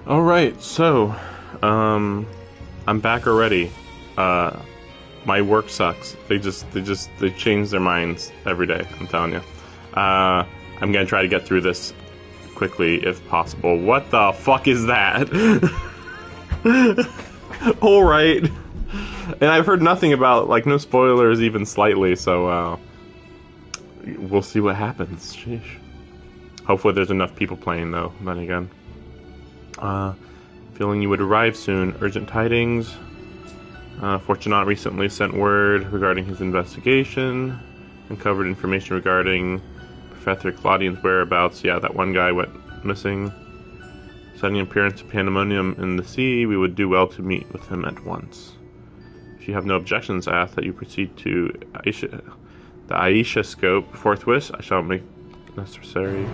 Alright, so, I'm back already. My work sucks. They change their minds every day, I'm telling you. I'm gonna try to get through this quickly if possible. What the fuck is that? Alright. And I've heard nothing about, like, no spoilers even slightly, so, we'll see what happens. Sheesh. Hopefully there's enough people playing, though, then again. Feeling you would arrive soon. Urgent tidings. Fortunato recently sent word regarding his investigation. Uncovered information regarding Professor Claudian's whereabouts. Yeah, that one guy went missing. Sudden appearance of Pandemonium in the sea. We would do well to meet with him at once. If you have no objections, I ask that you proceed to the Aisha scope forthwith. I shall make necessary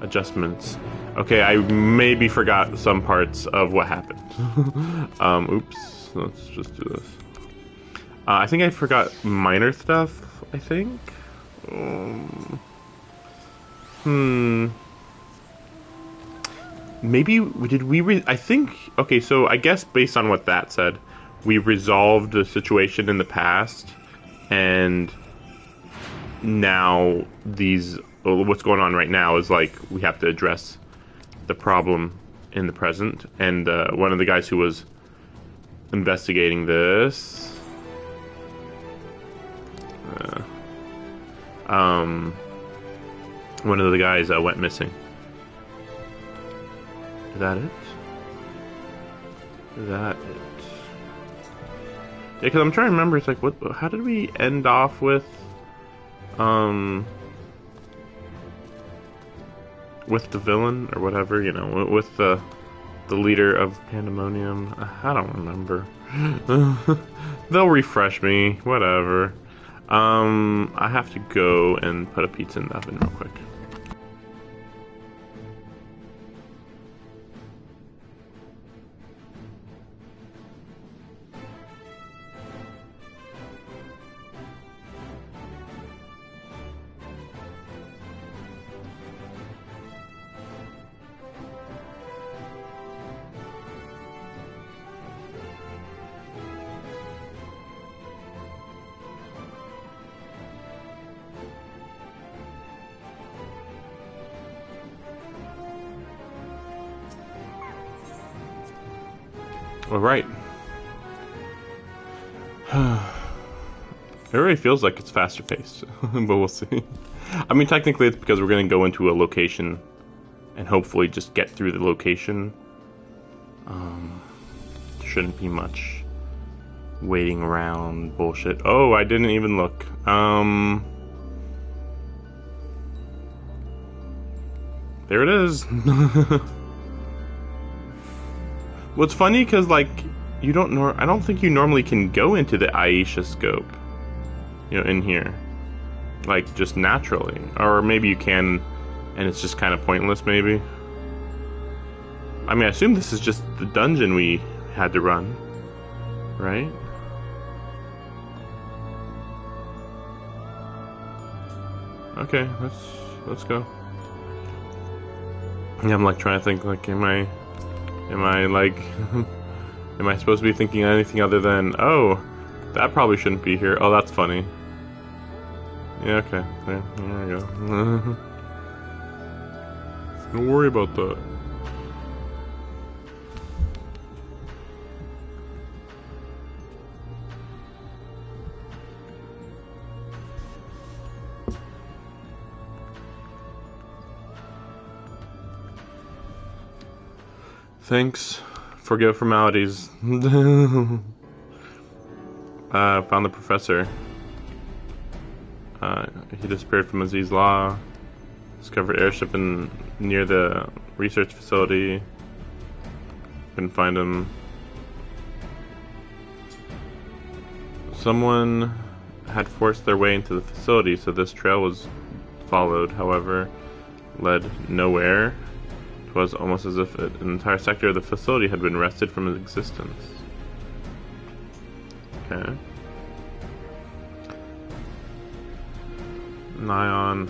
adjustments. Okay, I maybe forgot some parts of what happened. Oops. Let's just do this. I think I forgot minor stuff, I think. Maybe, did we I think, okay, so I guess based on what that said, we resolved the situation in the past, and now what's going on right now is, like, we have to address the problem in the present, and one of the guys who was investigating this one of the guys went missing. Is that it? Is that it? Yeah, because I'm trying to remember, it's like, how did we end off with the villain or whatever, you know, with the leader of Pandemonium. I don't remember. They'll refresh me, whatever. I have to go and put a pizza in the oven real quick. Alright. It already feels like it's faster paced, but we'll see. I mean, technically it's because we're going to go into a location and hopefully just get through the location. Shouldn't be much waiting around bullshit. Oh, I didn't even look. There it is. What's funny, because, like, I don't think you normally can go into the Aisha scope, you know, in here, like, just naturally, or maybe you can, and it's just kind of pointless, maybe. I mean, I assume this is just the dungeon we had to run, right? Okay, let's go. Yeah, I'm like trying to think, like, am I like, am I supposed to be thinking anything other than, oh, that probably shouldn't be here. Oh, that's funny. Yeah, okay. There we go. Don't worry about that. Thanks. Forgive formalities. Found the professor. He disappeared from Aziz Law. Discovered airship near the research facility. Couldn't find him. Someone had forced their way into the facility, so this trail was followed. However, led nowhere. It was almost as if an entire sector of the facility had been wrested from its existence. Okay. Nion.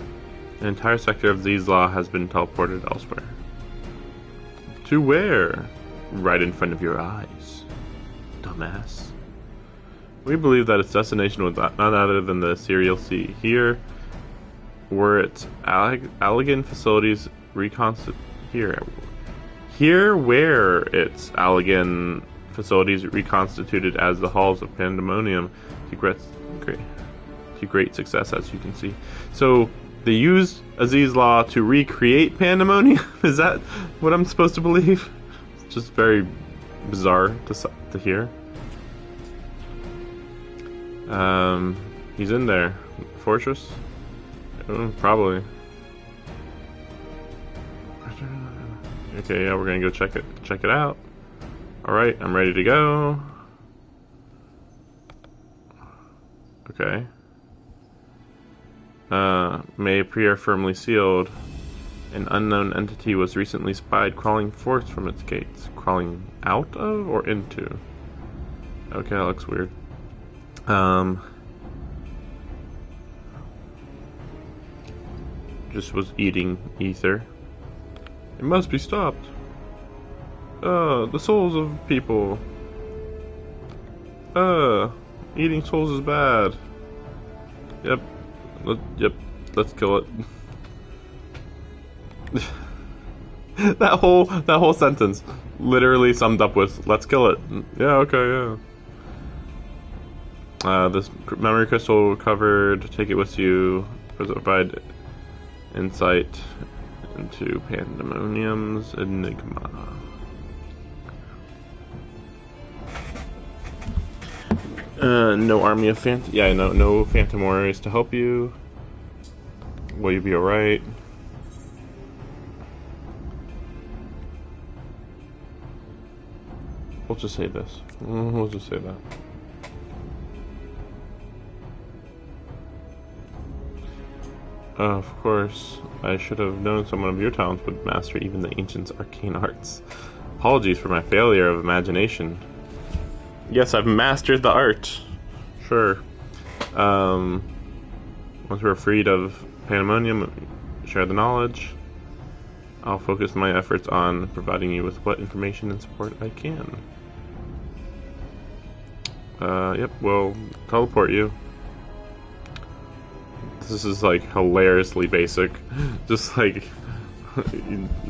An entire sector of Z's Law has been teleported elsewhere. To where? Right in front of your eyes, dumbass. We believe that its destination was none other than the Cereal Sea. Here were its Allegan facilities Here where its Allegan facilities reconstituted as the halls of Pandemonium to great success, as you can see. So they used Aziz Law to recreate Pandemonium? Is that what I'm supposed to believe? It's just very bizarre to hear. He's in there. Fortress? Probably. Okay, yeah, we're gonna go check it out. Alright, I'm ready to go. Okay. May appear firmly sealed. An unknown entity was recently spied crawling forth from its gates. Crawling out of or into? Okay, that looks weird. Just was eating ether. It must be stopped. The souls of people. Eating souls is bad. Yep. Yep. Let's kill it. that whole sentence literally summed up with "Let's kill it." Yeah. Okay. Yeah. This memory crystal recovered. Take it with you. Provide insight into Pandemonium's enigma. No army of Phantom. Yeah, no Phantom Warriors to help you. Will you be alright? We'll just say this. We'll just say that. Of course, I should have known someone of your talents would master even the ancient's arcane arts. Apologies for my failure of imagination. Yes, I've mastered the art. Sure. Once we're freed of Pandemonium, share the knowledge. I'll focus my efforts on providing you with what information and support I can. Yep, we'll teleport you. This is like hilariously basic. Just like,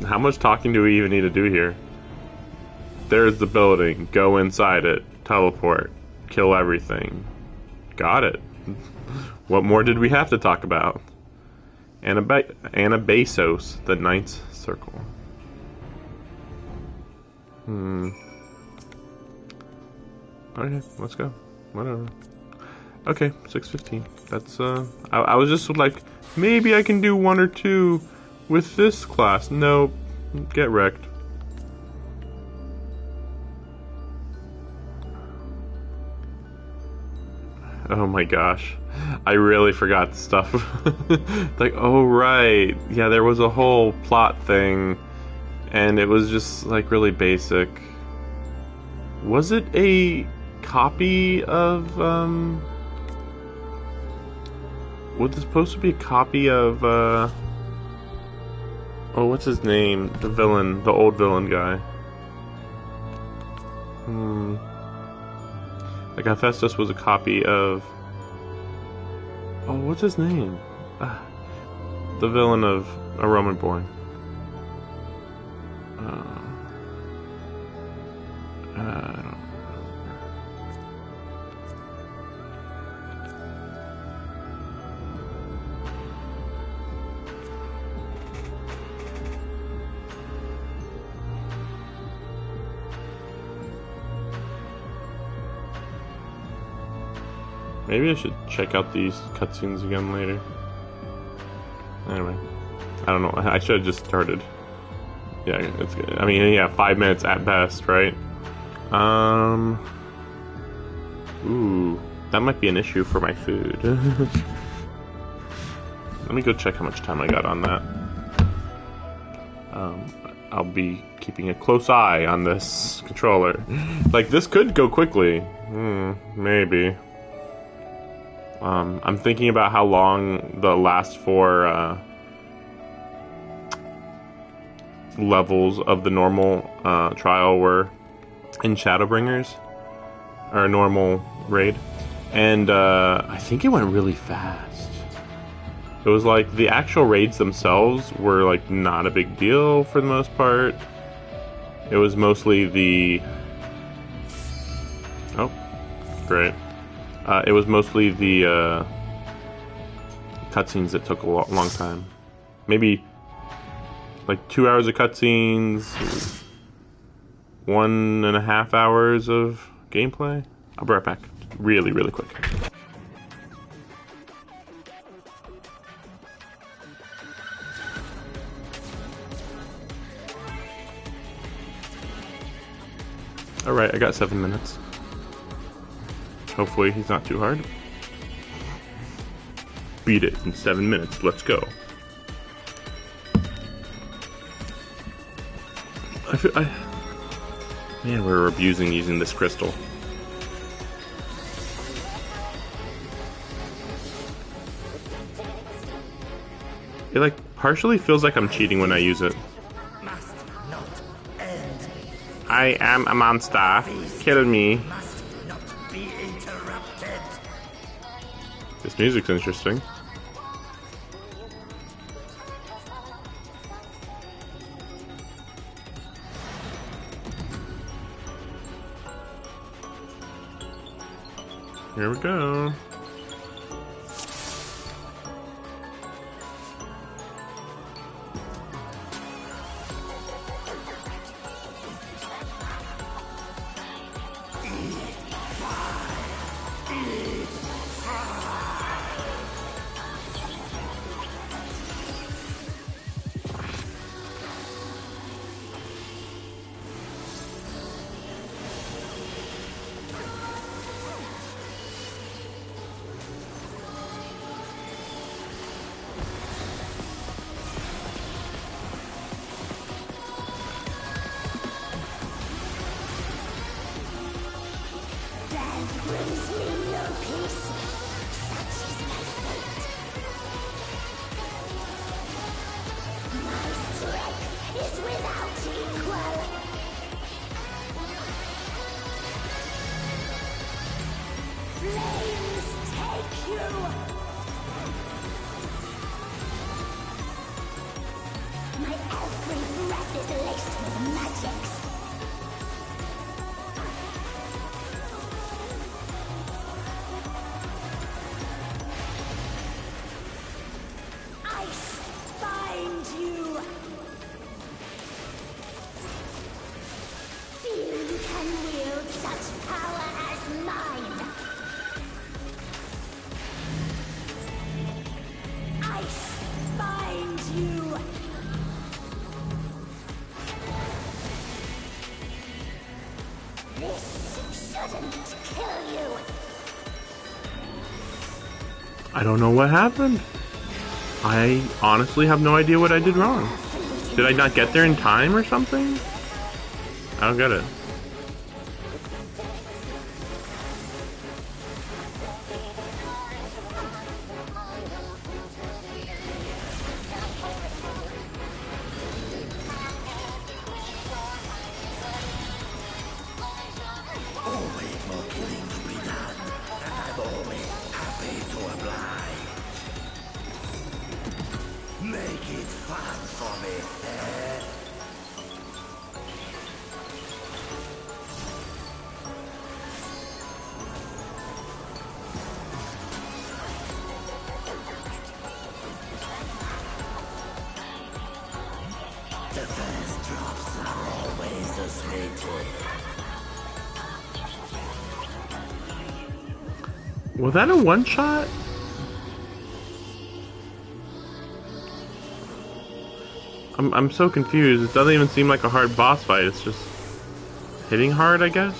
how much talking do we even need to do here? There's the building. Go inside it. Teleport. Kill everything. Got it. What more did we have to talk about? Anabasos, the ninth circle. Okay, let's go. Whatever. Okay, 6:15. That's I was just like, maybe I can do 1 or 2 with this class. Nope. Get wrecked. Oh my gosh. I really forgot stuff. Like, oh right. Yeah, there was a whole plot thing. And it was just like really basic. Was it a copy of was it supposed to be a copy of oh, what's his name? The villain, the old villain guy. Like Hephaestus was a copy of oh, what's his name? The villain of A Roman Born. I don't know. Maybe I should check out these cutscenes again later. Anyway, I don't know. I should have just started. Yeah, it's good. I mean, yeah, 5 minutes at best, right? Ooh, that might be an issue for my food. Let me go check how much time I got on that. I'll be keeping a close eye on this controller. Like, this could go quickly. Maybe. I'm thinking about how long the last 4 levels of the normal trial were in Shadowbringers, or a normal raid, and I think it went really fast. It was like the actual raids themselves were like not a big deal for the most part. It was mostly the great. It was mostly the cutscenes that took a long time. Maybe like 2 hours of cutscenes, 1.5 hours of gameplay. I'll be right back. Really, really quick. Alright, I got 7 minutes. Hopefully he's not too hard. Beat it in 7 minutes. Let's go. Man, we're abusing using this crystal. It like partially feels like I'm cheating when I use it. I am a monster. Kill me. This music's interesting. Here we go. I don't know what happened. I honestly have no idea what I did wrong. Did I not get there in time or something? I don't get it. Was that a one-shot? I'm so confused. It doesn't even seem like a hard boss fight. It's just hitting hard, I guess?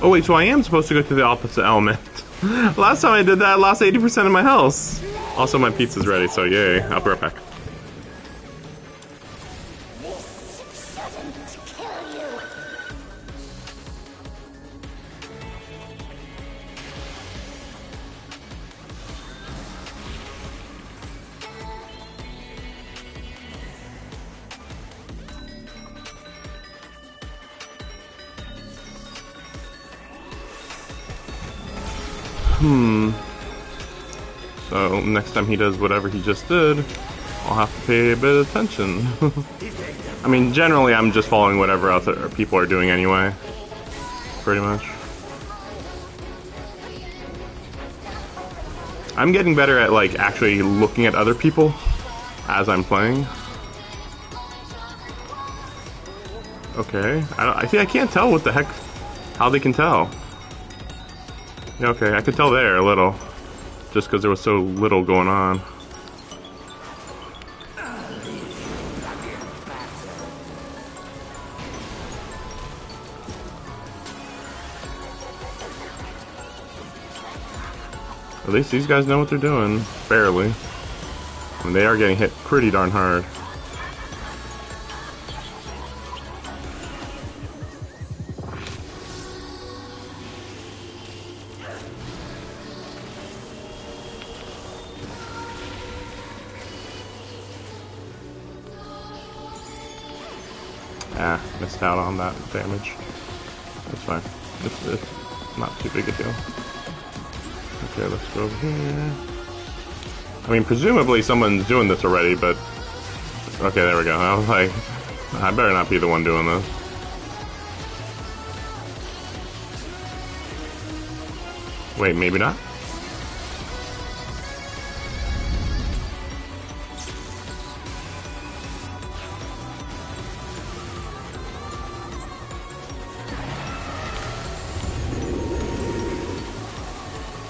Oh wait, so I am supposed to go to the opposite element. Last time I did that, I lost 80% of my health. Also, my pizza's ready, so yay. I'll be right back. So next time he does whatever he just did, I'll have to pay a bit of attention. I mean, generally I'm just following whatever other people are doing anyway. Pretty much. I'm getting better at like actually looking at other people as I'm playing. Okay, I see. I can't tell what the heck, how they can tell. Yeah, okay, I could tell there a little, just because there was so little going on. At least these guys know what they're doing, barely. And they are getting hit pretty darn hard. Ah, missed out on that damage. That's fine. It's not too big a deal. Okay, let's go over here. I mean, presumably someone's doing this already, but... Okay, there we go. I was like, I better not be the one doing this. Wait, maybe not?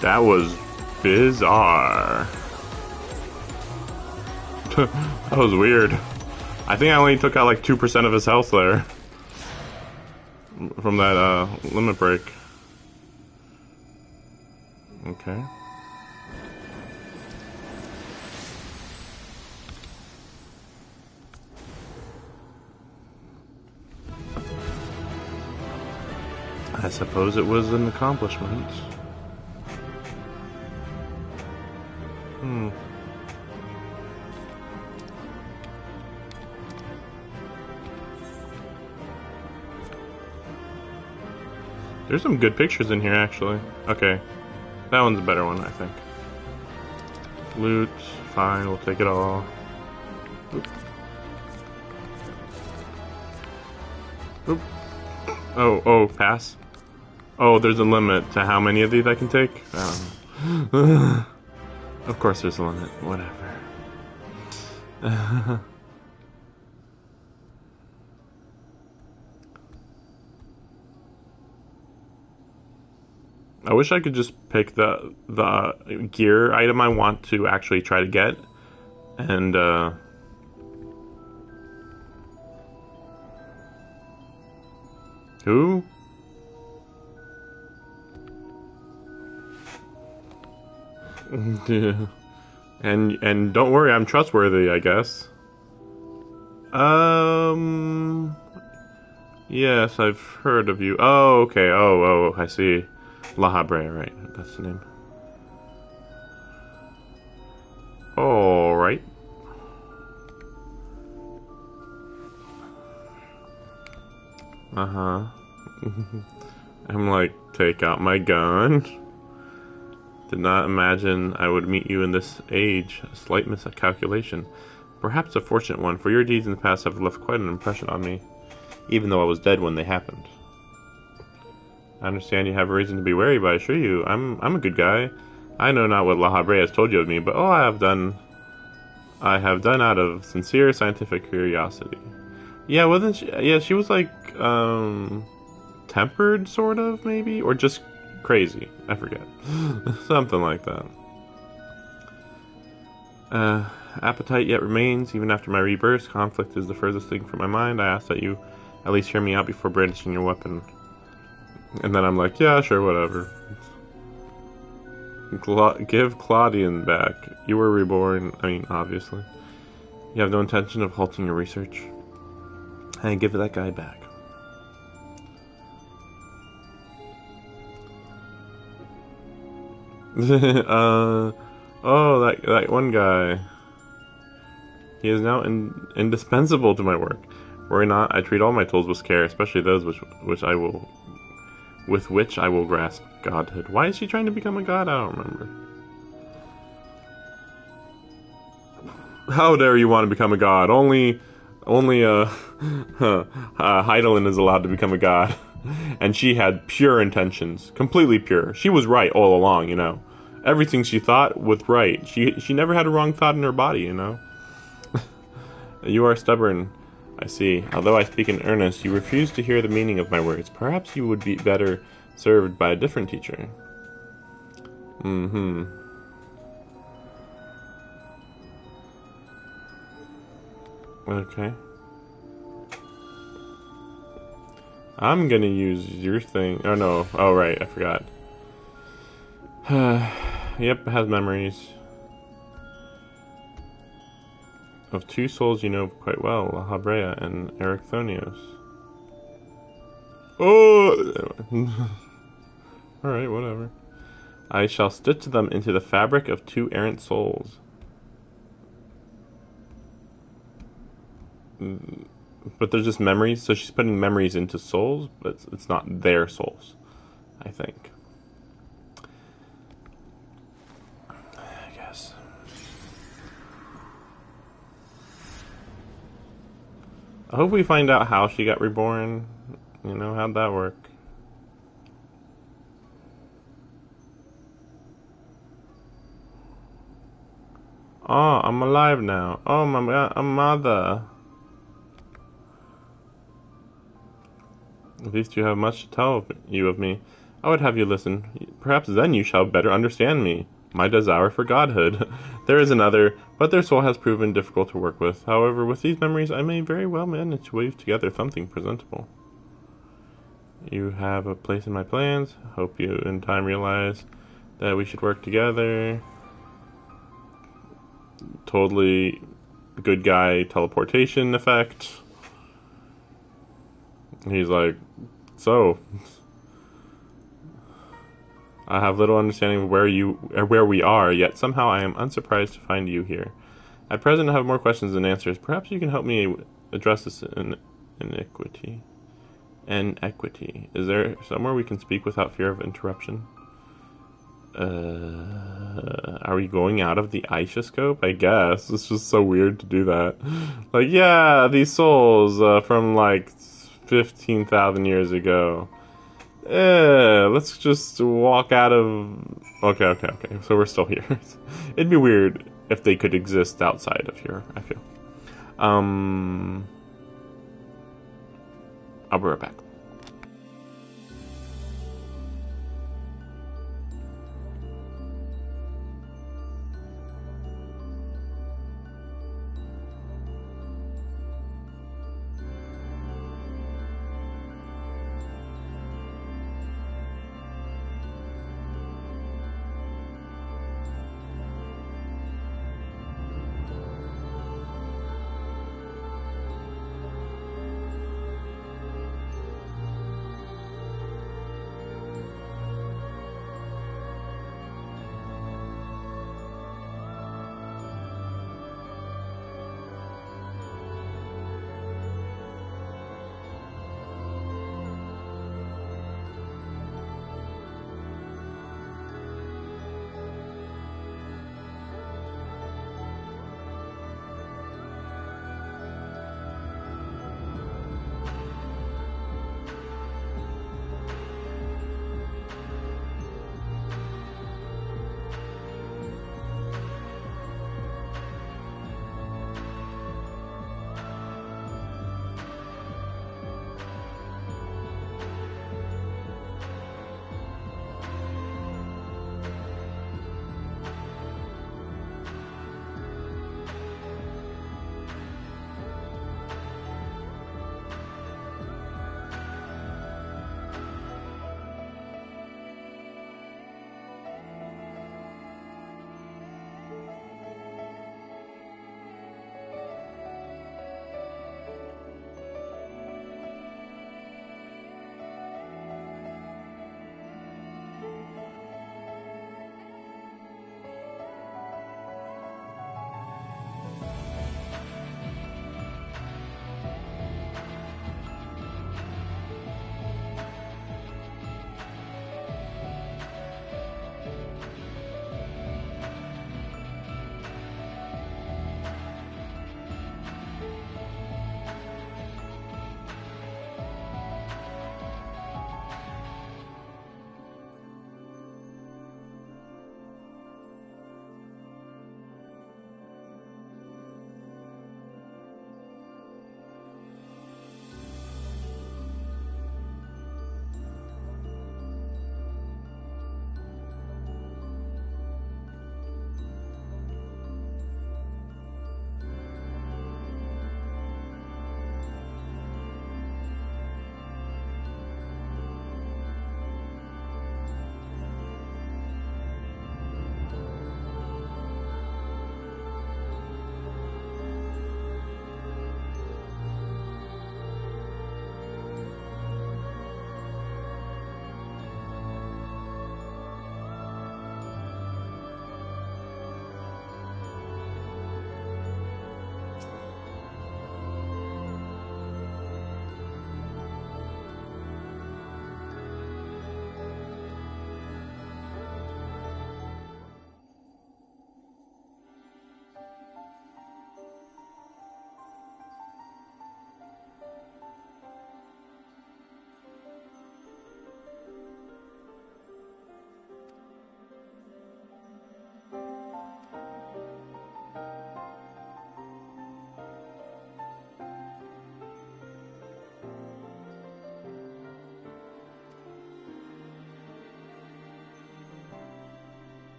That was bizarre. That was weird. I think I only took out like 2% of his health there. From that limit break. Okay. I suppose it was an accomplishment. There's some good pictures in here, actually. Okay. That one's a better one, I think. Loot. Fine, we'll take it all. Oop. Oop. Oh, pass. Oh, there's a limit to how many of these I can take? Of course there's a limit. Whatever. I wish I could just pick the gear item I want to actually try to get, and who? Yeah. And don't worry, I'm trustworthy, I guess. Yes, I've heard of you. Oh, okay. Oh, I see. La Habre, right? That's the name. All right. I'm like, take out my gun. Did not imagine I would meet you in this age. A slight miscalculation. Perhaps a fortunate one, for your deeds in the past have left quite an impression on me, even though I was dead when they happened. I understand you have a reason to be wary, but I assure you, I'm a good guy. I know not what La Habrea has told you of me, but all I have done out of sincere scientific curiosity. Yeah, wasn't she? Yeah, she was like, tempered, sort of, maybe? Or just crazy. I forget. Something like that. Appetite yet remains, even after my rebirth. Conflict is the furthest thing from my mind. I ask that you at least hear me out before brandishing your weapon. And then I'm like, yeah, sure, whatever. Give Claudian back. You were reborn. I mean, obviously. You have no intention of halting your research. And give that guy back. Oh, that one guy. He is now indispensable to my work. Worry not, I treat all my tools with care, especially those with which I will grasp godhood. Why is she trying to become a god? I don't remember. How dare you want to become a god? Only Heidelin is allowed to become a god. And she had pure intentions. Completely pure. She was right all along, you know. Everything she thought was right. She never had a wrong thought in her body, you know. You are stubborn, I see. Although I speak in earnest, you refuse to hear the meaning of my words. Perhaps you would be better served by a different teacher. Mm-hmm. Okay. I'm gonna use your thing. Oh no. Oh right, I forgot. Yep, it has memories of two souls you know quite well, La Habrea and Ericthonios. Oh! Alright, whatever. I shall stitch them into the fabric of two errant souls. But they're just memories, so she's putting memories into souls, but it's not their souls, I think. I guess. I hope we find out how she got reborn. You know, how'd that work? Oh, I'm alive now. Oh my god, I'm mother. At least you have much to tell you of me. I would have you listen. Perhaps then you shall better understand me. My desire for godhood. There is another, but their soul has proven difficult to work with. However, with these memories, I may very well manage to weave together something presentable. You have a place in my plans. Hope you in time realize that we should work together. Totally good guy teleportation effect. He's like, so I have little understanding of where we are, yet somehow I am unsurprised to find you here. At present I have more questions than answers. Perhaps you can help me address this inequity. Is there somewhere we can speak without fear of interruption? Are we going out of the Aisha-scope? I guess. It's just so weird to do that. Like, yeah, these souls from like 15,000 years ago. Let's just walk out of... Okay. So we're still here. It'd be weird if they could exist outside of here, I feel. I'll be right back.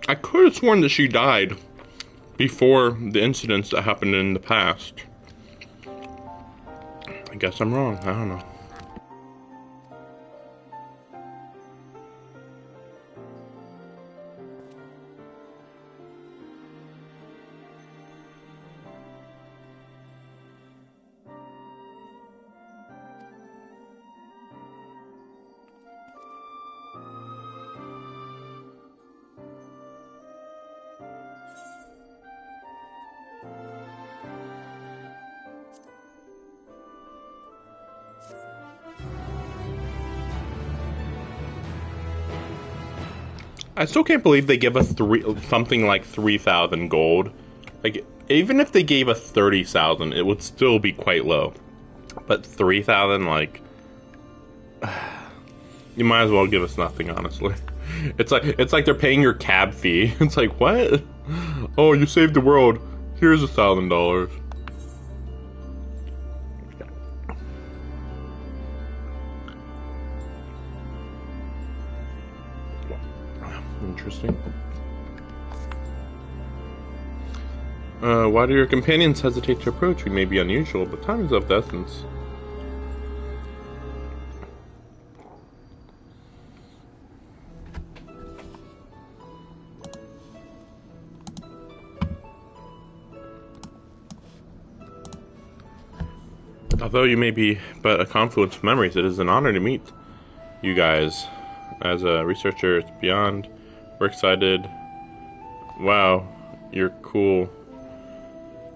I could have sworn that she died before the incidents that happened in the past. I guess I'm wrong. I don't know. I still can't believe they give us something like 3,000 gold. Like, even if they gave us 30,000, it would still be quite low. But 3,000, like, you might as well give us nothing, honestly. It's like they're paying your cab fee. It's like, what? Oh, you saved the world. Here's $1,000. Interesting. Why do your companions hesitate to approach? We may be unusual, but time is of the essence. Although you may be but a confluence of memories, it is an honor to meet you guys. As a researcher, it's beyond. We're excited. Wow, you're cool.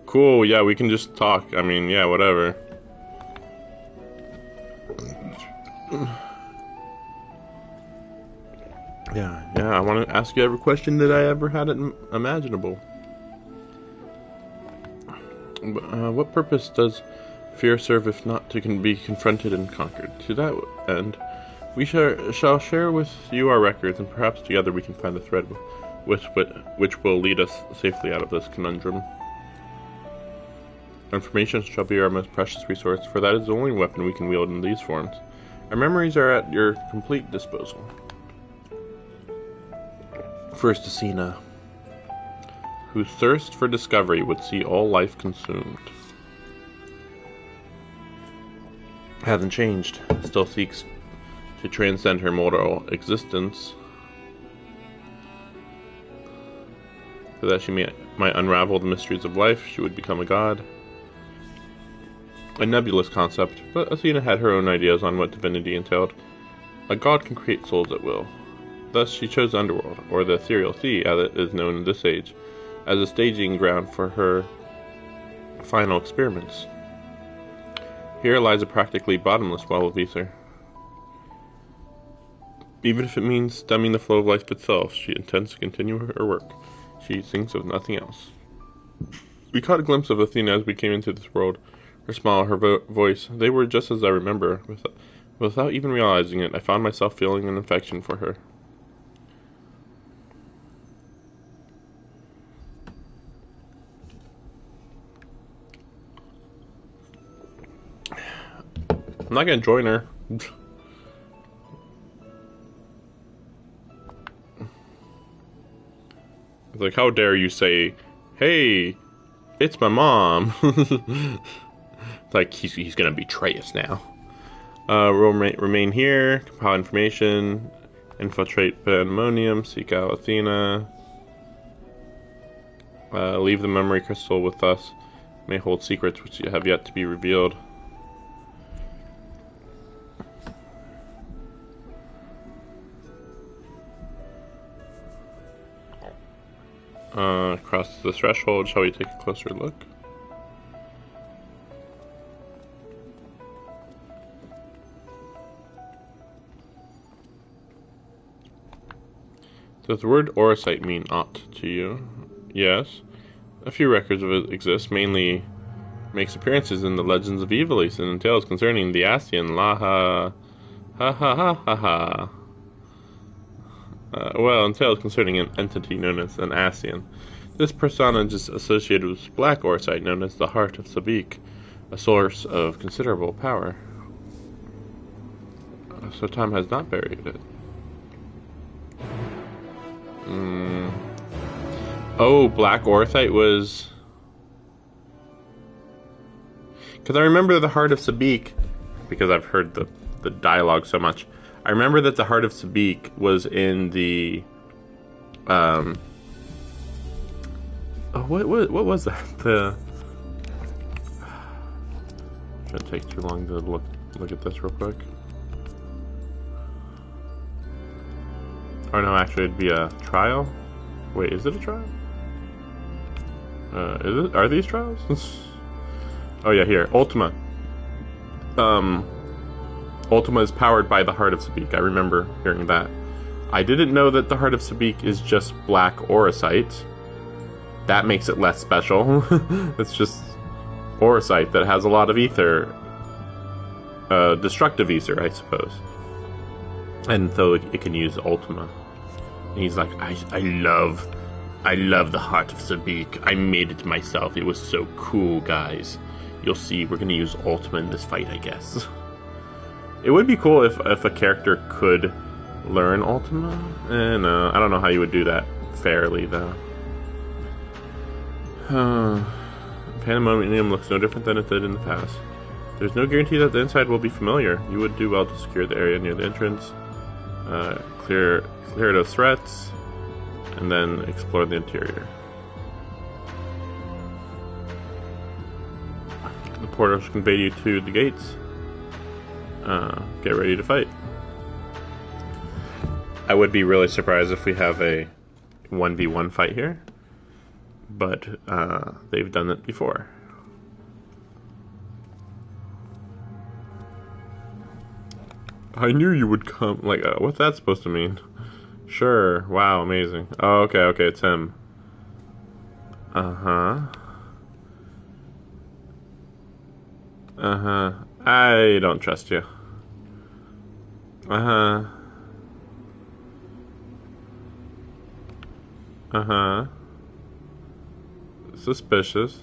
Cool, yeah, we can just talk. I mean, yeah, whatever. Yeah, I want to ask you every question that I ever had imaginable. What purpose does fear serve if not to be confronted and conquered? To that end, we shall share with you our records, and perhaps together we can find the thread which will lead us safely out of this conundrum. Information shall be our most precious resource, for that is the only weapon we can wield in these forms. Our memories are at your complete disposal. First, Athena, whose thirst for discovery would see all life consumed. Hasn't changed, still seeks to transcend her mortal existence, so that she might unravel the mysteries of life. She would become a god. A nebulous concept, but Athena had her own ideas on what divinity entailed. A god can create souls at will. Thus she chose the underworld, or the ethereal sea as it is known in this age, as a staging ground for her final experiments. Here lies a practically bottomless well of ether. Even if it means stemming the flow of life itself, she intends to continue her work. She thinks of nothing else. We caught a glimpse of Athena as we came into this world. Her smile, her voice, they were just as I remember. Without even realizing it, I found myself feeling an affection for her. I'm not gonna join her. It's like, how dare you say, hey, it's my mom. It's like he's gonna betray us now. We'll remain here, compile information, infiltrate Pandemonium, seek out Athena, leave the memory crystal with us, may hold secrets which have yet to be revealed. Across the threshold, shall we take a closer look? Does the word Orosite mean aught to you? Yes. A few records of it exist, mainly makes appearances in the legends of Evilise and in tales concerning the Ascian. Well, in tales concerning an entity known as an Ascian. This personage is associated with black Orosite known as the Heart of Sabik, a source of considerable power. So time has not buried it. Oh, Black Orthite was... Because I remember the Heart of Sabik, because I've heard the dialogue so much. I remember that the Heart of Sabik was in the... Oh, what was that? The... Shouldn't take too long to look at this real quick. Oh no, actually it'd be a trial? Wait, is it a trial? Are these trials? Oh yeah, here, Ultima. Ultima is powered by the Heart of Sabik. I remember hearing that. I didn't know that the Heart of Sabik is just black orosite. That makes it less special. It's just orosite that has a lot of ether. Destructive ether, I suppose. And so it can use Ultima. And he's like, I love the Heart of Sabik. I made it myself. It was so cool, guys. You'll see, we're gonna use Ultima in this fight, I guess. It would be cool if a character could learn Ultima. And I don't know how you would do that fairly, though. Pandemonium looks no different than it did in the past. There's no guarantee that the inside will be familiar. You would do well to secure the area near the entrance. Clear it of threats, and then explore the interior. The portals convey you to the gates. Get ready to fight. I would be really surprised if we have a 1v1 fight here, but they've done it before. I knew you would come. Like, what's that supposed to mean? Sure. Wow, amazing. Oh, okay, it's him. Uh-huh. I don't trust you. Suspicious.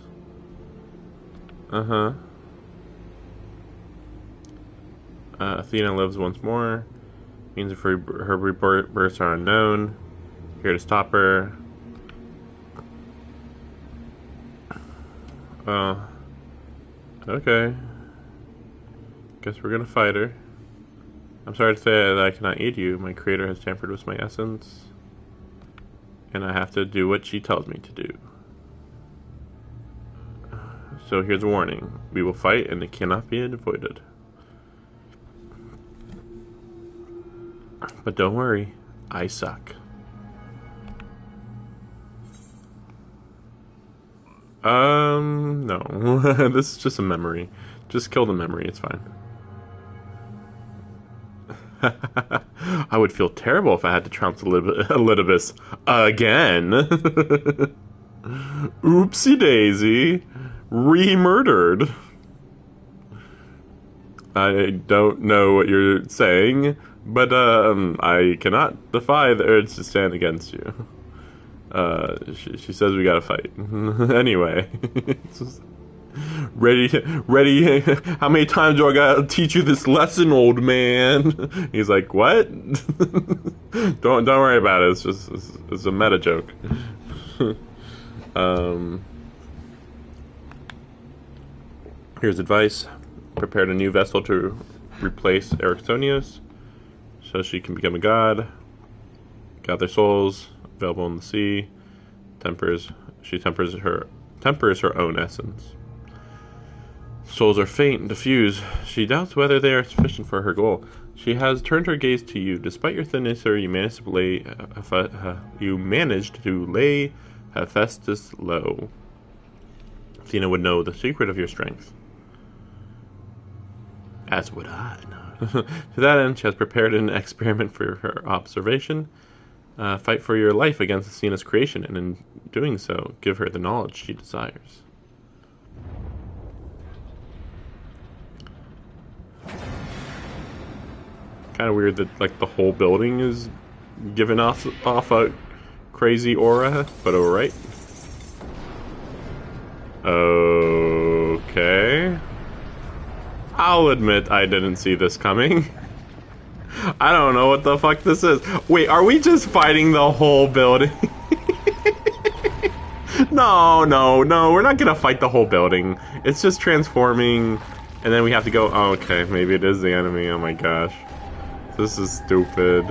Athena lives once more. Means if her rebirths are unknown. Here to stop her. Okay. Guess we're gonna fight her. I'm sorry to say that I cannot aid you. My creator has tampered with my essence. And I have to do what she tells me to do. So here's a warning. We will fight and it cannot be avoided. But don't worry, I suck. No. This is just a memory. Just kill the memory, it's fine. I would feel terrible if I had to trounce Elidibus again. Oopsie daisy. Re-murdered. I don't know what you're saying, but I cannot defy the urge to stand against you. She says we gotta fight. Anyway. Ready. How many times do I gotta teach you this lesson, old man? He's like, what? Don't worry about it. It's a meta joke. Here's advice. Prepared a new vessel to replace Ericsonius, so she can become a god. Gather souls, available in the sea. She tempers her own essence. Souls are faint and diffuse. She doubts whether they are sufficient for her goal. She has turned her gaze to you. Despite your thinness, sir, you managed to lay Hephaestus low. Athena would know the secret of your strength. As would I. To that end, she has prepared an experiment for her observation. Fight for your life against Athena's creation, and in doing so, give her the knowledge she desires. Kind of weird that like the whole building is giving off a crazy aura, but alright. Okay. I'll admit I didn't see this coming. I don't know what the fuck this is. Wait, are we just fighting the whole building? No, no, no, we're not gonna fight the whole building. It's just transforming, and then we have to go, oh, okay, maybe it is the enemy, oh my gosh. This is stupid.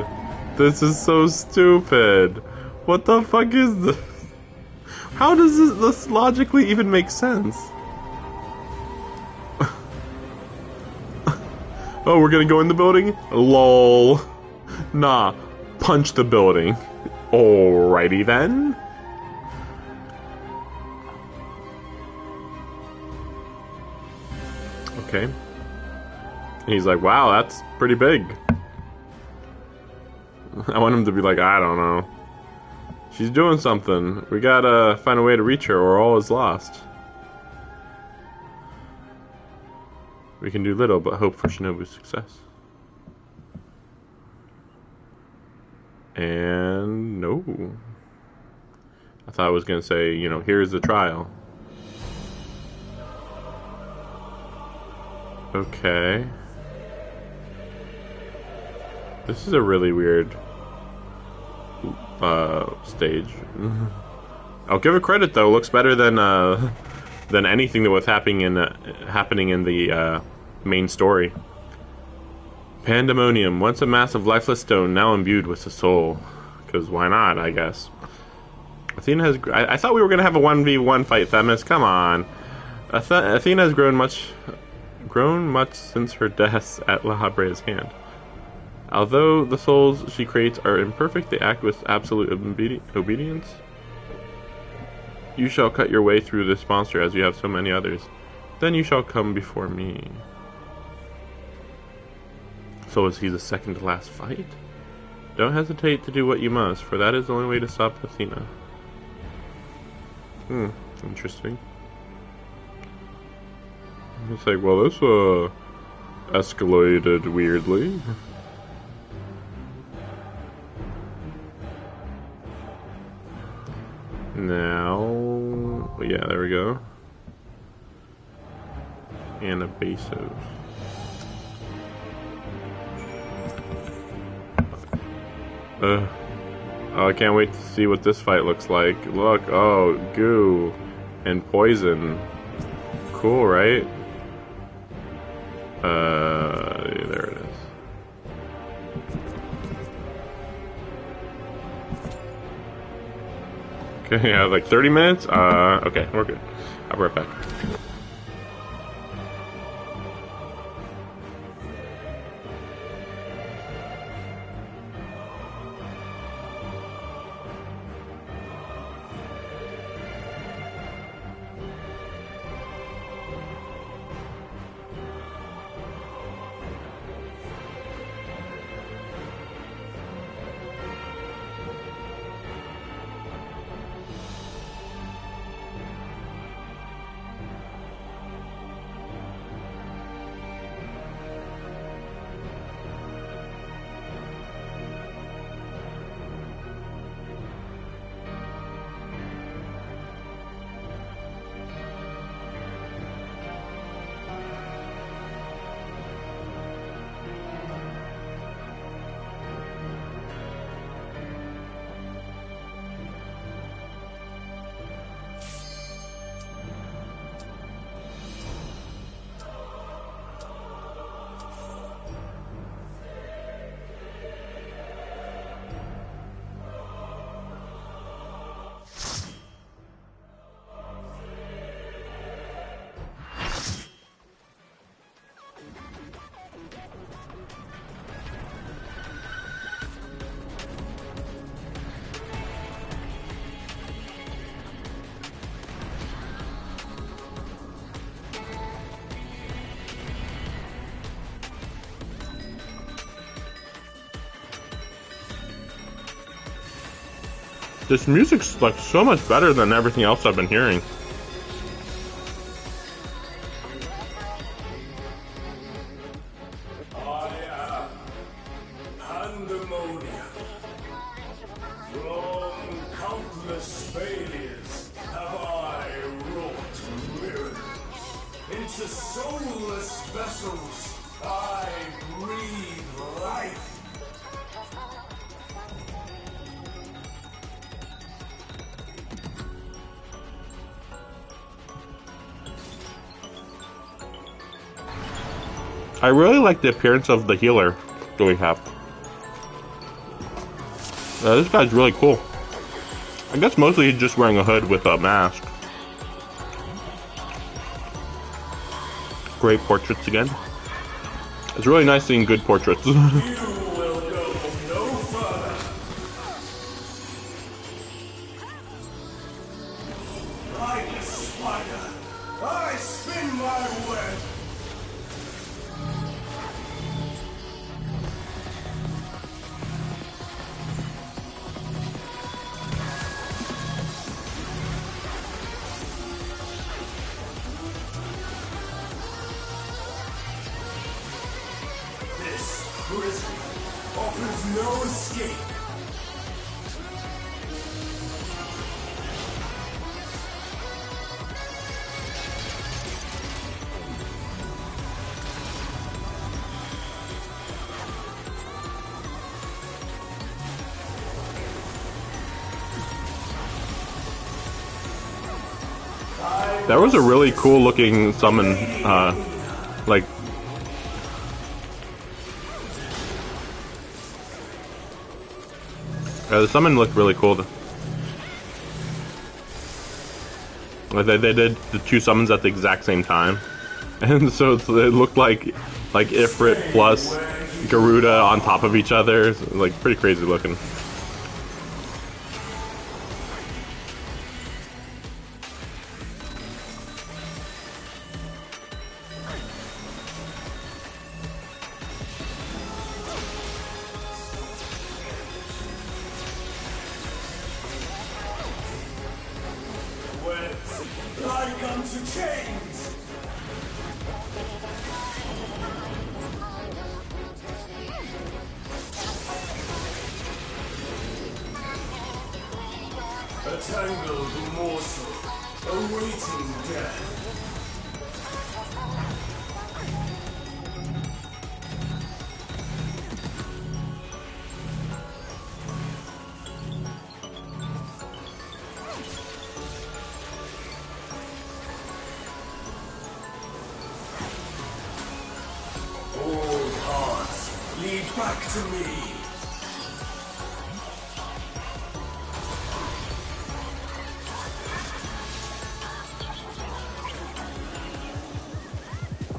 This is so stupid. What the fuck is this? How does this logically even make sense? Oh, we're gonna go in the building? LOL. Nah, punch the building. Alrighty then. Okay. He's like, wow, that's pretty big. I want him to be like, I don't know. She's doing something. We gotta find a way to reach her or all is lost. We can do little, but hope for Shinobu's success. And no. I thought I was gonna say, you know, here's the trial. Okay. This is a really weird stage. I'll give it credit though. Looks better than anything that was happening in the main story. Pandemonium, once a mass of lifeless stone, now imbued with the soul. Because why not? I guess. Athena has. I thought we were gonna have a 1v1 fight, Themis. Come on. Athena has grown much since her death at La Habre's hand. Although the souls she creates are imperfect, they act with absolute obedience. You shall cut your way through this monster as you have so many others. Then you shall come before me. So is he the second to last fight? Don't hesitate to do what you must, for that is the only way to stop Athena. Interesting. It's like, well, this escalated weirdly. Now, yeah, there we go. Anabasos. Oh, I can't wait to see what this fight looks like. Look, oh, goo and poison. Cool, right? There it is. Okay, yeah, like 30 minutes? Okay, we're good. I'll be right back. This music's like so much better than everything else I've been hearing. I am Pandemonium. From countless failures have I wrought miracles. Into soulless vessels I breathe life. I really like the appearance of the healer that we have. This guy's really cool. I guess mostly he's just wearing a hood with a mask. Great portraits again. It's really nice seeing good portraits. You will go no further. Like a spider, I spin my web. This prison offers no escape. That was a really cool looking summon, like, the summon looked really cool. They did the two summons at the exact same time, and so it looked like Ifrit plus Garuda on top of each other, like pretty crazy looking. Like unto chains. A tangled morsel awaiting death. All hearts lead back to me.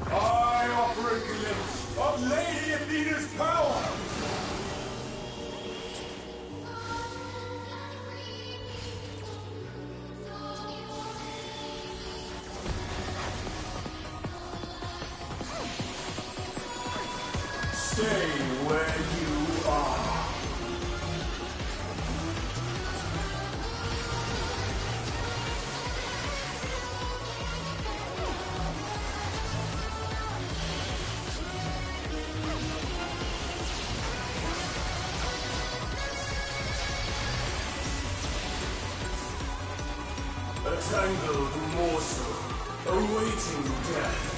I offer a glimpse of Lady Athena's power. Stay where you are. A tangled morsel awaiting death.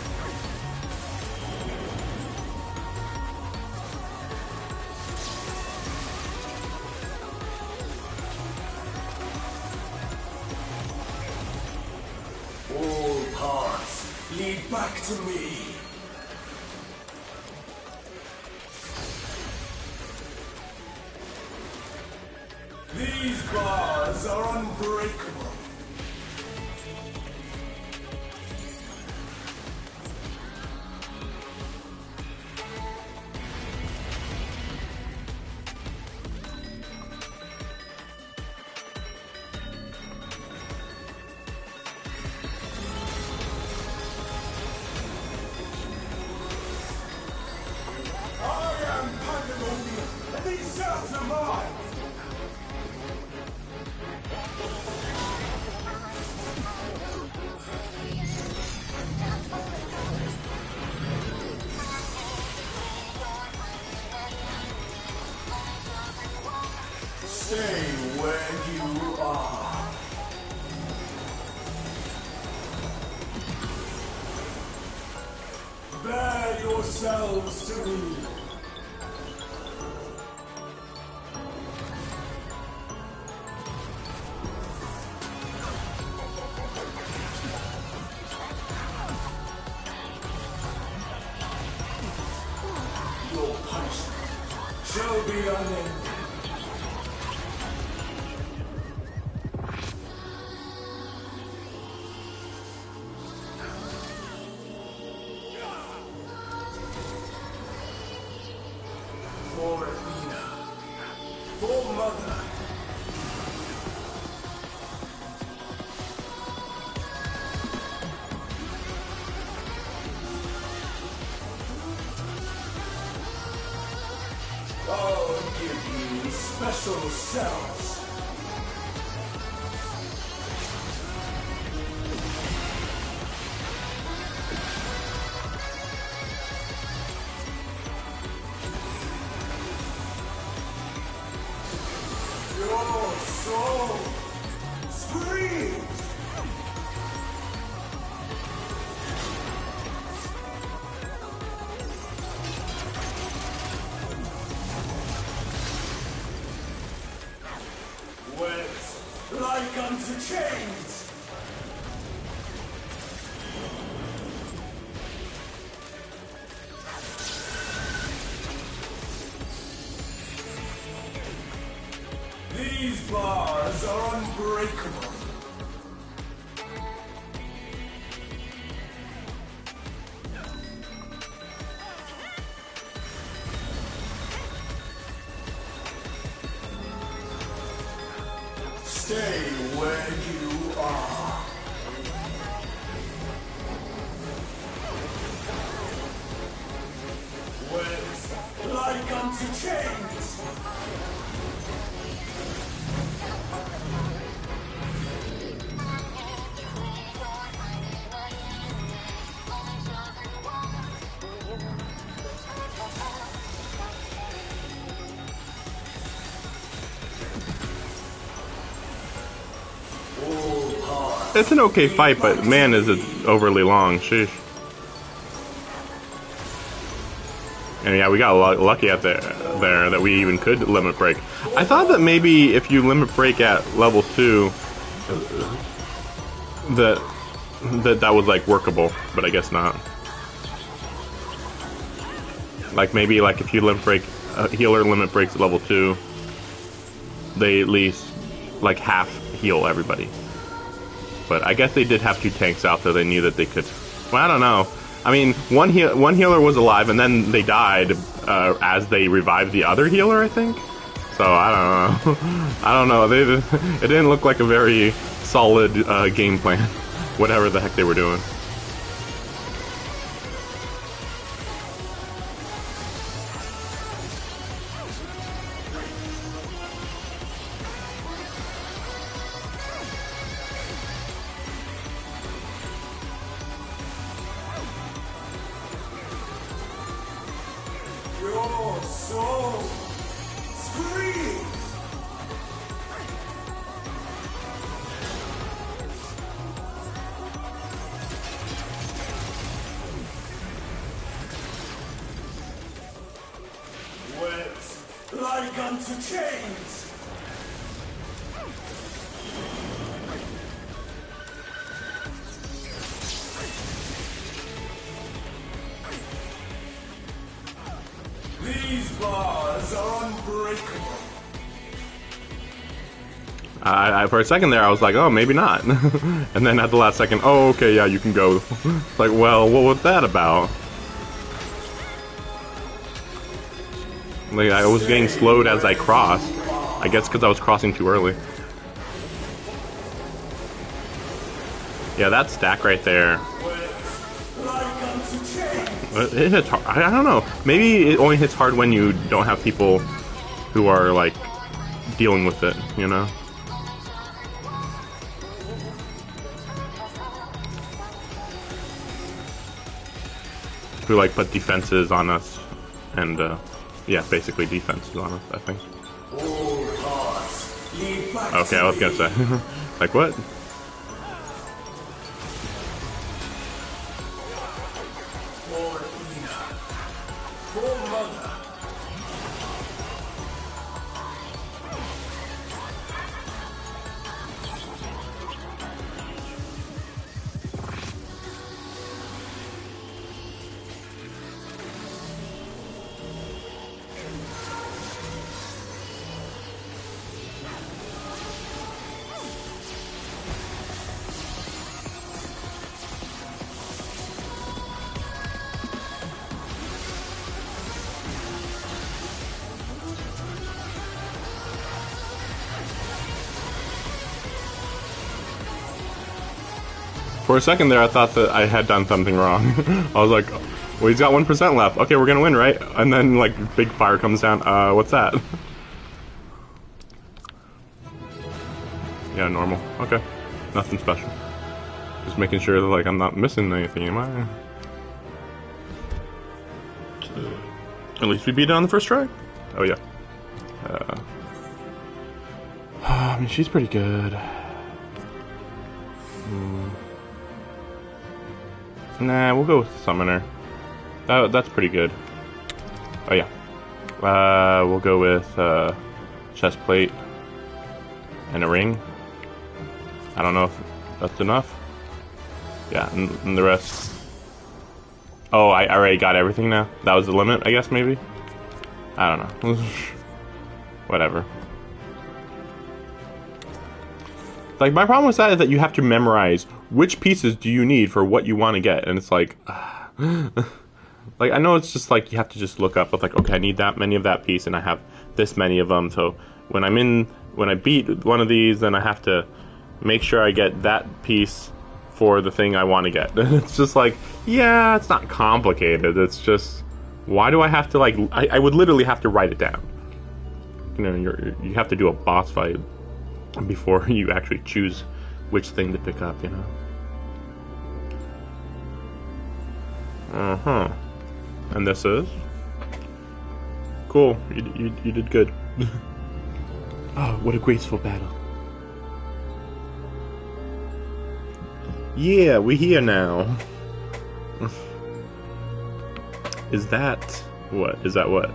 All paths lead back to me. These bars are unbreakable. I am Pandemonium, and these cells are mine! Stay where you are. Bear yourselves to me. be unending. For Athena. For Mother. I'll give you special cells. Your soul screams. Wet like unto chains. These bars are unbreakable. Stay where you are. Wet like unto chains. It's an okay fight, but man, is it overly long. Sheesh. And yeah, we got lucky at there that we even could limit break. I thought that maybe if you limit break at level 2, that was like workable, but I guess not. Like maybe like if you limit break, healer limit breaks at level 2, they at least like half heal everybody. But I guess they did have 2 tanks out, so they knew that they could. Well, I don't know. I mean, one healer was alive, and then they died as they revived the other healer, I think. So I don't know. I don't know. It didn't look like a very solid game plan, whatever the heck they were doing. Your soul screams. Wet like unto chains. These bars are unbreakable. For a second there, I was like, oh, maybe not. And then at the last second, oh, okay, yeah, you can go. Like, well, what was that about? Like, I was getting slowed as I crossed. I guess because I was crossing too early. Yeah, that stack right there. It hits hard. I don't know. Maybe it only hits hard when you don't have people who are, like, dealing with it, you know? Who, like, put defenses on us. And, yeah, basically defenses on us, I think. Okay, I was gonna say. Like, what? For a second there, I thought that I had done something wrong. I was like, well, he's got 1% left. Okay, we're gonna win, right? And then, like, big fire comes down. What's that? Yeah, normal. Okay. Nothing special. Just making sure that, like, I'm not missing anything, am I? At least we beat it on the first try. Oh, yeah. I mean, she's pretty good. Nah, we'll go with Summoner. That's pretty good. Oh, yeah. We'll go with chest plate and a ring. I don't know if that's enough. Yeah, and the rest. Oh, I already got everything now? That was the limit, I guess, maybe? I don't know. Whatever. Like, my problem with that is that you have to memorize which pieces do you need for what you want to get, and it's like... like, I know it's just like, you have to just look up with like, okay, I need that many of that piece, and I have this many of them, so when I beat one of these, then I have to make sure I get that piece for the thing I want to get. It's just like, yeah, it's not complicated, it's just, why do I have to, like, I would literally have to write it down. You know, you have to do a boss fight before you actually choose which thing to pick up, you know? Uh-huh. And this is? Cool, you did good. Oh, what a graceful battle. Yeah, we're here now. Is that what? Is that what?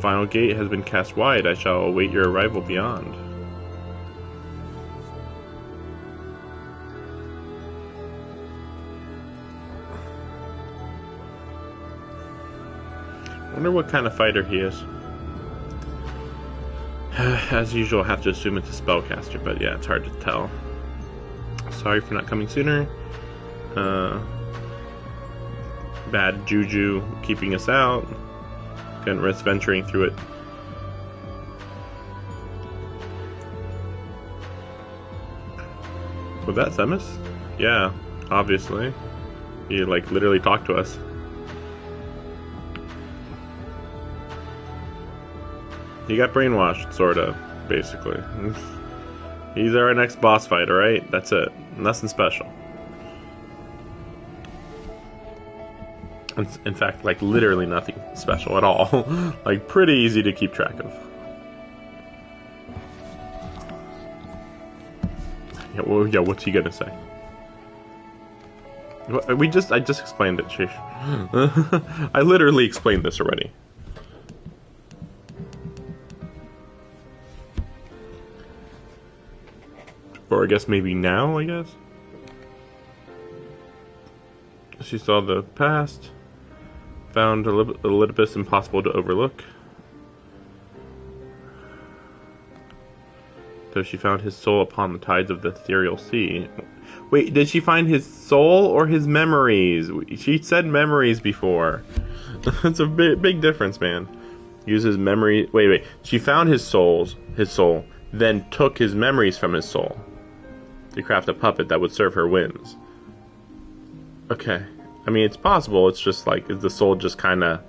Final gate has been cast wide. I shall await your arrival beyond. Wonder what kind of fighter he is. As usual, I have to assume it's a spellcaster, but yeah, it's hard to tell. Sorry for not coming sooner. Bad juju keeping us out. Couldn't risk venturing through it. Was that Themis? Yeah, obviously. He, like, literally talked to us. He got brainwashed, sorta, basically. He's our next boss fight, alright? That's it. Nothing special. In fact, like, literally nothing special at all. Like, pretty easy to keep track of. Yeah, well, yeah, what's he gonna say? I just explained it, sheesh. I literally explained this already. Or I guess maybe now, I guess? She saw the past. Found Olympus impossible to overlook. So she found his soul upon the tides of the ethereal sea. Wait, did she find his soul or his memories? She said memories before. That's a big difference, man. Uses memory. Wait. She found his soul, then took his memories from his soul to craft a puppet that would serve her whims. Okay. I mean, it's possible. It's just like, is the soul just kind of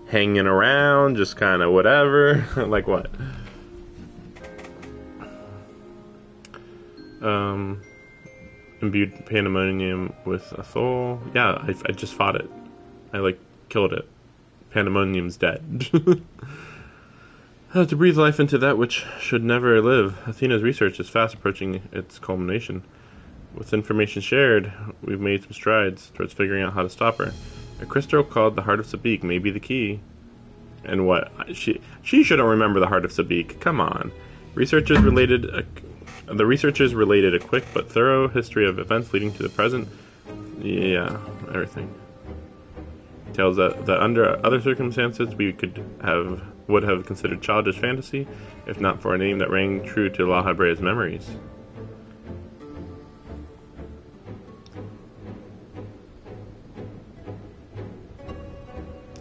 hanging around, just kind of whatever? Like what? Imbued Pandemonium with a soul. Yeah, I just fought it. I, like, killed it. Pandemonium's dead. To breathe life into that which should never live. Athena's research is fast approaching its culmination. With information shared, we've made some strides towards figuring out how to stop her. A crystal called the Heart of Sabik may be the key. And what? She shouldn't remember the Heart of Sabik. Come on. The researchers related a quick but thorough history of events leading to the present. Yeah, everything. Tells that under other circumstances we would have considered childish fantasy, if not for a name that rang true to La Habrea's memories.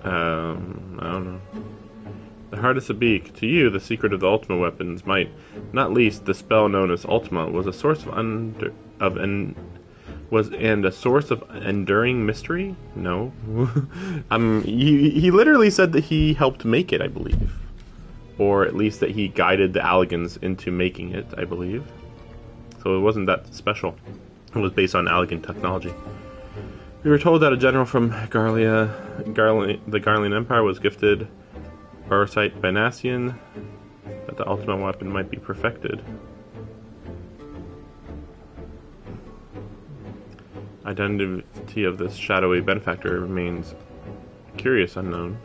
I don't know. The heart of Sabik, to you, the secret of the Ultima weapons might, not least the spell known as Ultima, was a source and a source of enduring mystery? No. He literally said that he helped make it, I believe. Or at least that he guided the Alligans into making it, I believe. So it wasn't that special. It was based on Alligan technology. We were told that a general from the Garlean Empire was gifted Orosite by Nassian, that the ultimate weapon might be perfected. Identity of this shadowy benefactor remains curious, unknown.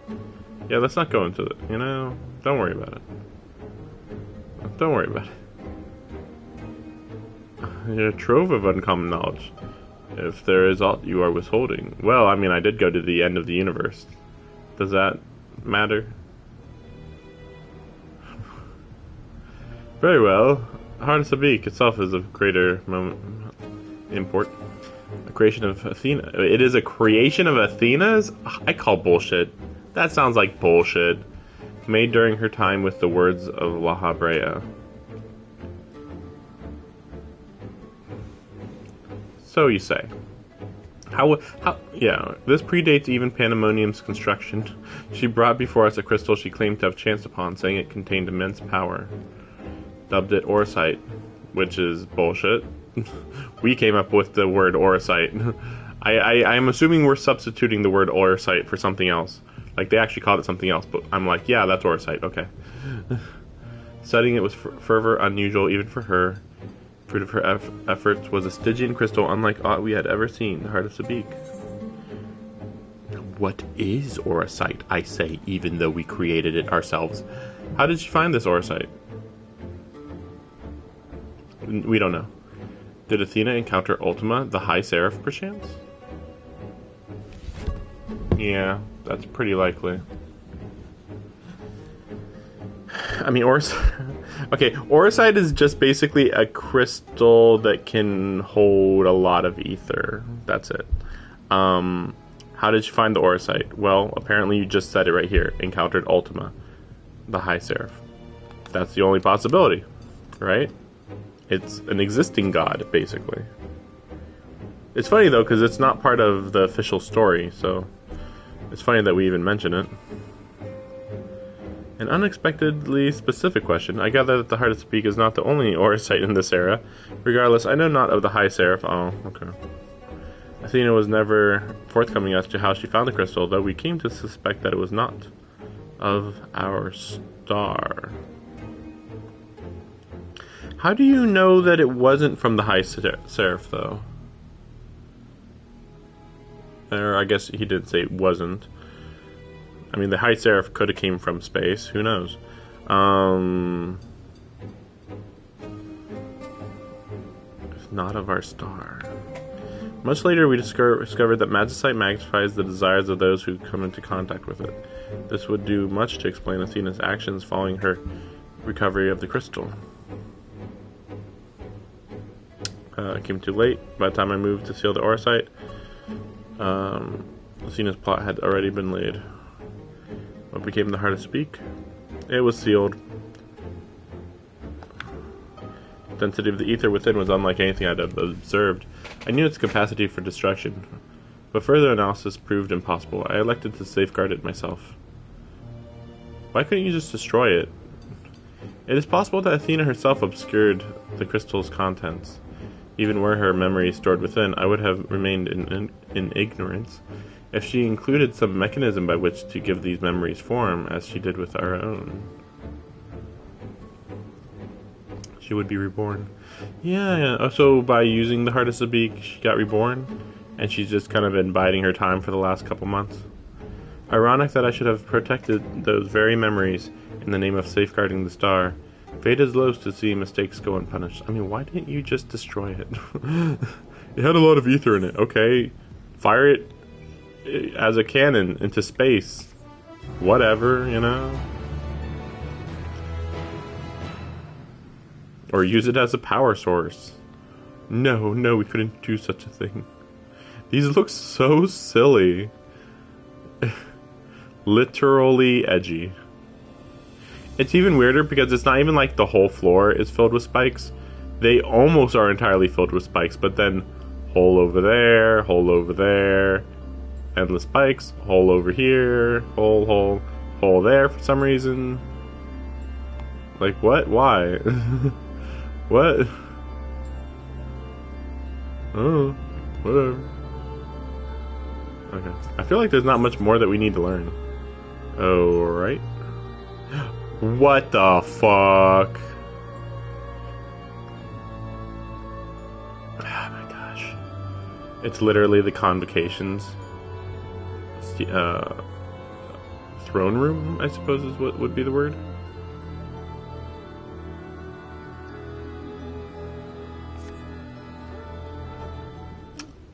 Yeah, let's not go into it, you know? Don't worry about it. Don't worry about it. You're a trove of uncommon knowledge. If there is aught you are withholding. Well, I mean, I did go to the end of the universe. Does that matter? Very well. Heart of Sabik itself is of greater import. A creation of Athena. It is a creation of Athena's? I call bullshit. That sounds like bullshit. Made during her time with the words of La Habrea. So you say. Yeah, this predates even Pandemonium's construction. She brought before us a crystal she claimed to have chanced upon, saying it contained immense power. Dubbed it Orosite, which is bullshit. We came up with the word Orosite. I'm assuming we're substituting the word Orosite for something else. Like, they actually called it something else, but I'm like, yeah, that's Orosite, okay. Studying it was fervor unusual even for her. Fruit of her efforts was a Stygian crystal unlike aught we had ever seen, the heart of Sabik. What is Orosite, I say, even though we created it ourselves? How did she find this Orosite? We don't know. Did Athena encounter Ultima, the High Seraph, perchance? Yeah, that's pretty likely. I mean, okay, Orosite is just basically a crystal that can hold a lot of ether. That's it. How did you find the Orosite? Well, apparently you just said it right here. Encountered Ultima, the High Seraph. That's the only possibility, right? It's an existing god, basically. It's funny, though, because it's not part of the official story, so it's funny that we even mention it. An unexpectedly specific question. I gather that the Heart of Sabik is not the only Orosite in this era. Regardless, I know not of the High Seraph. Oh, okay. Athena was never forthcoming as to how she found the crystal, though we came to suspect that it was not of our star. How do you know that it wasn't from the High Seraph, though? Or I guess he did say it wasn't. I mean, the High Seraph could have came from space. Who knows? It's not of our star. Much later, we discovered that magicite magnifies the desires of those who come into contact with it. This would do much to explain Athena's actions following her recovery of the crystal. I came too late. By the time I moved to seal the Orosite, Athena's plot had already been laid. What became the Heart of Sabik? It was sealed. The density of the ether within was unlike anything I'd have observed. I knew its capacity for destruction, but further analysis proved impossible. I elected to safeguard it myself. Why couldn't you just destroy it? It is possible that Athena herself obscured the crystal's contents. Even were her memory stored within, I would have remained in ignorance. If she included some mechanism by which to give these memories form, as she did with our own, she would be reborn. Yeah. So by using the Heart of Sabik, she got reborn, and she's just kind of been biding her time for the last couple months. Ironic that I should have protected those very memories in the name of safeguarding the star. Fate is loath to see mistakes go unpunished. I mean, why didn't you just destroy it? It had a lot of ether in it. Okay, fire it as a cannon into space. Whatever, you know? Or use it as a power source. No, we couldn't do such a thing. These look so silly. Literally edgy. It's even weirder because it's not even like the whole floor is filled with spikes. They almost are entirely filled with spikes, but then hole over there, endless spikes, hole over here, hole there for some reason. Like, what? Why? What? Oh, whatever. Okay. I feel like there's not much more that we need to learn. Oh, right. What the fuck? Oh my gosh. It's literally the Convocations. Throne room, I suppose is what would be the word.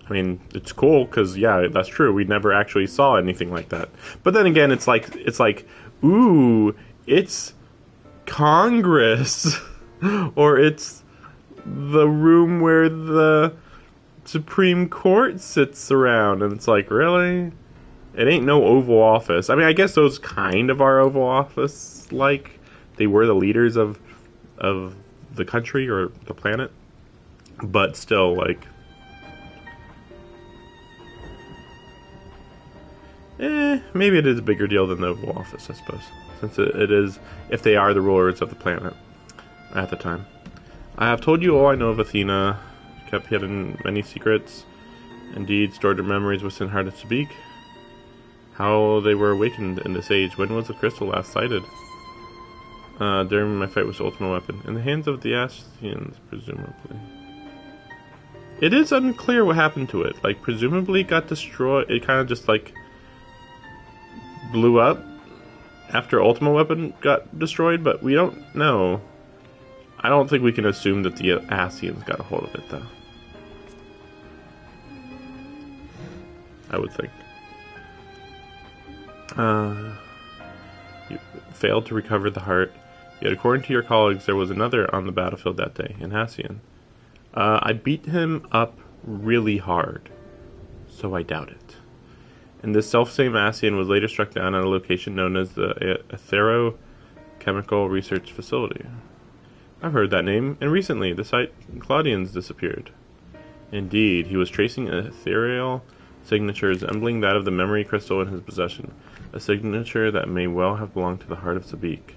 I mean, it's cool because yeah, that's true. We never actually saw anything like that. But then again, it's like, ooh, it's Congress, or it's the room where the Supreme Court sits around, and it's like, really? It ain't no Oval Office. I mean, I guess those kind of are Oval Office, like they were the leaders of the country or the planet, but still, like. Maybe it is a bigger deal than the Oval Office, I suppose. Since it is, if they are the rulers of the planet at the time. I have told you all I know of Athena, kept hidden many secrets, indeed stored her memories within her heart to speak. How they were awakened in this age. When was the crystal last sighted? During my fight with the ultimate weapon. In the hands of the Ascians, presumably. It is unclear what happened to it. Like, presumably it got destroyed. It kind of just, like, blew up after Ultimate Weapon got destroyed, but we don't know. I don't think we can assume that the Ascians got a hold of it, though. I would think. You failed to recover the heart, yet according to your colleagues, there was another on the battlefield that day, an Ascian. I beat him up really hard, so I doubt it. And this self-same Ascian was later struck down at a location known as the Atherochemical Research Facility. I've heard that name, and recently the site Claudians disappeared. Indeed, he was tracing an ethereal signature resembling that of the memory crystal in his possession, a signature that may well have belonged to the heart of Sabik.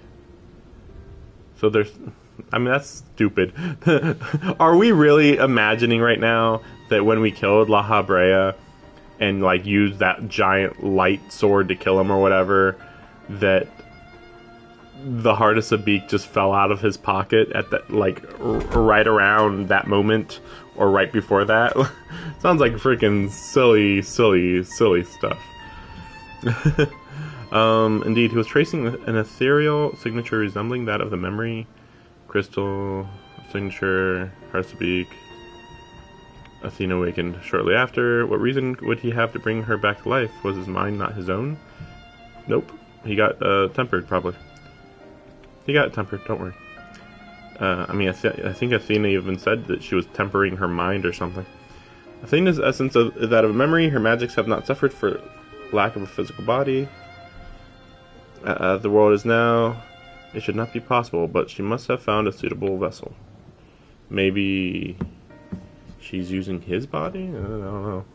So there's... I mean, that's stupid. Are we really imagining right now that when we killed La Habrea and like used that giant light sword to kill him or whatever, that the heart of Sabik just fell out of his pocket at that, like, right around that moment or right before that? Sounds like freaking silly stuff. Indeed, he was tracing an ethereal signature resembling that of the memory crystal signature, heart of Sabik. Athena awakened shortly after. What reason would he have to bring her back to life? Was his mind not his own? Nope. He got tempered, probably. He got tempered, don't worry. I mean, I think Athena even said that she was tempering her mind or something. Athena's essence is that of memory. Her magics have not suffered for lack of a physical body. The world is now... It should not be possible, but she must have found a suitable vessel. Maybe... she's using his body? I don't know.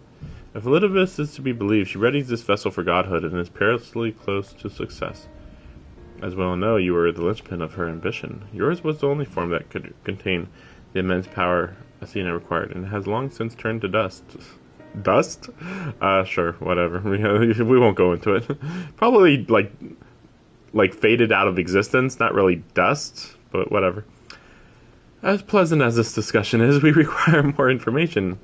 If Elizabeth is to be believed, she readies this vessel for godhood and is perilously close to success. As well know, you were the linchpin of her ambition. Yours was the only form that could contain the immense power Athena required, and has long since turned to dust. Dust? Sure, whatever. We won't go into it. Probably, like faded out of existence, not really dust, but whatever. As pleasant as this discussion is, we require more information.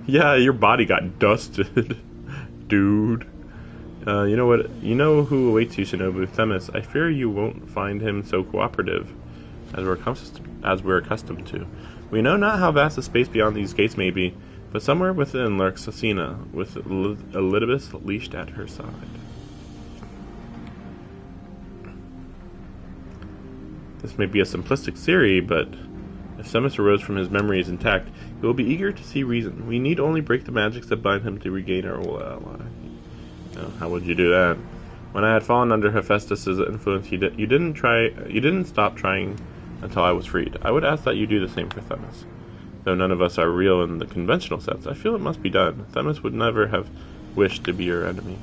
Yeah, your body got dusted, dude. You know what? You know who awaits you, Shinobu Themis. I fear you won't find him so cooperative as we're accustomed to. We know not how vast the space beyond these gates may be, but somewhere within lurks Athena, with Elidibus leashed at her side. This may be a simplistic theory, but if Themis arose from his memories intact, he will be eager to see reason. We need only break the magics that bind him to regain our old ally. How would you do that? When I had fallen under Hephaestus's influence, you didn't stop trying until I was freed. I would ask that you do the same for Themis. Though none of us are real in the conventional sense, I feel it must be done. Themis would never have wished to be your enemy.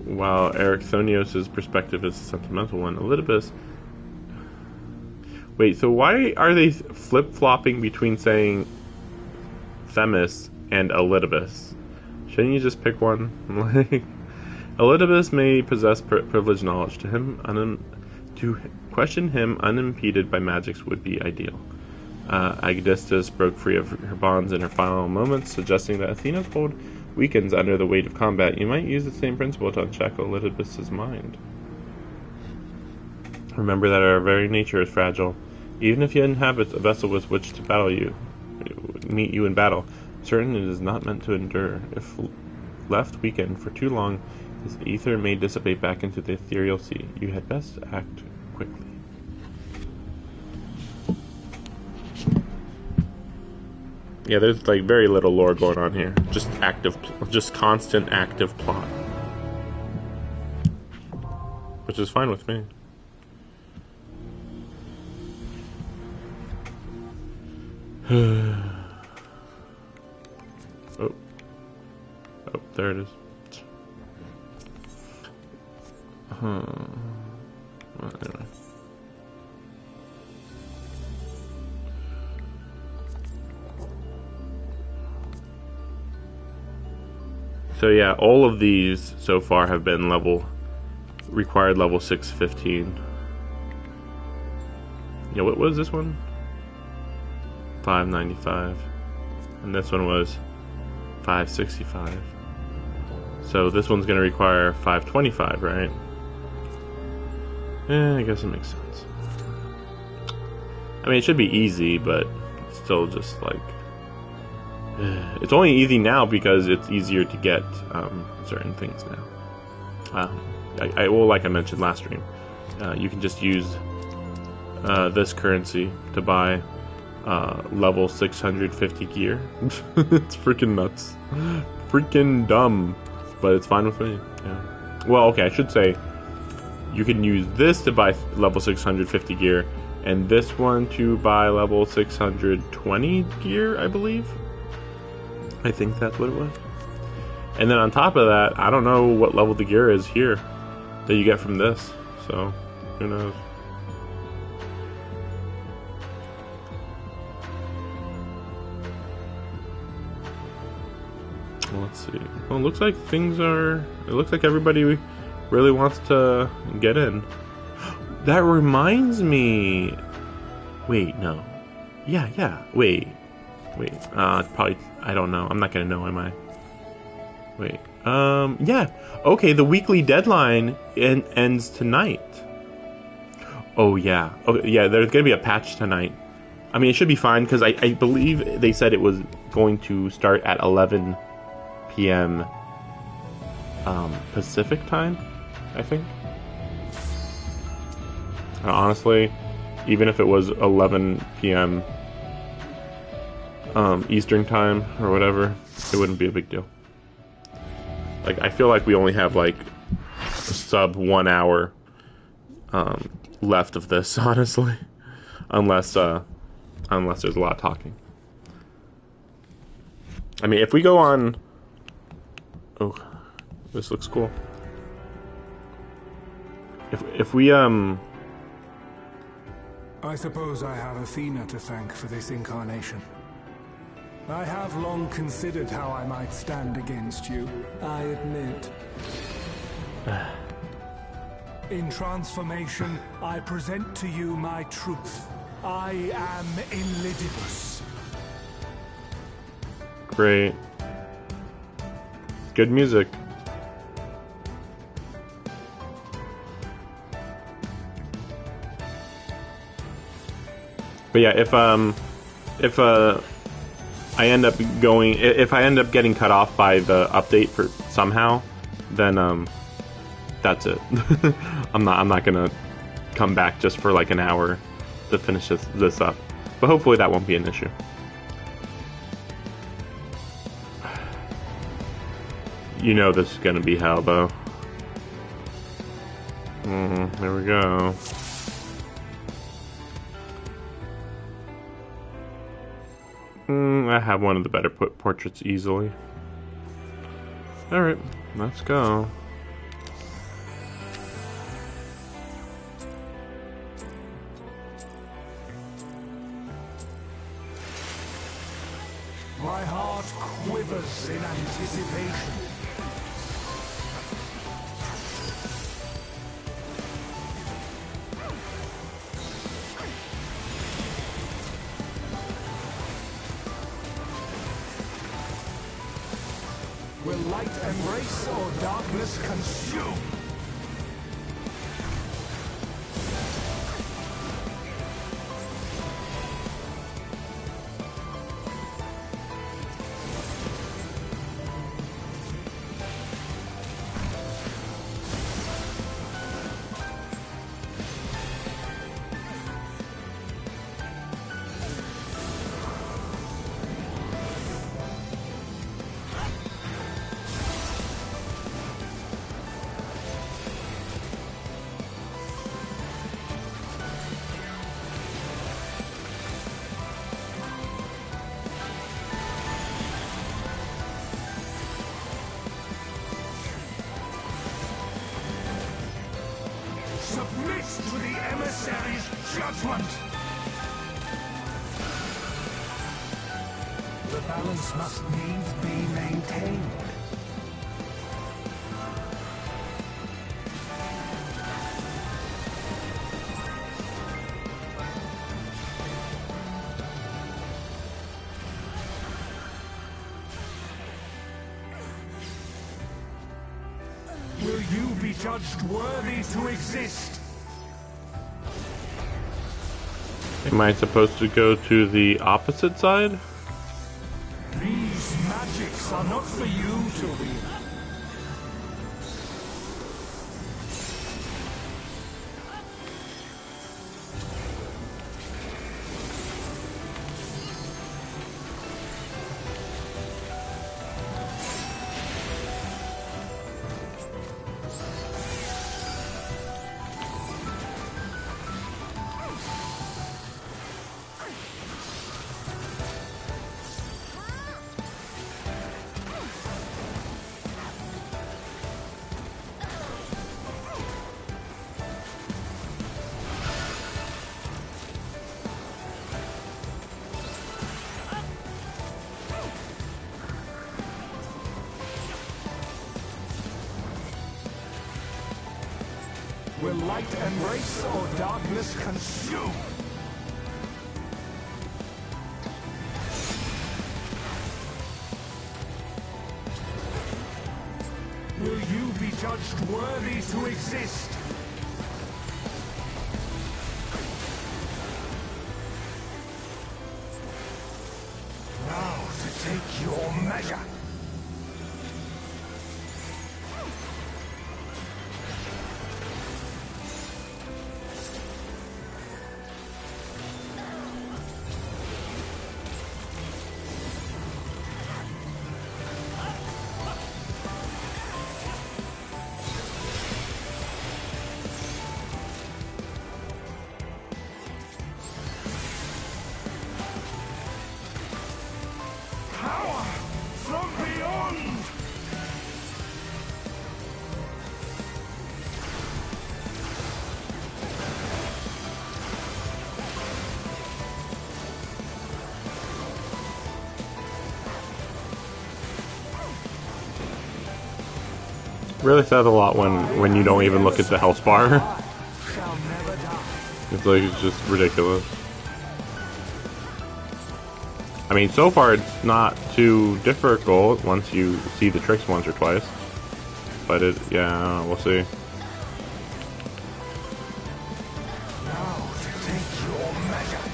While Erichthonios' perspective is a sentimental one, Elidibus... Wait, so why are they flip-flopping between saying Themis and Elidibus? Shouldn't you just pick one? Like, Elidibus may possess privileged knowledge. To question him unimpeded by magics would be ideal. Agadistus broke free of her bonds in her final moments, suggesting that Athena's hold weakens under the weight of combat. You might use the same principle to unshackle Elidibus' mind. Remember that our very nature is fragile. Even if you inhabit a vessel with which to meet you in battle, certain it is not meant to endure. If left weakened for too long, this ether may dissipate back into the ethereal sea. You had best act quickly. Yeah, there's like very little lore going on here. Just constant active plot, which is fine with me. Oh, there it is. Well, anyway. So yeah, all of these so far have been required level 615. Yeah, what was this one? 595. And this one was 565. So this one's going to require 525, right? I guess it makes sense. I mean, it should be easy, but it's still just like... It's only easy now because it's easier to get certain things now. Well, like I mentioned last stream, you can just use this currency to buy level 650 gear. It's freaking nuts. Freaking dumb. But it's fine with me. Yeah. Well, okay, I should say you can use this to buy level 650 gear, and this one to buy level 620 gear, I believe. I think that's what it was. And then on top of that, I don't know what level the gear is here that you get from this. So, who knows? Well, let's see. Well, it looks like it looks like everybody really wants to get in. That reminds me. Wait, no. Yeah. Wait. Probably. I don't know. I'm not gonna know, am I? Wait. Yeah. Okay. The weekly deadline ends tonight. Oh yeah. Okay. Yeah. There's gonna be a patch tonight. I mean, it should be fine because I believe they said it was going to start at 11 p.m. Pacific time, I think. And honestly, even if it was 11 p.m. Eastern time or whatever, it wouldn't be a big deal. Like, I feel like we only have like sub 1 hour left of this, honestly, unless there's a lot of talking. I mean, if we go on... Oh, this looks cool. If we I suppose I have Athena to thank for this incarnation. I have long considered how I might stand against you, I admit. In transformation, I present to you my truth. I am Elidibus. Great. Good music. But yeah, if I end up getting cut off by the update for somehow, then that's it. I'm not gonna come back just for like an hour to finish this up. But hopefully that won't be an issue. You know this is gonna be hell, though. There we go. I have one of the better portraits easily. Alright, let's go. My heart quivers in anticipation. Will light embrace or darkness consume? Submit to the emissary's judgment! The balance must needs be maintained. Will you be judged worthy to exist? Am I supposed to go to the opposite side? These magics are not for you to wield. Will light embrace or darkness consume? Will you be judged worthy to exist? Now to take your measure. From beyond! Really says a lot when you don't even look at the health bar. Shall never die. It's just ridiculous. I mean, so far it's not too difficult once you see the tricks once or twice. But yeah, we'll see. Now to take your measure.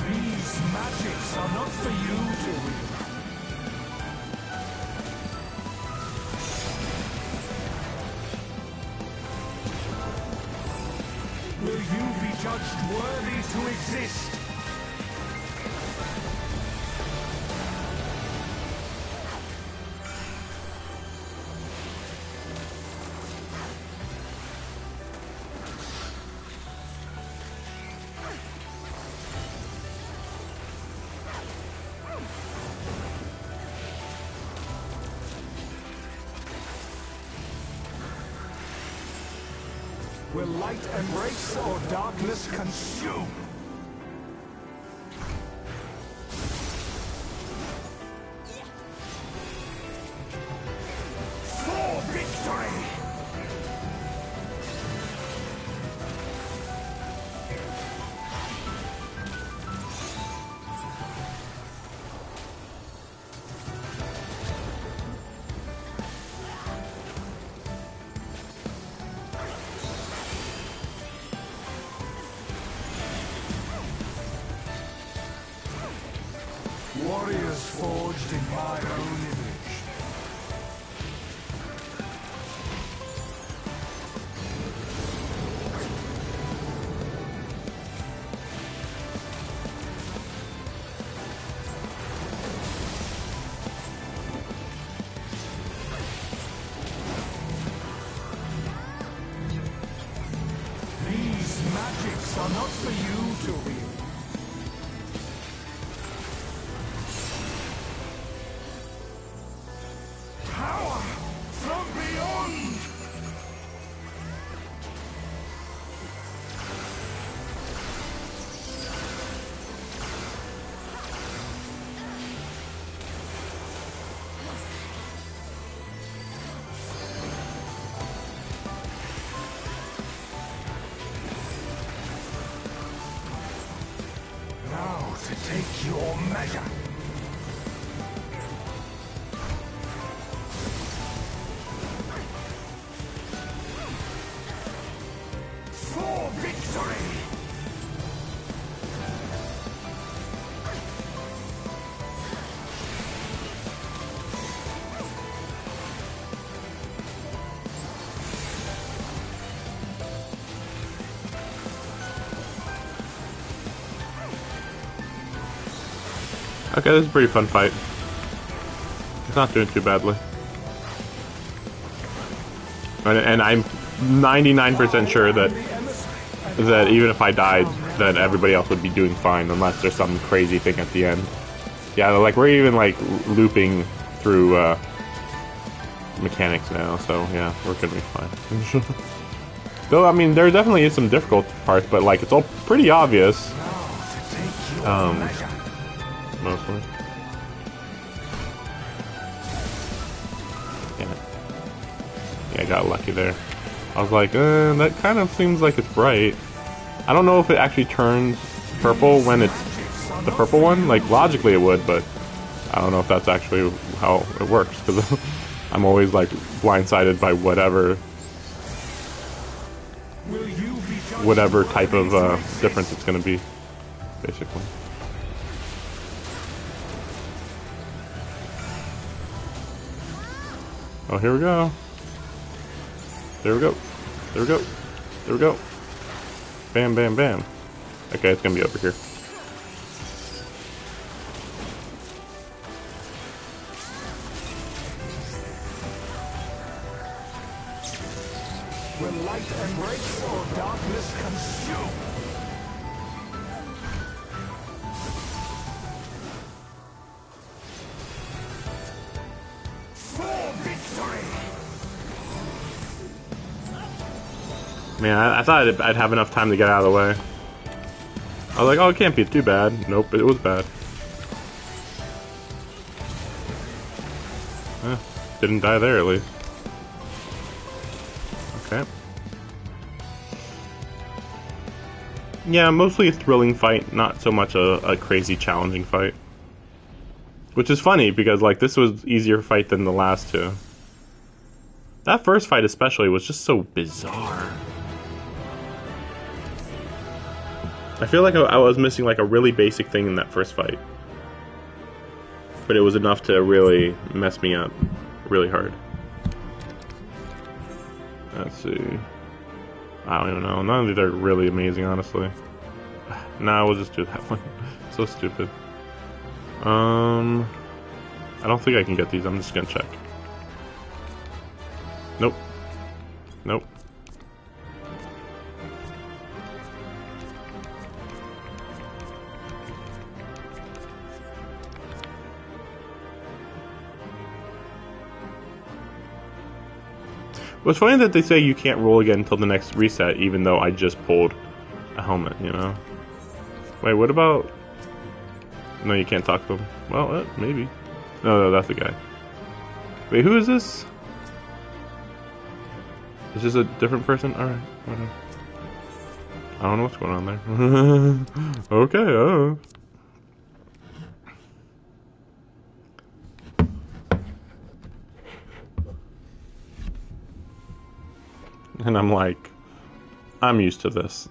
These magics are not for you to wield. judged worthy to exist. Will light embrace or darkness consume? For victory! Warriors forged in my own image. These magics are not for you to wield. To take your measure. For victory! Okay, this is a pretty fun fight. It's not doing too badly. And I'm 99% sure that even if I died, that everybody else would be doing fine, unless there's some crazy thing at the end. Yeah, like we're even like looping through mechanics now, so yeah, we're gonna be fine. Though, I mean, there definitely is some difficult parts, but like it's all pretty obvious. Mostly. Yeah, I got lucky there. I was like, that kind of seems like it's bright. I don't know if it actually turns purple when it's the purple one. Like, logically it would, but I don't know if that's actually how it works, because I'm always, like, blindsided by whatever type of difference it's going to be, basically. Oh, here we go. There we go. There we go. There we go. Bam, bam, bam. Okay, it's gonna be over here. Will light embrace or darkness consume? Man, I thought I'd have enough time to get out of the way. I was like, oh, it can't be too bad. Nope, it was bad. Didn't die there, at least. Okay. Yeah, mostly a thrilling fight, not so much a crazy challenging fight. Which is funny, because, like, this was easier fight than the last two. That first fight especially was just so bizarre. I feel like I was missing like a really basic thing in that first fight. But it was enough to really mess me up really hard. Let's see. I don't even know. None of these are really amazing, honestly. Nah, we'll just do that one. So stupid. I don't think I can get these. I'm just gonna check. Nope. Nope. Well, it's funny that they say you can't roll again until the next reset, even though I just pulled a helmet, you know? Wait, what about... No, you can't talk to him. Well, maybe. No, that's the guy. Wait, who is this? Is this a different person? Alright, whatever. I don't know what's going on there. Okay, And I'm like, I'm used to this.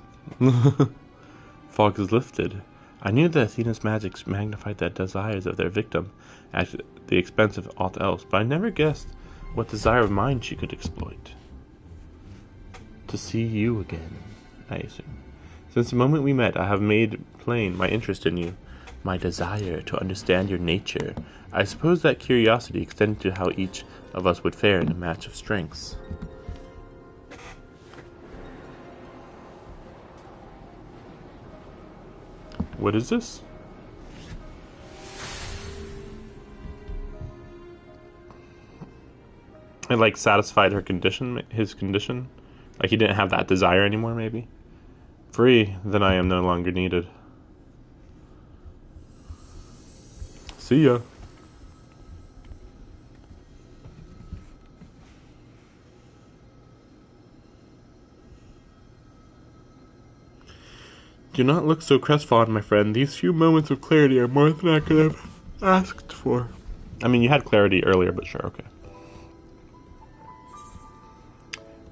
Fog is lifted. I knew that Athena's magic magnified the desires of their victim at the expense of aught else, but I never guessed what desire of mine she could exploit. To see you again, I assume. Since the moment we met, I have made plain my interest in you, my desire to understand your nature. I suppose that curiosity extended to how each of us would fare in a match of strengths. What is this? It like satisfied her condition, his condition. Like he didn't have that desire anymore, maybe. Free, then I am no longer needed. See ya. Do not look so crestfallen, my friend. These few moments of clarity are more than I could have asked for. I mean, you had clarity earlier, but sure, okay.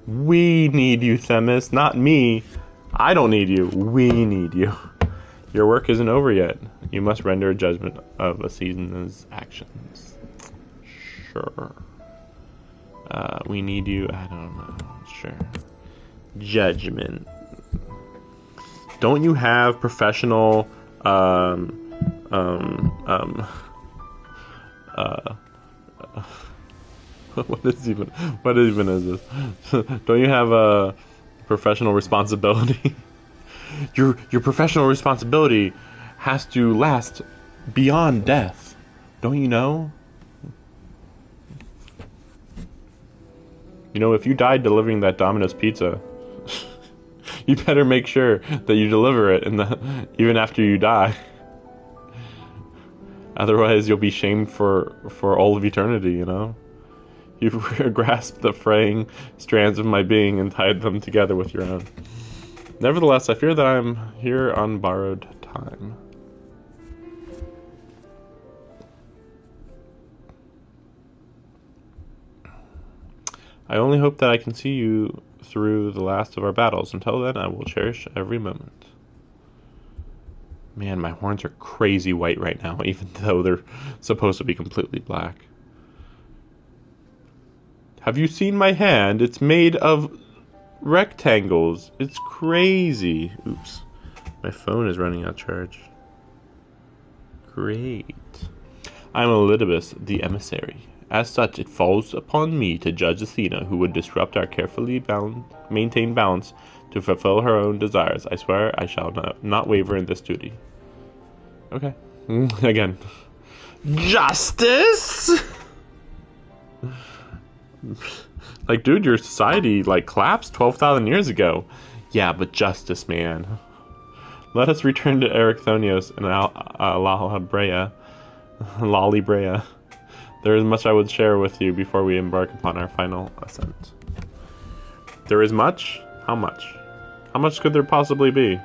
We need you, Themis, not me. I don't need you. We need you. Your work isn't over yet. You must render a judgment of a season's actions. Sure. We need you. I don't know. Sure. Judgment. Don't you have professional what even is this? Don't you have a professional responsibility? Your professional responsibility has to last beyond death. Don't you know? You know, if you died delivering that Domino's pizza, you better make sure that you deliver it even after you die. Otherwise, you'll be shamed for all of eternity, you know? You've grasped the fraying strands of my being and tied them together with your own. Nevertheless, I fear that I am here on borrowed time. I only hope that I can see you through the last of our battles. Until then, I will cherish every moment. Man, my horns are crazy white right now, even though they're supposed to be completely black. Have you seen my hand? It's made of rectangles. It's crazy. Oops. My phone is running out of charge. Great. I'm Elidibus, the emissary. As such, it falls upon me to judge Athena, who would disrupt our carefully maintained balance to fulfill her own desires. I swear I shall not waver in this duty. Okay. Again. Justice? Like, dude, your society, like, collapsed 12,000 years ago. Yeah, but justice, man. Let us return to Erichthonios and Lalibrea. There is much I would share with you before we embark upon our final ascent. There is much? How much? How much could there possibly be?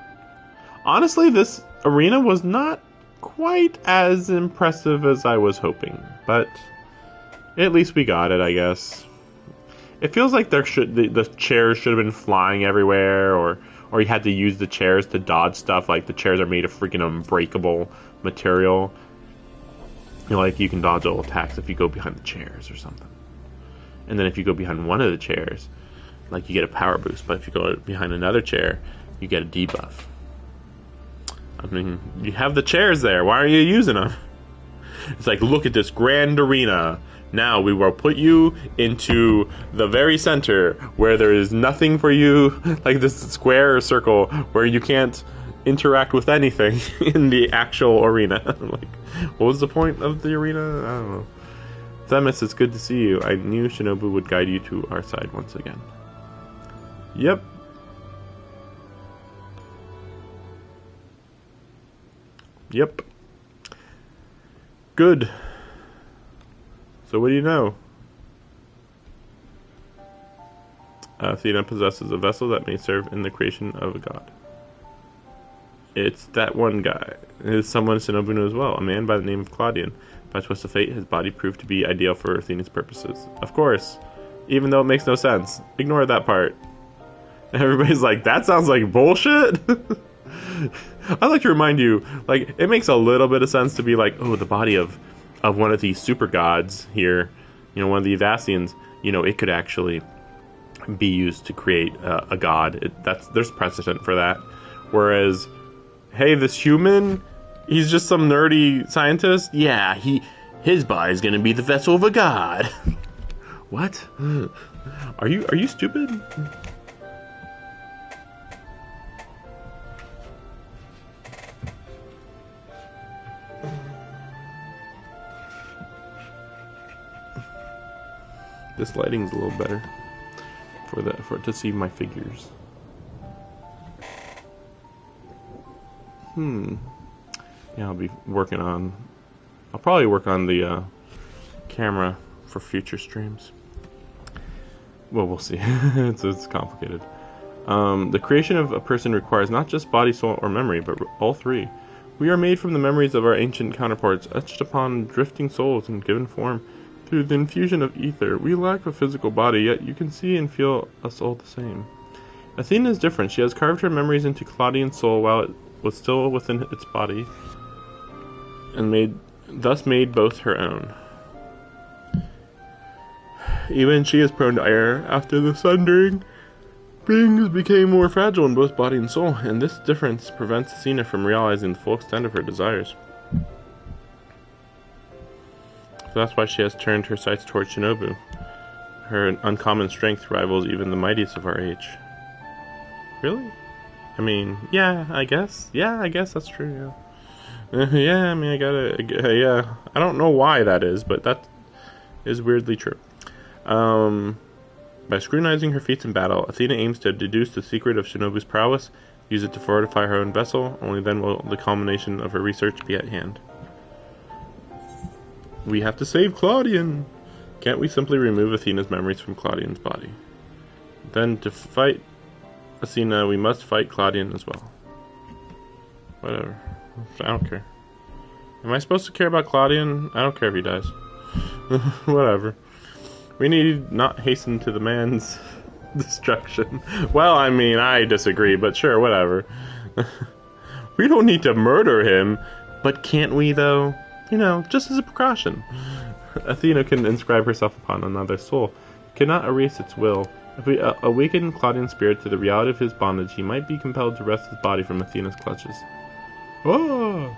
Honestly, this arena was not quite as impressive as I was hoping, but at least we got it, I guess. It feels like the chairs should have been flying everywhere, or you had to use the chairs to dodge stuff. Like, the chairs are made of freaking unbreakable material. You know, like, you can dodge all attacks if you go behind the chairs or something. And then if you go behind one of the chairs, like you get a power boost, but if you go behind another chair, you get a debuff. I mean, you have the chairs there. Why are you using them? It's like, look at this grand arena. Now we will put you into the very center where there is nothing for you, like this square or circle where you can't interact with anything in the actual arena. Like, what was the point of the arena? I don't know. Themis, it's good to see you. I knew Shinobu would guide you to our side once again. Yep. Yep. Good. So what do you know? Athena possesses a vessel that may serve in the creation of a god. It's that one guy. It's someone Shinobu knows well, a man by the name of Claudian. By a twist of fate, his body proved to be ideal for Athena's purposes. Of course. Even though it makes no sense. Ignore that part. Everybody's like, that sounds like bullshit? I'd like to remind you, like, it makes a little bit of sense to be like, oh, the body of one of these super gods here, one of the Evasians, it could actually be used to create a god. There's precedent for that. Whereas, hey, this human, he's just some nerdy scientist. Yeah, his body's gonna be the vessel of a god. What? Are you stupid? This lighting's a little better for it to see my figures. Yeah, I'll probably work on the camera for future streams. Well, we'll see. it's complicated. The creation of a person requires not just body, soul, or memory, but all three. We are made from the memories of our ancient counterparts, etched upon drifting souls and given form through the infusion of ether. We lack a physical body, yet you can see and feel us all the same. Athena is different. She has carved her memories into Claudian's soul while it was still within its body, and thus made both her own. Even she is prone to error. After the sundering, beings became more fragile in both body and soul, and this difference prevents Athena from realizing the full extent of her desires. So that's why she has turned her sights towards Shinobu. Her uncommon strength rivals even the mightiest of our age. Really? I mean, yeah, I guess. Yeah, I guess that's true, yeah. Yeah, I mean, yeah. I don't know why that is, but that is weirdly true. By scrutinizing her feats in battle, Athena aims to deduce the secret of Shinobu's prowess, use it to fortify her own vessel. Only then will the culmination of her research be at hand. We have to save Claudian! Can't we simply remove Athena's memories from Claudian's body? Then, to fight Athena, we must fight Claudian as well. Whatever. I don't care. Am I supposed to care about Claudian? I don't care if he dies. Whatever. We need not hasten to the man's destruction. Well, I mean, I disagree, but sure, whatever. We don't need to murder him, but can't we, though? Just as a precaution. Athena can inscribe herself upon another soul, cannot erase its will. If we awaken Claudian's spirit to the reality of his bondage, he might be compelled to wrest his body from Athena's clutches. Oh!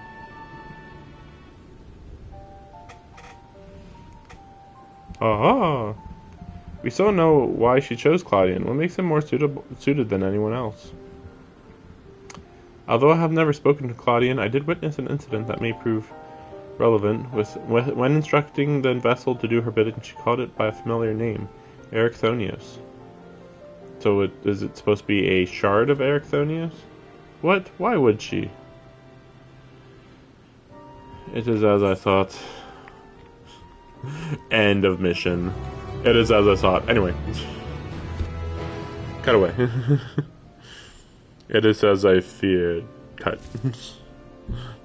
Aha! We so know why she chose Claudian. What makes him more suited than anyone else? Although I have never spoken to Claudian, I did witness an incident that may prove relevant. When instructing the vessel to do her bidding, she called it by a familiar name, Erichthonios. So is it supposed to be a shard of Erichthonios? What? Why would she? It is as I thought. End of mission. It is as I thought. Anyway. Cut away. It is as I feared. Cut.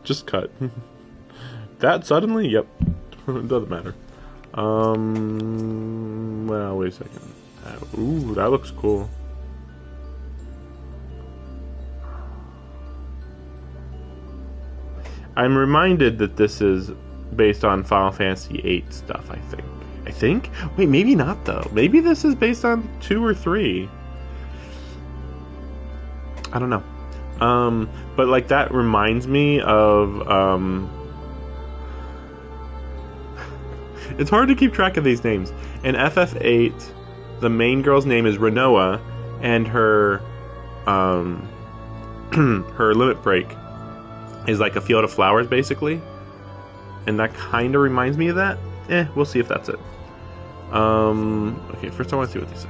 Just cut. That suddenly? Yep. It doesn't matter. Well, wait a second. Ooh, that looks cool. I'm reminded that this is based on Final Fantasy VIII stuff, I think. Wait, maybe not, though. Maybe this is based on 2 or 3. I don't know. But like that reminds me of it's hard to keep track of these names. In FF8, the main girl's name is Renoa, and her her limit break is like a field of flowers, basically. And that kind of reminds me of that. We'll see if that's it. Okay, first I want to see what they say.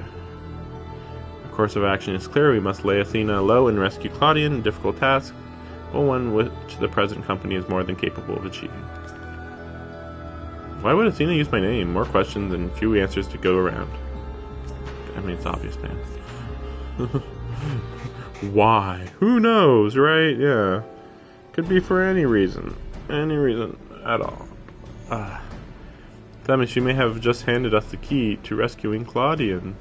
The course of action is clear. We must lay Athena low and rescue Claudian, a difficult task, but one which the present company is more than capable of achieving. Why would Athena use my name? More questions and few answers to go around. I mean, it's obvious, man. Why? Who knows, right? Yeah. Could be for any reason. Any reason at all. That means she may have just handed us the key to rescuing Claudian.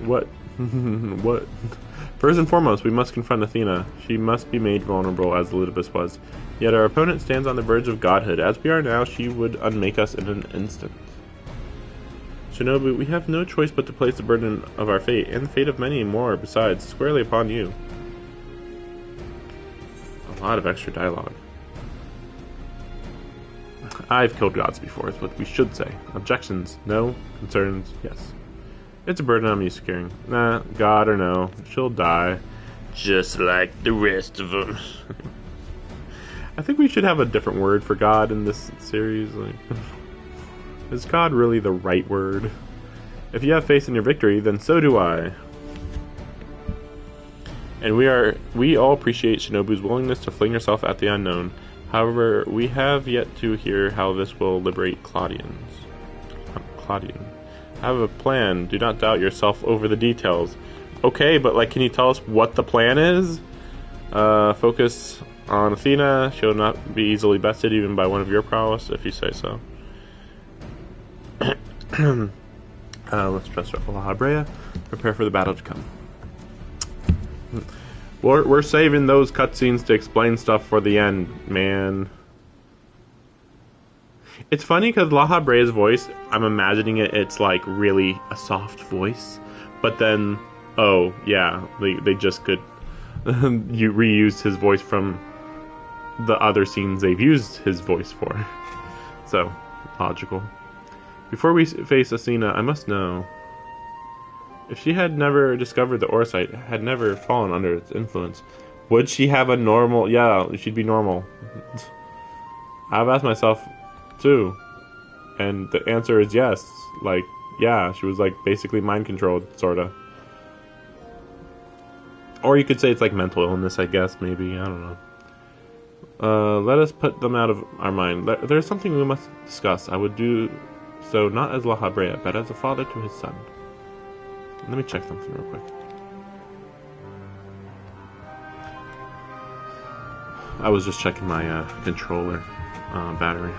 What? What? First and foremost, we must confront Athena. She must be made vulnerable, as Elidibus was. Yet our opponent stands on the verge of godhood. As we are now, she would unmake us in an instant. Shinobu, we have no choice but to place the burden of our fate, and the fate of many more besides, squarely upon you. A lot of extra dialogue. I've killed gods before, is what we should say. Objections? No. Concerns? Yes. It's a burden I'm used to carrying. Nah, God or no, she'll die. Just like the rest of them. I think we should have a different word for God in this series. Like, is God really the right word? If you have faith in your victory, then so do I. And we all appreciate Shinobu's willingness to fling herself at the unknown. However, we have yet to hear how this will liberate Claudian. I have a plan. Do not doubt yourself over the details. Okay, but like, can you tell us what the plan is? Focus on Athena. She'll not be easily bested even by one of your prowess, if you say so. Let's dress up La Habrea. Prepare for the battle to come. We're saving those cutscenes to explain stuff for the end, man. It's funny because La Habrea's voice, I'm imagining it's like really a soft voice, but then, oh yeah, they just could you reused his voice from the other scenes they've used his voice for. So, logical. Before we face Athena, I must know, if she had never discovered the Orosite, had never fallen under its influence, would she have a normal, yeah, she'd be normal. I've asked myself too, and the answer is yes. Like, yeah, she was like basically mind controlled, sorta. Or you could say it's like mental illness, I guess, maybe, I don't know. Let us put them out of our mind. There's something we must discuss. I would do so not as La Habrea, but as a father to his son. Let me check something real quick. I was just checking my controller battery.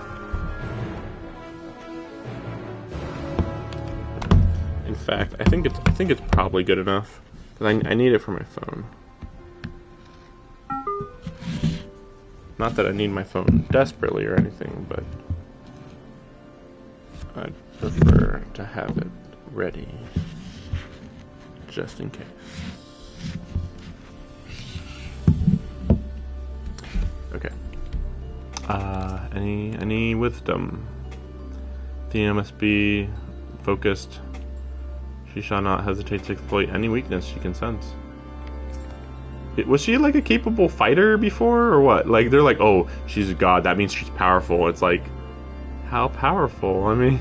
In fact, I think it's probably good enough because I need it for my phone. Not that I need my phone desperately or anything, but I'd prefer to have it ready just in case. Okay. Any wisdom? Athena must be focused. She shall not hesitate to exploit any weakness she can sense. Was she like a capable fighter before, or what? Like, they're like, oh, she's a god, that means she's powerful. It's like, how powerful? I mean,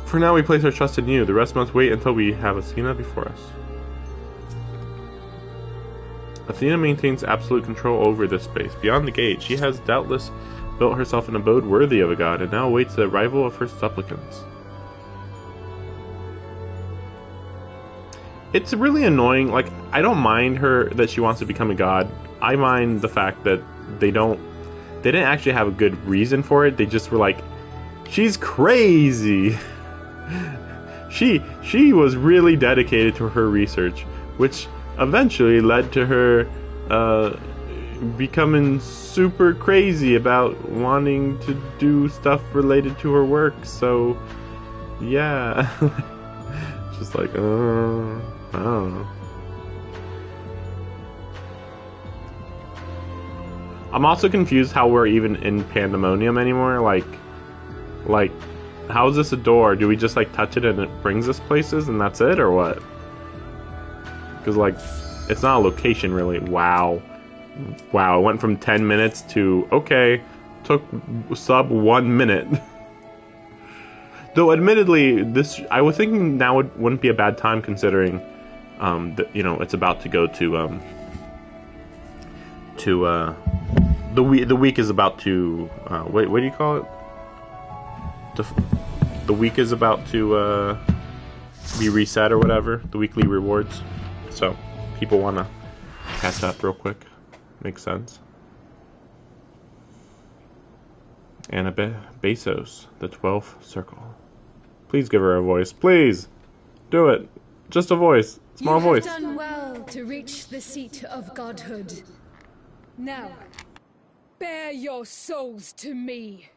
for now we place our trust in you. The rest must wait until we have Athena before us. Athena maintains absolute control over this space. Beyond the gate, she has doubtless built herself an abode worthy of a god, and now awaits the arrival of her supplicants. It's really annoying. Like, I don't mind her that she wants to become a god. I mind the fact that they didn't actually have a good reason for it. They just were like, she's crazy. She was really dedicated to her research, which eventually led to her becoming super crazy about wanting to do stuff related to her work. So Yeah. Just like, I don't know. I'm also confused how we're even in Pandemonium anymore. Like, how is this a door? Do we just like touch it and it brings us places and that's it, or what? Because like, it's not a location really. Wow, it went from 10 minutes to okay, took sub 1 minute. Though admittedly, this I was thinking now wouldn't be a bad time considering, that you know it's about to go to the week is about to what do you call it? The week is about to be reset or whatever. The weekly rewards, so people want to catch up real quick. Makes sense. Anna Bezos, the 12th circle. Please give her a voice. Please do it. Just a voice. Small voice. You have done well to reach the seat of godhood. Now, bear your souls to me.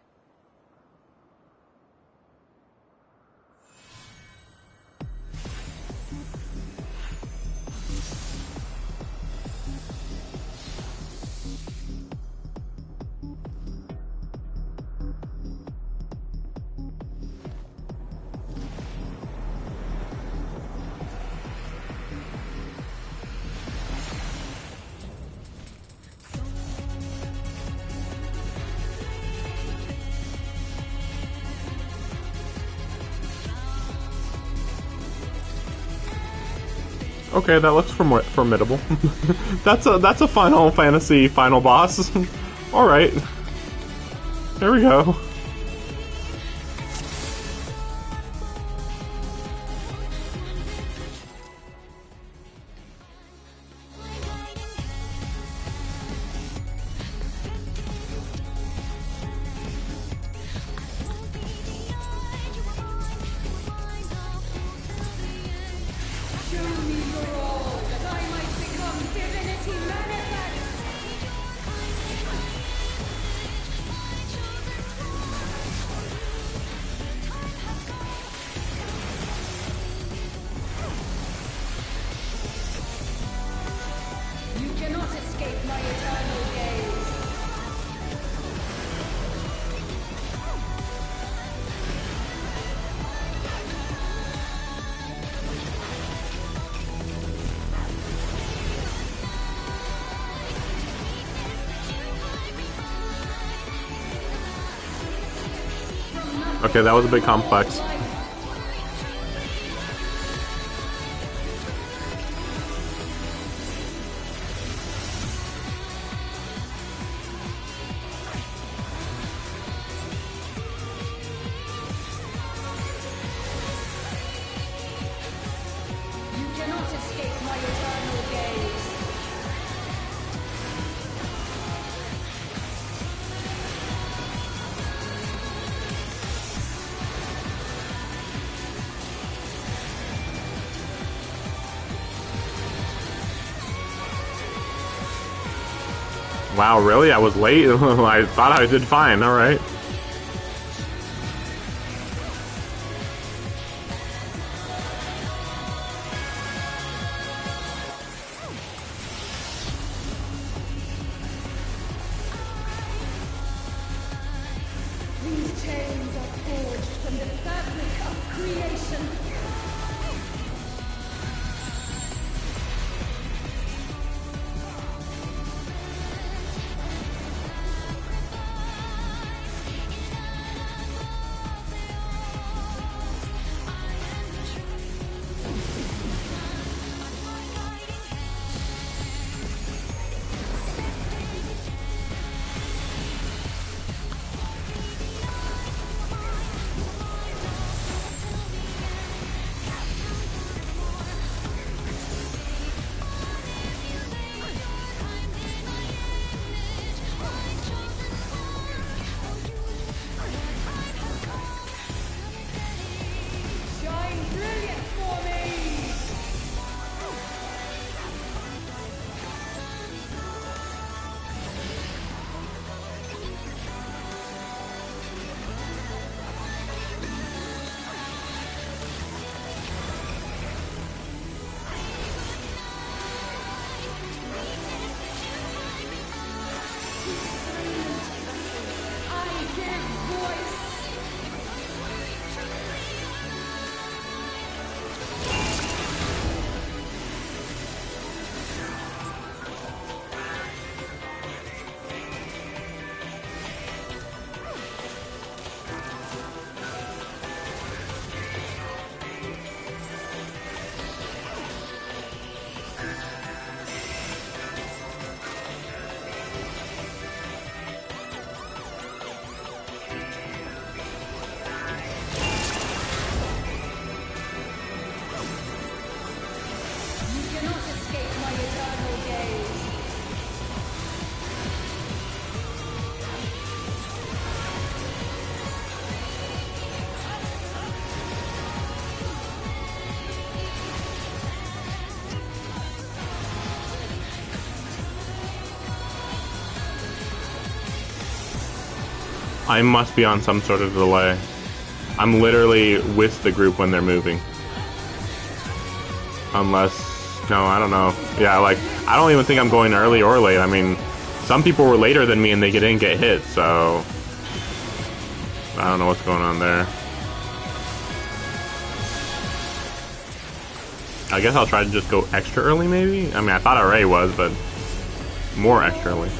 Okay, that looks formidable. That's a Final Fantasy final boss. All right, here we go. Okay, that was a bit complex. Wow, really? I was late? I thought I did fine, alright. These chains are forged from the fabric of creation. give voice. I must be on some sort of delay. I'm literally with the group when they're moving. Unless, no, I don't know. Yeah, like, I don't even think I'm going early or late. I mean, some people were later than me and they didn't get hit, so I don't know what's going on there. I guess I'll try to just go extra early, maybe? I mean, I thought I already was, but more extra early.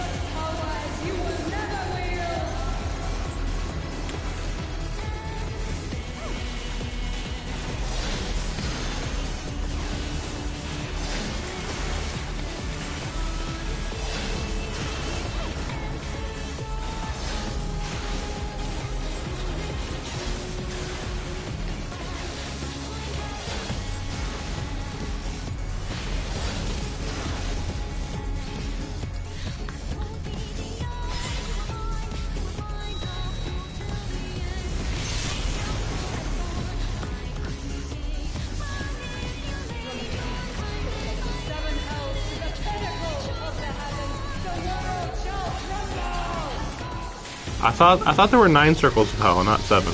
I thought there were 9 circles of hell, not 7.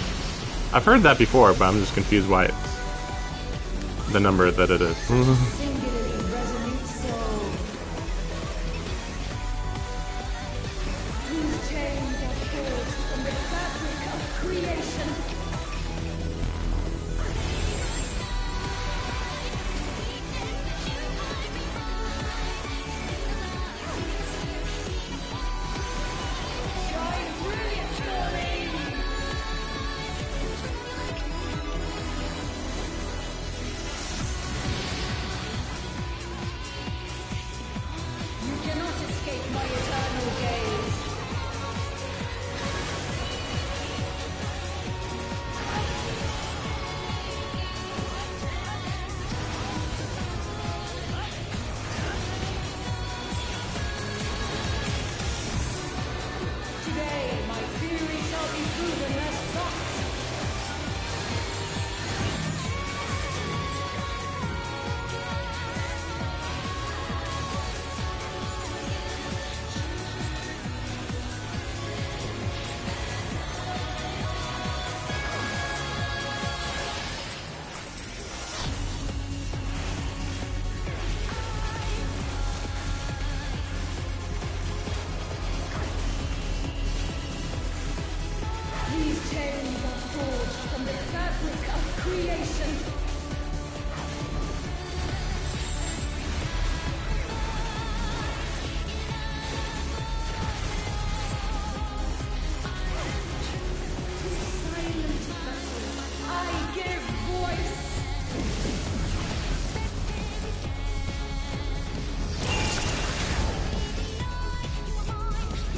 I've heard that before, but I'm just confused why it's the number that it is.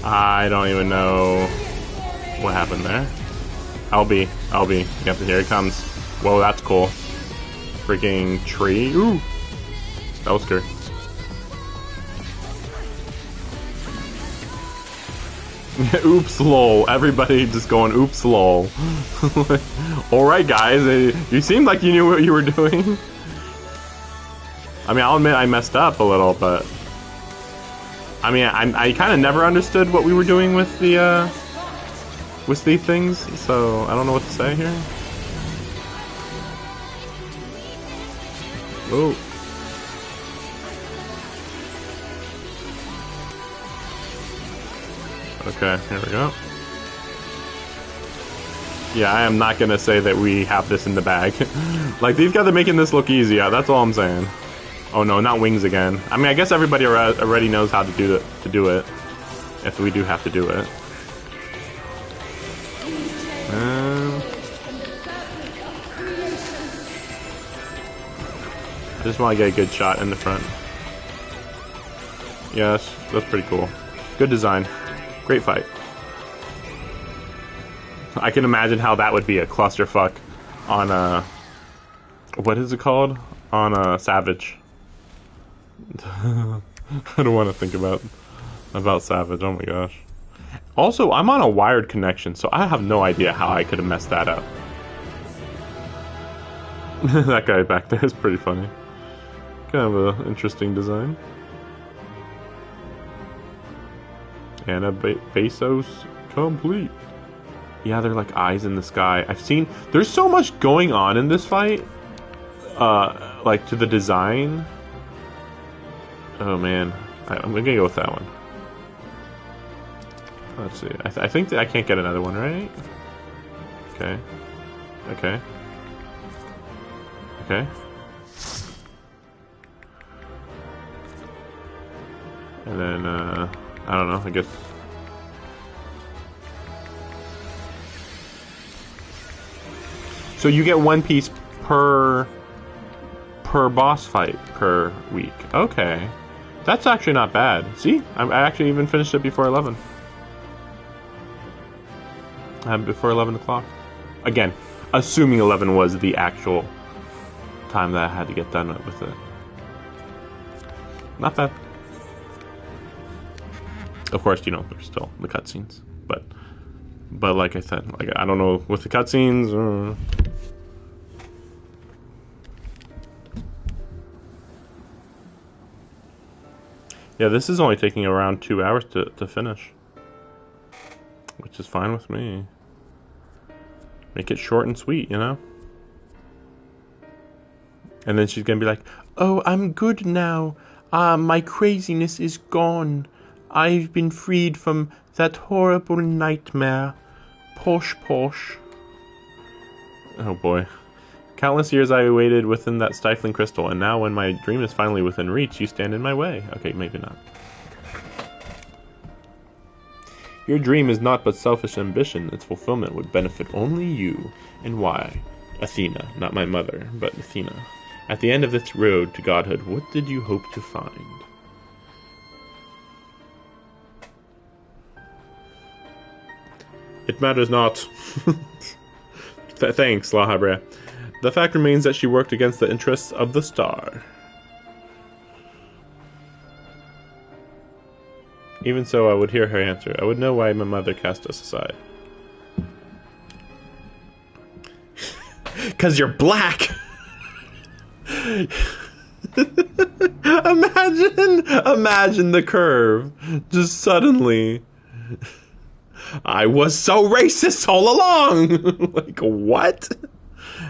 I don't even know what happened there. LB. Yep, here it comes. Whoa, that's cool. Freaking tree. Ooh. That was scary. Oops, lol. Everybody just going, oops, lol. Alright, guys. You seemed like you knew what you were doing. I mean, I'll admit I messed up a little, but I mean, I kind of never understood what we were doing with the things, so I don't know what to say here. Oh. Okay, here we go. Yeah, I am not gonna say that we have this in the bag. Like, these guys are making this look easy. Yeah, that's all I'm saying. Oh no, not wings again. I mean, I guess everybody already knows how to do it. If we do have to do it. I just want to get a good shot in the front. Yes, that's pretty cool. Good design. Great fight. I can imagine how that would be a clusterfuck on a... What is it called? On a Savage. I don't want to think about Savage. Oh my gosh. Also, I'm on a wired connection, so I have no idea how I could have messed that up. That guy back there is pretty funny. Kind of an interesting design. And a Vasos complete. Yeah, they're like eyes in the sky. I've seen... There's so much going on in this fight. Like, to the design. Oh, man. I'm gonna go with that one. Let's see. I think that I can't get another one, right? Okay. Okay. Okay. And then, I don't know, I guess... So you get one piece per boss fight per week. Okay. That's actually not bad. See? I actually even finished it before 11. Before 11 o'clock. Again, assuming 11 was the actual time that I had to get done with it. Not bad. Of course, you know, there's still the cutscenes. But like I said, like, I don't know with the cutscenes. Yeah, this is only taking around 2 hours to finish. Which is fine with me. Make it short and sweet, you know? And then she's gonna be like, oh, I'm good now. My craziness is gone. I've been freed from that horrible nightmare. Posh posh. Oh boy. Countless years I waited within that stifling crystal, and now when my dream is finally within reach, you stand in my way. Okay, maybe not. Your dream is not but selfish ambition. Its fulfillment would benefit only you. And why? Athena, not my mother, but Athena. At the end of this road to godhood, what did you hope to find? It matters not. Thanks, La Habrea. The fact remains that she worked against the interests of the star. Even so, I would hear her answer. I would know why my mother cast us aside. 'Cause you're black! Imagine the curve. Just suddenly. I was so racist all along! Like, what?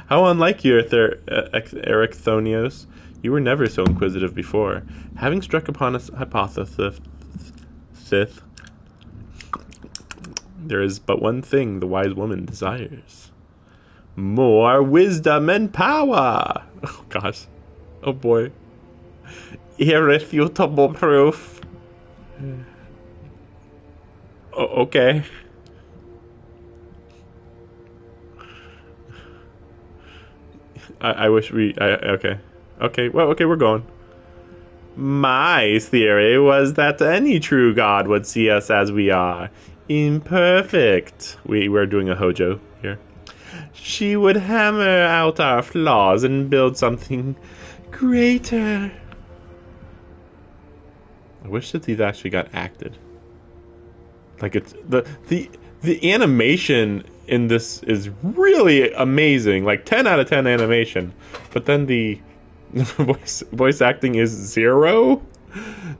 How unlike you, Erechthonios. You were never so inquisitive before. Having struck upon a hypothesis, there is but one thing the wise woman desires. More wisdom and power! Oh, gosh. Oh, boy. Irrefutable proof. Oh, okay. I wish we... okay. Okay, well, okay, we're going. My theory was that any true god would see us as we are. Imperfect. We're doing a Hojo here. She would hammer out our flaws and build something greater. I wish that these actually got acted. Like, it's... The animation in this is really amazing. Like, 10 out of 10 animation. But then the voice acting is 0?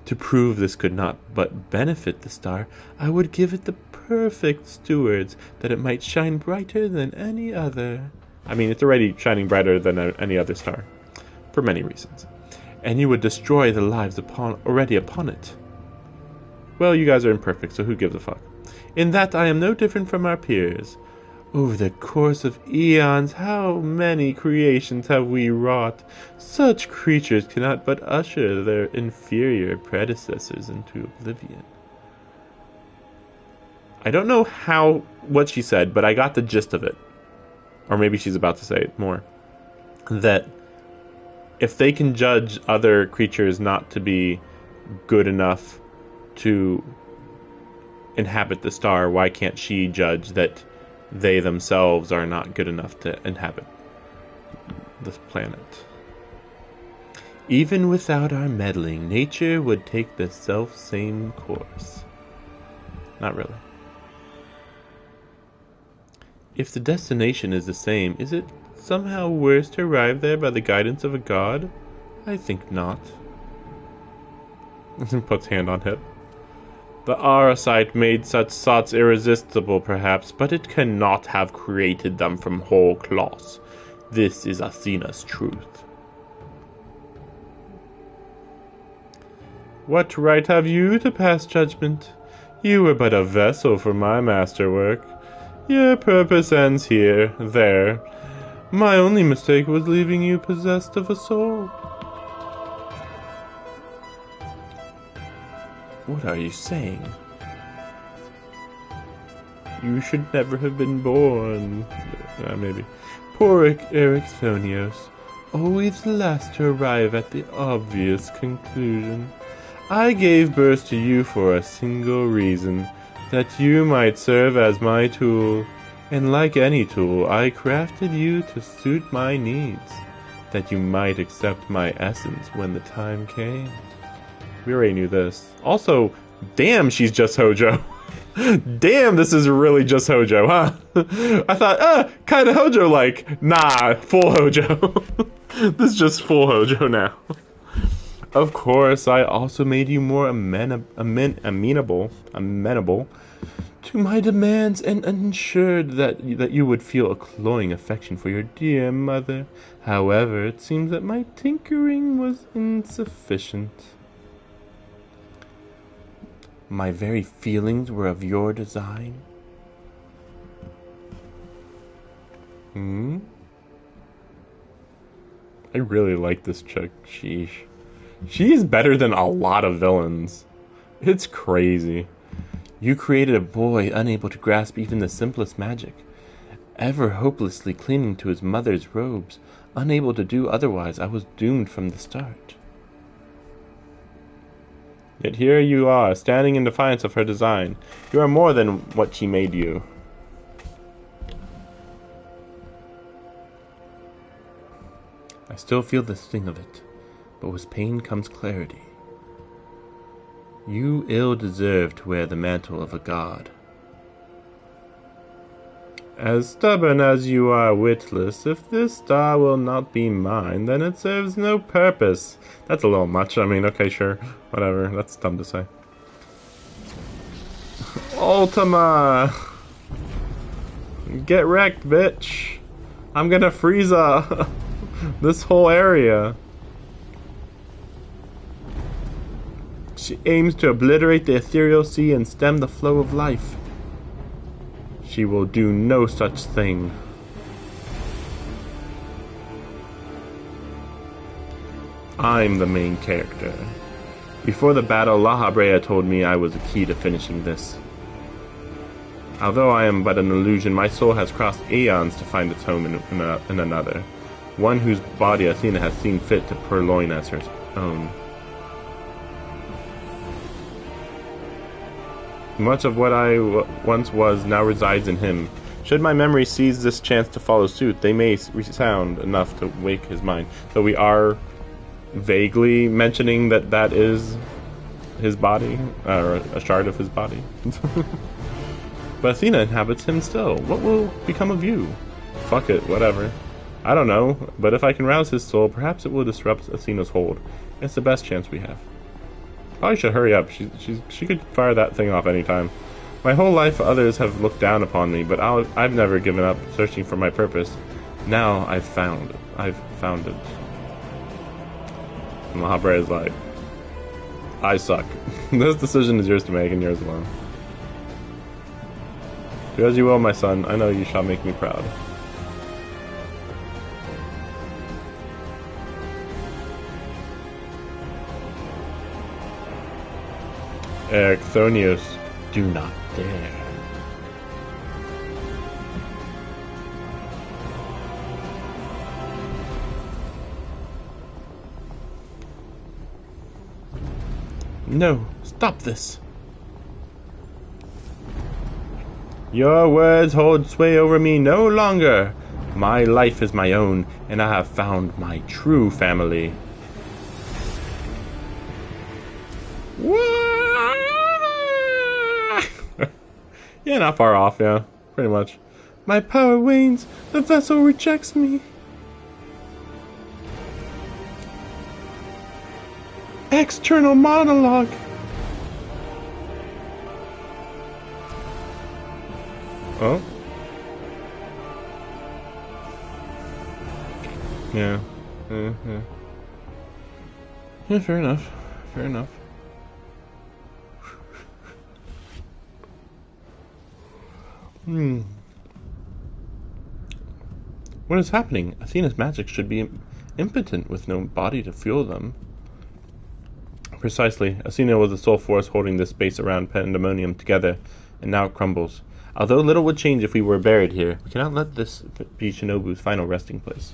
To prove this could not but benefit the star, I would give it the perfect stewards, that it might shine brighter than any other. I mean, it's already shining brighter than any other star. For many reasons. And you would destroy the lives already upon it. Well, you guys are imperfect, so who gives a fuck? In that I am no different from our peers. Over the course of eons, how many creations have we wrought? Such creatures cannot but usher their inferior predecessors into oblivion. I don't know what she said, but I got the gist of it. Or maybe she's about to say it more. That if they can judge other creatures not to be good enough to inhabit the star, why can't she judge that they themselves are not good enough to inhabit this planet? Even without our meddling, nature would take the self-same course. Not really. If the destination is the same, is it somehow worse to arrive there by the guidance of a god? I think not. Puts hand on hip. The Arasite made such thoughts irresistible, perhaps, but it cannot have created them from whole cloth. This is Athena's truth. What right have you to pass judgment? You were but a vessel for my masterwork. Your purpose ends here, there. My only mistake was leaving you possessed of a soul. What are you saying? You should never have been born. Maybe. Poor Erichthonios. Always the last to arrive at the obvious conclusion. I gave birth to you for a single reason. That you might serve as my tool. And like any tool, I crafted you to suit my needs. That you might accept my essence when the time came. We already knew this. Also, damn, she's just Hojo. Damn, this is really just Hojo, huh? I thought, kind of Hojo-like. Nah, full Hojo. This is just full Hojo now. Of course, I also made you more amenable to my demands and ensured that you would feel a cloying affection for your dear mother. However, it seems that my tinkering was insufficient. My very feelings were of your design. I really like this chick. Sheesh. She's better than a lot of villains. It's crazy. You created a boy unable to grasp even the simplest magic, ever hopelessly clinging to his mother's robes, unable to do otherwise. I was doomed from the start. Yet here you are, standing in defiance of her design. You are more than what she made you. I still feel the sting of it, but with pain comes clarity. You ill deserve to wear the mantle of a god. As stubborn as you are witless, if this star will not be mine, then it serves no purpose. That's a little much. I mean, okay, sure. Whatever. That's dumb to say. Ultima! Get wrecked, bitch! I'm gonna freeze this whole area. She aims to obliterate the ethereal sea and stem the flow of life. She will do no such thing. I'm the main character. Before the battle, La Habrea told me I was the key to finishing this. Although I am but an illusion, my soul has crossed aeons to find its home in another. One whose body Athena has seen fit to purloin as her own. Much of what I once was now resides in him. Should my memory seize this chance to follow suit, they may resound enough to wake his mind. So we are vaguely mentioning that that is his body, or a shard of his body. But Athena inhabits him still. What will become of you? Fuck it, whatever. I don't know, but if I can rouse his soul, perhaps it will disrupt Athena's hold. It's the best chance we have. Probably should hurry up. She could fire that thing off anytime. My whole life others have looked down upon me, but I've never given up searching for my purpose. Now I've found it. And La Habrea is like, I suck. This decision is yours to make and yours alone. Do as you will, my son. I know you shall make me proud. Ericthonius, do not dare. No, stop this. Your words hold sway over me no longer. My life is my own, and I have found my true family. Yeah, not far off, yeah. Pretty much. My power wanes. The vessel rejects me. External monologue. Oh. Yeah. Yeah. Yeah, fair enough. Fair enough. What is happening? Athena's magic should be impotent with no body to fuel them. Precisely. Athena was the sole force holding this space around Pandemonium together, and now it crumbles. Although little would change if we were buried here, we cannot let this be Shinobu's final resting place.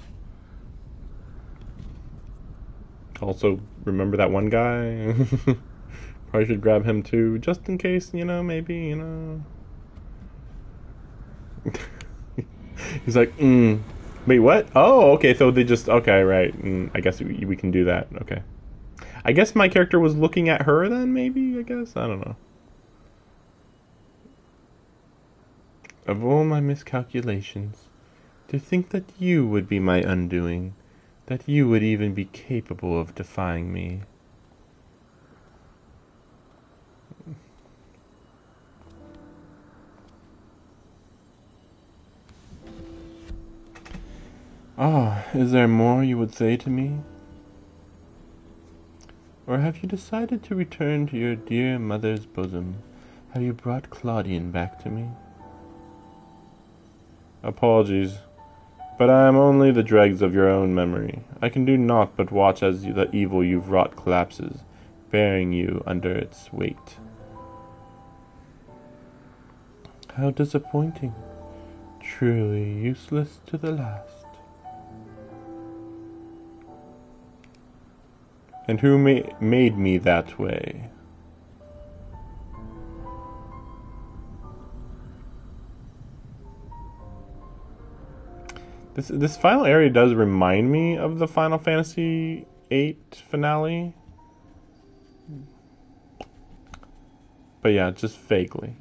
Also, remember that one guy? Probably should grab him too, just in case, maybe, He's like, wait, what? Oh, okay, so they just, okay, right. I guess we can do that, okay. I guess my character was looking at her then, maybe, I guess? I don't know. Of all my miscalculations, to think that you would be my undoing, that you would even be capable of defying me. Ah, is there more you would say to me? Or have you decided to return to your dear mother's bosom? Have you brought Claudian back to me? Apologies, but I am only the dregs of your own memory. I can do naught but watch as the evil you've wrought collapses, bearing you under its weight. How disappointing. Truly useless to the last. And who made me that way? This final area does remind me of the Final Fantasy VIII finale. But yeah, just vaguely.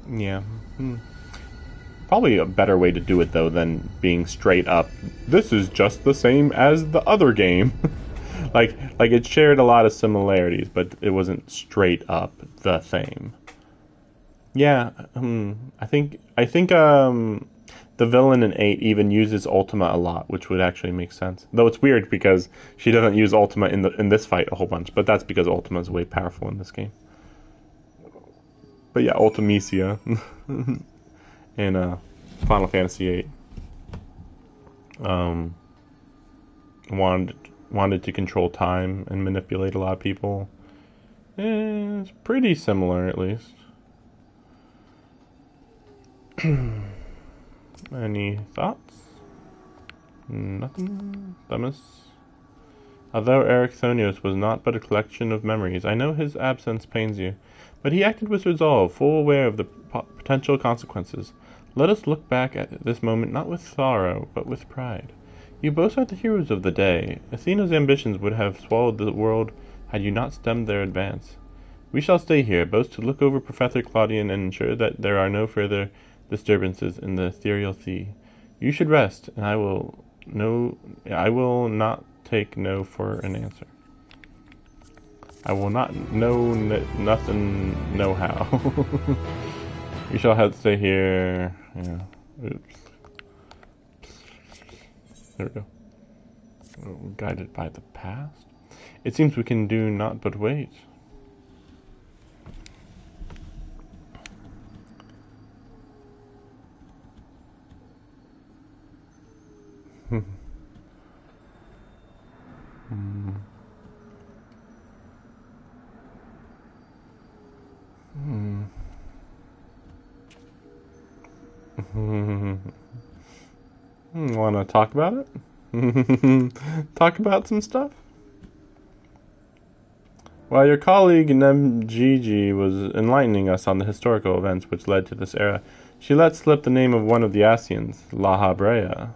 Yeah. Probably a better way to do it, though, than being straight up, this is just the same as the other game. like it shared a lot of similarities, but it wasn't straight up the same. Yeah, I think the villain in 8 even uses Ultima a lot, which would actually make sense. Though it's weird because she doesn't use Ultima in this fight a whole bunch, but that's because Ultima is way powerful in this game. But yeah, Ultimecia in Final Fantasy VIII wanted to control time and manipulate a lot of people. It's pretty similar, at least. Any thoughts? Nothing? Thomas? Although Ericthonius was not but a collection of memories, I know his absence pains you, but he acted with resolve, full aware of the potential consequences. Let us look back at this moment not with sorrow, but with pride. You both are the heroes of the day. Athena's ambitions would have swallowed the world had you not stemmed their advance. We shall stay here, both to look over Professor Claudian and ensure that there are no further disturbances in the ethereal sea. You should rest, and I will not take no for an answer. I will not know nothing no how. We shall have to stay here. Yeah. Oops. There we go. Guided by the past. It seems we can do naught but wait. Want to talk about it? Talk about some stuff? While your colleague Nemgigi was enlightening us on the historical events which led to this era, she let slip the name of one of the Asians, La Habrea.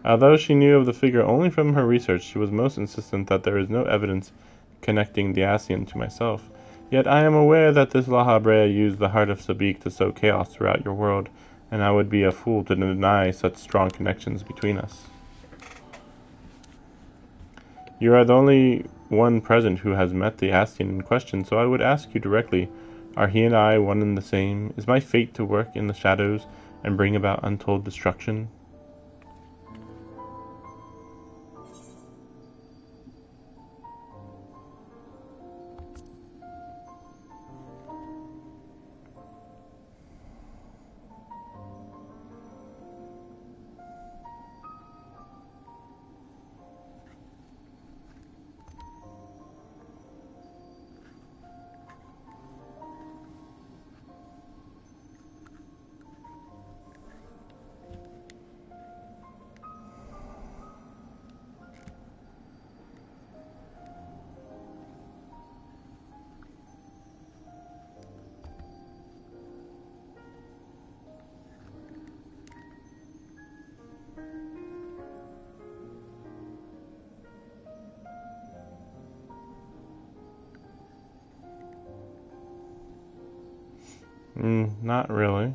Although she knew of the figure only from her research, she was most insistent that there is no evidence connecting the Asian to myself. Yet I am aware that this La Habrea used the heart of Sabik to sow chaos throughout your world, and I would be a fool to deny such strong connections between us. You are the only one present who has met the Asian in question, so I would ask you directly, are he and I one and the same? Is my fate to work in the shadows and bring about untold destruction? Not really.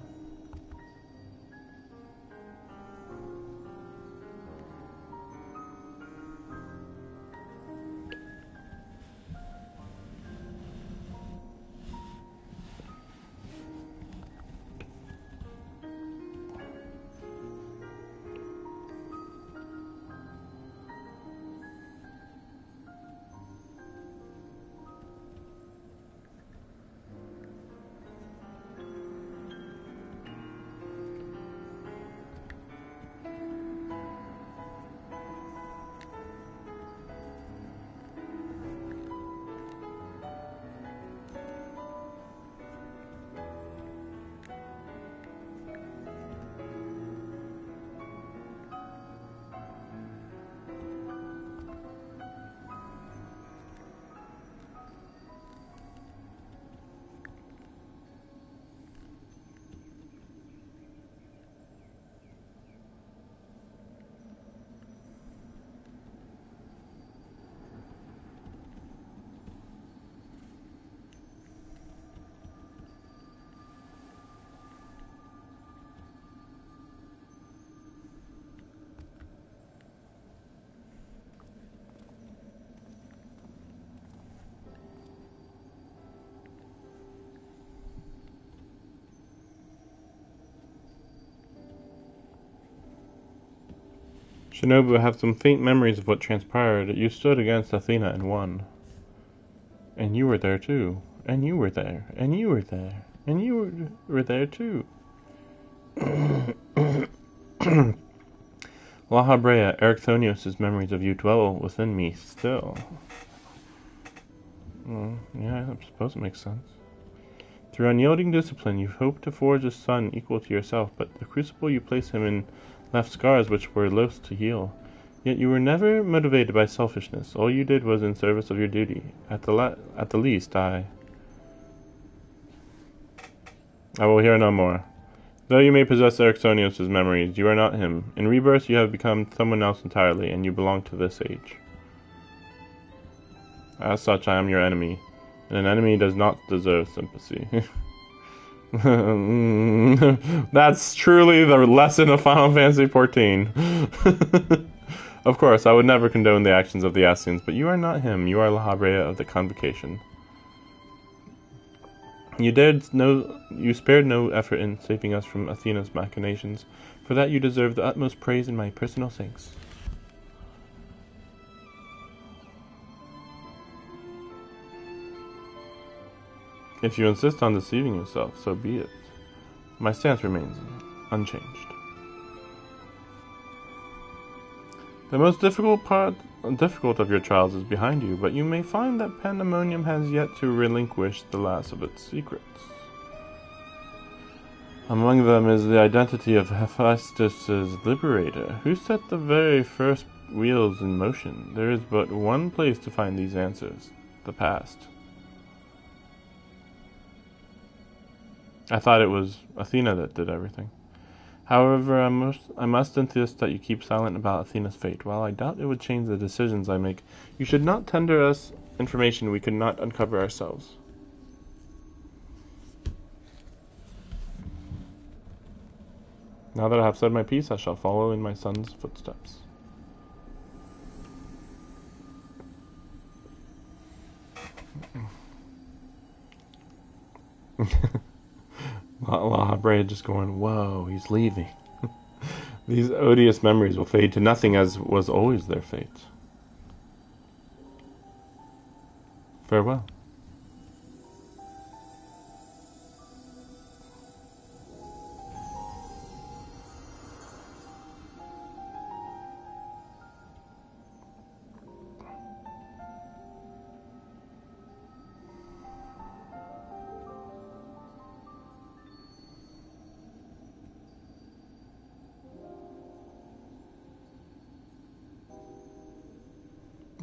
Shinobu, have some faint memories of what transpired. You stood against Athena and won. And you were there too. And you were there. And you were there. And you were there too. La Habrea, Erichthonios' memories of you dwell within me still. Yeah, I suppose it makes sense. Through unyielding discipline, you hoped to forge a son equal to yourself, but the crucible you placed him in left scars which were loath to heal. Yet you were never motivated by selfishness. All you did was in service of your duty. At the least, I will hear no more. Though you may possess Erichthonios' memories, you are not him. In rebirth, you have become someone else entirely, and you belong to this age. As such, I am your enemy, and an enemy does not deserve sympathy. That's truly the lesson of Final Fantasy XIV. Of course, I would never condone the actions of the Asians, but you are not him. You are La Habrea of the Convocation. You spared no effort in saving us from Athena's machinations. For that you deserve the utmost praise and my personal thanks. If you insist on deceiving yourself, so be it. My stance remains unchanged. The most difficult of your trials is behind you, but you may find that Pandemonium has yet to relinquish the last of its secrets. Among them is the identity of Hephaestus' liberator, who set the very first wheels in motion. There is but one place to find these answers: the past. I thought it was Athena that did everything. However, I must insist that you keep silent about Athena's fate. While I doubt it would change the decisions I make, you should not tender us information we could not uncover ourselves. Now that I have said my piece, I shall follow in my son's footsteps. La Habrea just going, whoa, he's leaving. These odious memories will fade to nothing, as was always their fate. Farewell.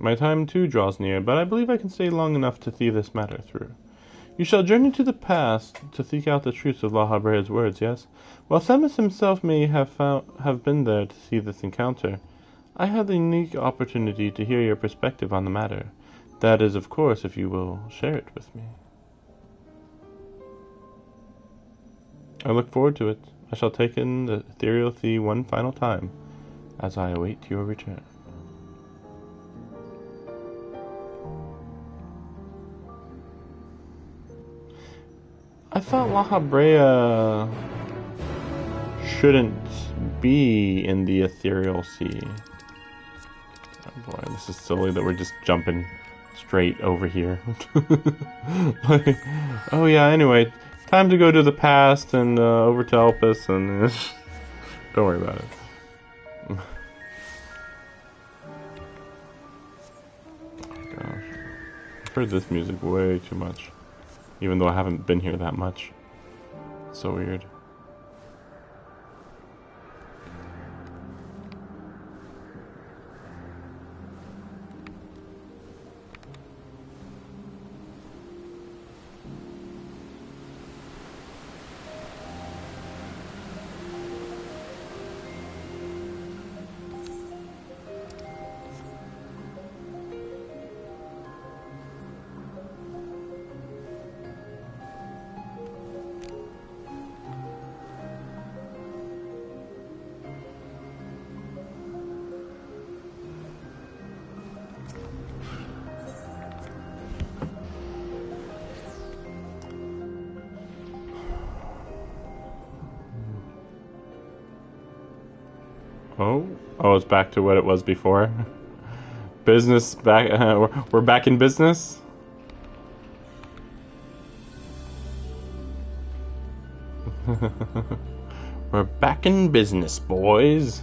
My time too draws near, but I believe I can stay long enough to see this matter through. You shall journey to the past to seek out the truth of La Habrea's words, yes? While Themis himself may have been there to see this encounter, I have the unique opportunity to hear your perspective on the matter. That is, of course, if you will share it with me. I look forward to it. I shall take in the ethereal sea one final time, as I await your return. I thought La Habrea shouldn't be in the ethereal sea. Oh boy, this is silly that we're just jumping straight over here. Oh yeah, anyway, time to go to the past and over to Elpis and don't worry about it. Oh gosh, I've heard this music way too much. Even though I haven't been here that much. It's so weird. Oh, it's back to what it was before. Business back. We're back in business. We're back in business, boys.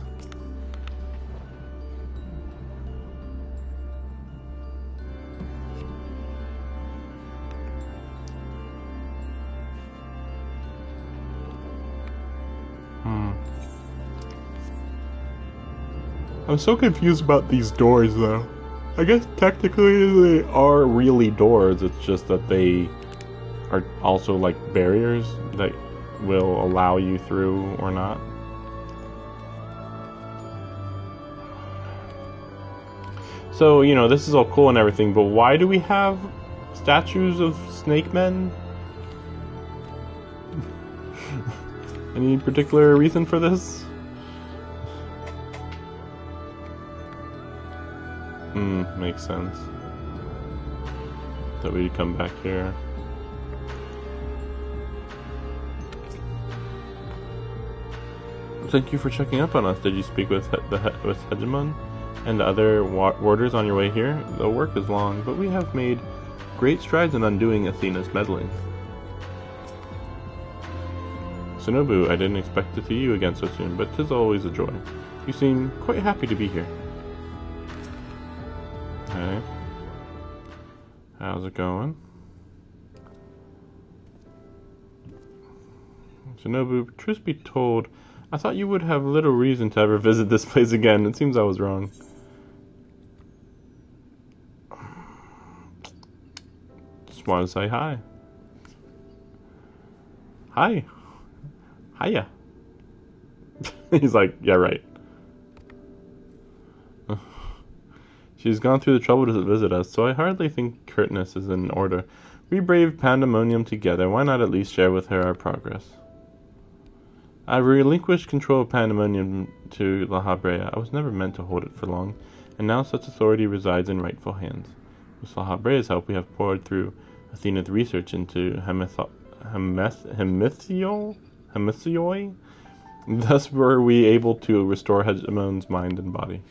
I'm so confused about these doors, though. I guess technically they are really doors, it's just that they are also like barriers that will allow you through or not. So, you know, this is all cool and everything, but why do we have statues of snake men? Any particular reason for this? Makes sense. That we'd come back here. Thank you for checking up on us. Did you speak with with Hegemon and the other warders on your way here? The work is long, but we have made great strides in undoing Athena's meddling. Shinobu, I didn't expect to see you again so soon, but 'tis always a joy. You seem quite happy to be here. Hey. How's it going? Shinobu, truth be told, I thought you would have little reason to ever visit this place again. It seems I was wrong. Just want to say hi. Hi. Hiya. He's like, yeah, right. She's gone through the trouble to visit us, so I hardly think curtness is in order. We braved Pandemonium together. Why not at least share with her our progress? I relinquished control of Pandemonium to La Habrea. I was never meant to hold it for long, and now such authority resides in rightful hands. With La Habrea's help, we have poured through Athena's research into Hemisioi. Thus were we able to restore Hegemon's mind and body.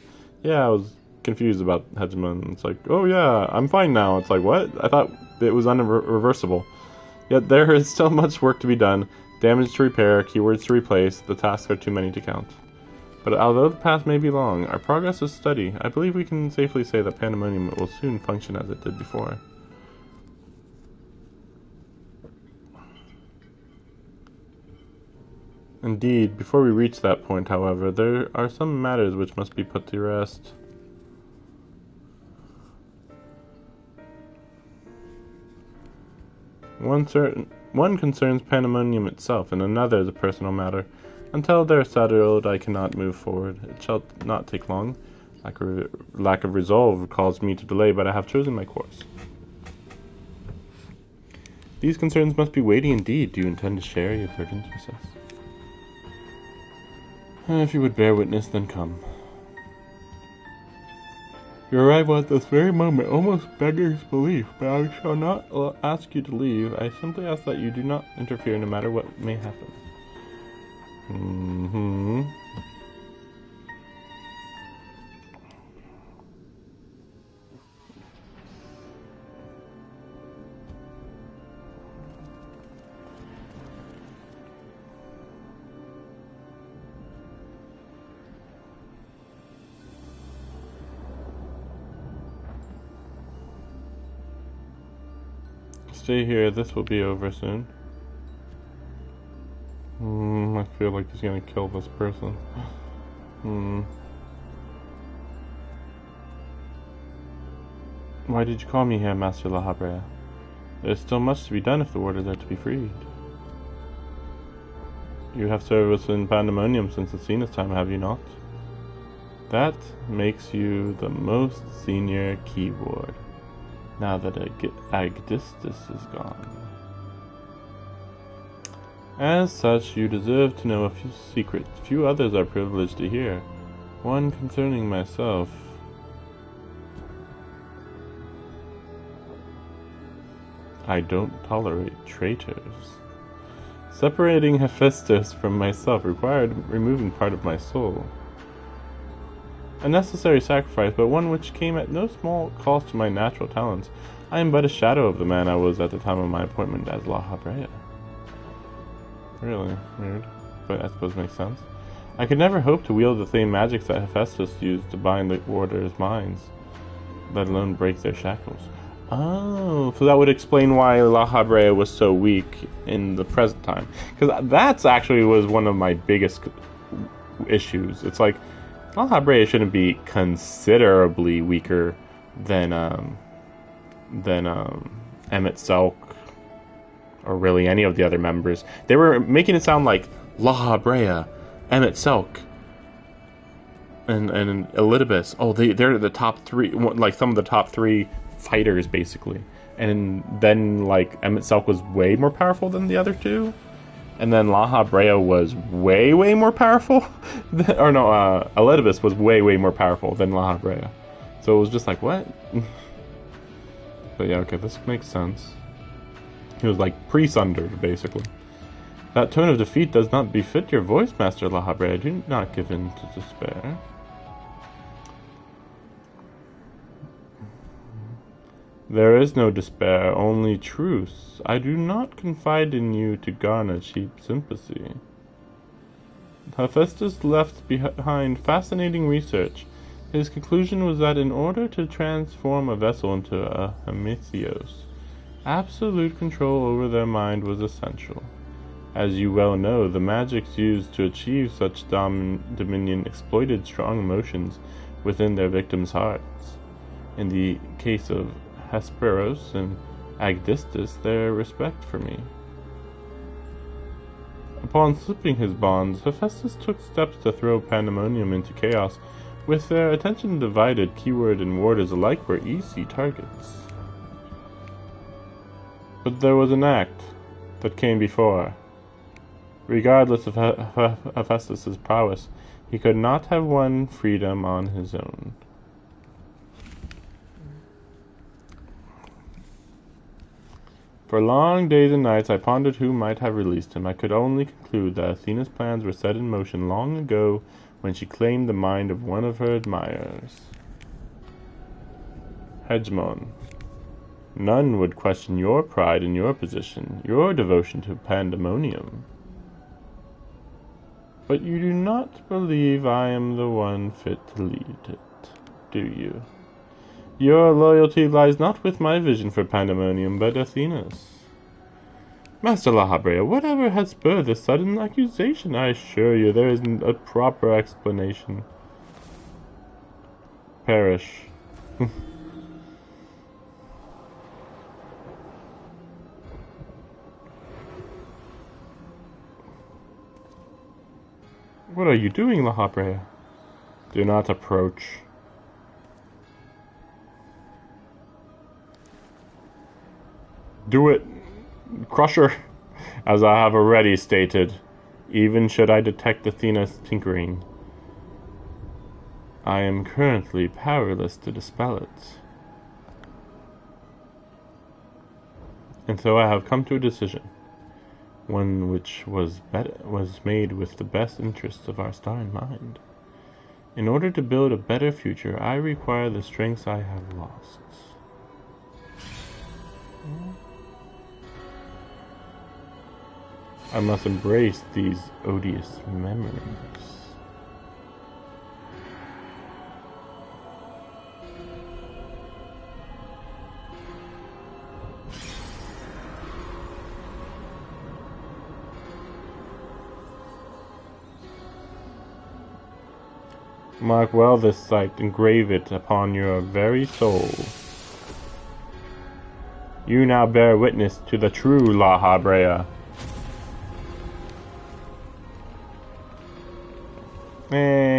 Yeah, I was confused about Hegemon. It's like, oh yeah, I'm fine now. It's like, what? I thought it was irreversible. Yet there is still much work to be done. Damage to repair, keywords to replace. The tasks are too many to count. But although the path may be long, our progress is steady. I believe we can safely say that Pandemonium will soon function as it did before. Indeed, before we reach that point, however, there are some matters which must be put to rest. One concerns Pandemonium itself, and another is a personal matter. Until they are settled, I cannot move forward. It shall not take long. Lack of resolve caused me to delay, but I have chosen my course. These concerns must be weighty indeed. Do you intend to share your burdens with us? If you would bear witness, then come. Your arrival at this very moment almost beggars belief, but I shall not ask you to leave. I simply ask that you do not interfere no matter what may happen. Stay here, this will be over soon. I feel like he's gonna kill this person. Why did you call me here, Master La Habrea? There is still much to be done if the warders are to be freed. You have service in Pandemonium since Athena's time, have you not? That makes you the most senior key ward. Now that Agdistis is gone. As such, you deserve to know a few secrets. Few others are privileged to hear. One concerning myself. I don't tolerate traitors. Separating Hephaestus from myself required removing part of my soul. A necessary sacrifice, but one which came at no small cost to my natural talents. I am but a shadow of the man I was at the time of my appointment as La Habrea. Really weird, but I suppose makes sense. I could never hope to wield the same magics that Hephaestus used to bind the warders' minds, let alone break their shackles. Oh, so that would explain why La Habrea was so weak in the present time. Because that's actually was one of my biggest issues. It's like, La Habrea shouldn't be considerably weaker than Emmett Selk, or really any of the other members. They were making it sound like La Habrea, Emmett Selk, and Elidibus. Oh, they're the top three, like some of the top three fighters, basically. And then, like, Emmett Selk was way more powerful than the other two. And then La Habrea was way more powerful. Or no, Elidibus was way more powerful than La Habrea. So it was just like, what? But yeah, okay, this makes sense. He was like pre-sundered, basically. That tone of defeat does not befit your voice, Master La Habrea. Do not give in to despair. There is no despair, only truce. I do not confide in you to garner cheap sympathy. Hephaestus left behind fascinating research. His conclusion was that in order to transform a vessel into a Hemitheos, absolute control over their mind was essential. As you well know, the magics used to achieve such dominion exploited strong emotions within their victims' hearts. In the case of Hesperos and Agdistus, their respect for me. Upon slipping his bonds, Hephaestus took steps to throw Pandemonium into chaos. With their attention divided, keyword and warders alike were easy targets. But there was an act that came before. Regardless of Hephaestus' prowess, he could not have won freedom on his own. For long days and nights I pondered who might have released him. I could only conclude that Athena's plans were set in motion long ago when she claimed the mind of one of her admirers. Hegemon, none would question your pride in your position, your devotion to Pandemonium. But you do not believe I am the one fit to lead it, do you? Your loyalty lies not with my vision for Pandemonium, but Athena's. Master La Habrea, whatever has spurred this sudden accusation? I assure you there isn't a proper explanation. Perish. What are you doing, La Habrea? Do not approach. Do it, Crusher. As I have already stated, even should I detect Athena's tinkering, I am currently powerless to dispel it. And so I have come to a decision, one which was made with the best interests of our star in mind. In order to build a better future, I require the strengths I have lost. I must embrace these odious memories. Mark well this sight, engrave it upon your very soul. You now bear witness to the true La Habrea.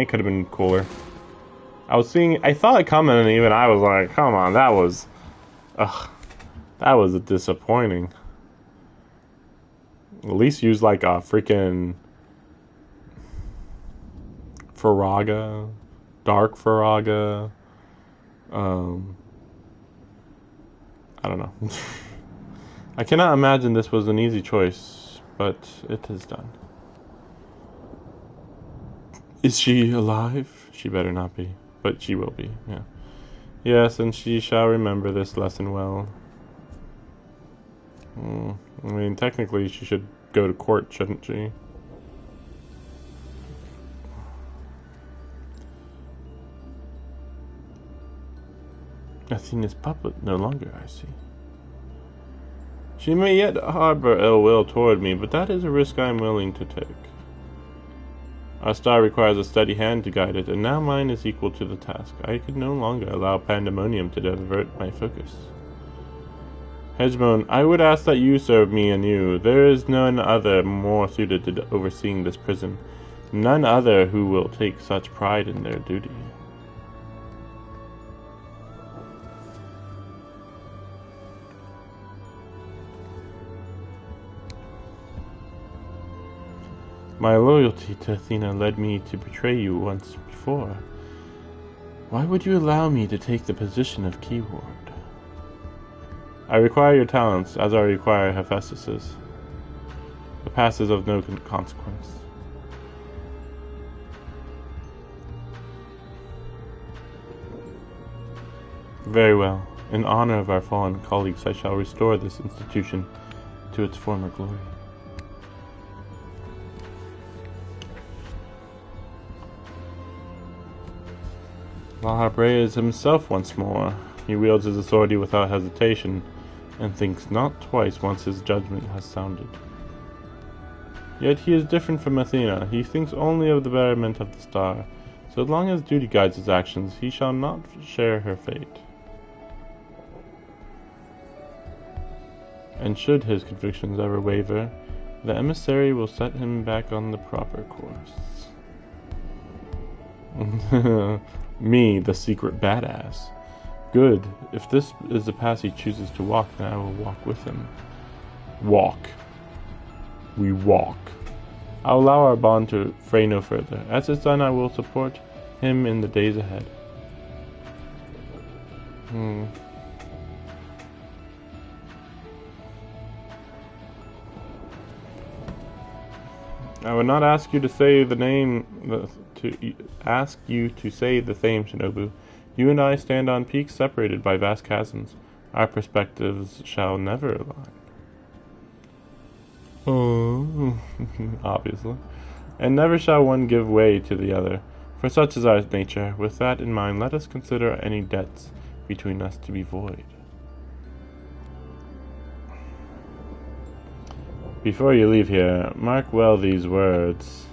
Could have been cooler. I thought it coming, and even I was like, come on, that was disappointing. At least use like a freaking Faraga, Dark Faraga. I don't know. I cannot imagine this was an easy choice, but it is done. Is she alive? She better not be, but she will be, yeah. Yes, and she shall remember this lesson well. I mean, technically she should go to court, shouldn't she? Athena's puppet no longer, I see. She may yet harbor ill will toward me, but that is a risk I am willing to take. Our star requires a steady hand to guide it, and now mine is equal to the task. I could no longer allow Pandemonium to divert my focus. Hegemon, I would ask that you serve me anew. There is none other more suited to overseeing this prison, none other who will take such pride in their duty. My loyalty to Athena led me to betray you once before. Why would you allow me to take the position of keyword? I require your talents, as I require Hephaestus's. The past is of no consequence. Very well. In honor of our fallen colleagues, I shall restore this institution to its former glory. Lahabrea is himself once more. He wields his authority without hesitation, and thinks not twice once his judgment has sounded. Yet he is different from Athena. He thinks only of the betterment of the star. So long as duty guides his actions, he shall not share her fate. And should his convictions ever waver, the emissary will set him back on the proper course. Me, the secret badass. Good. If this is the path he chooses to walk, then I will walk with him. Walk. We walk. I'll allow our bond to fray no further. As his son, I will support him in the days ahead. I would not ask you to say the name, Shinobu. You and I stand on peaks separated by vast chasms. Our perspectives shall never align. Oh, obviously. And never shall one give way to the other, for such is our nature. With that in mind, let us consider any debts between us to be void. Before you leave here, mark well these words.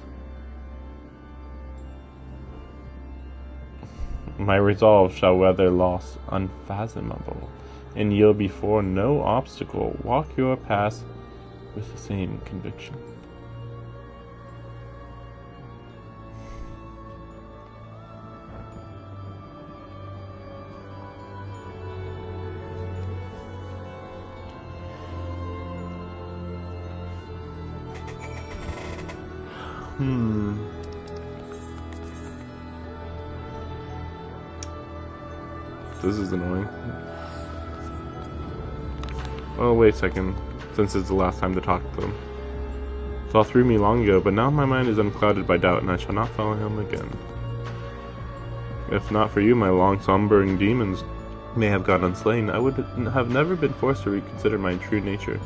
My resolve shall weather loss unfathomable, and yield before no obstacle. Walk your path with the same conviction. This is annoying. Oh, wait a second, since it's the last time to talk to them. Saw through me long ago, but now my mind is unclouded by doubt, and I shall not follow him again. If not for you, my long slumbering demons may have gone unslain. I would have never been forced to reconsider my true nature.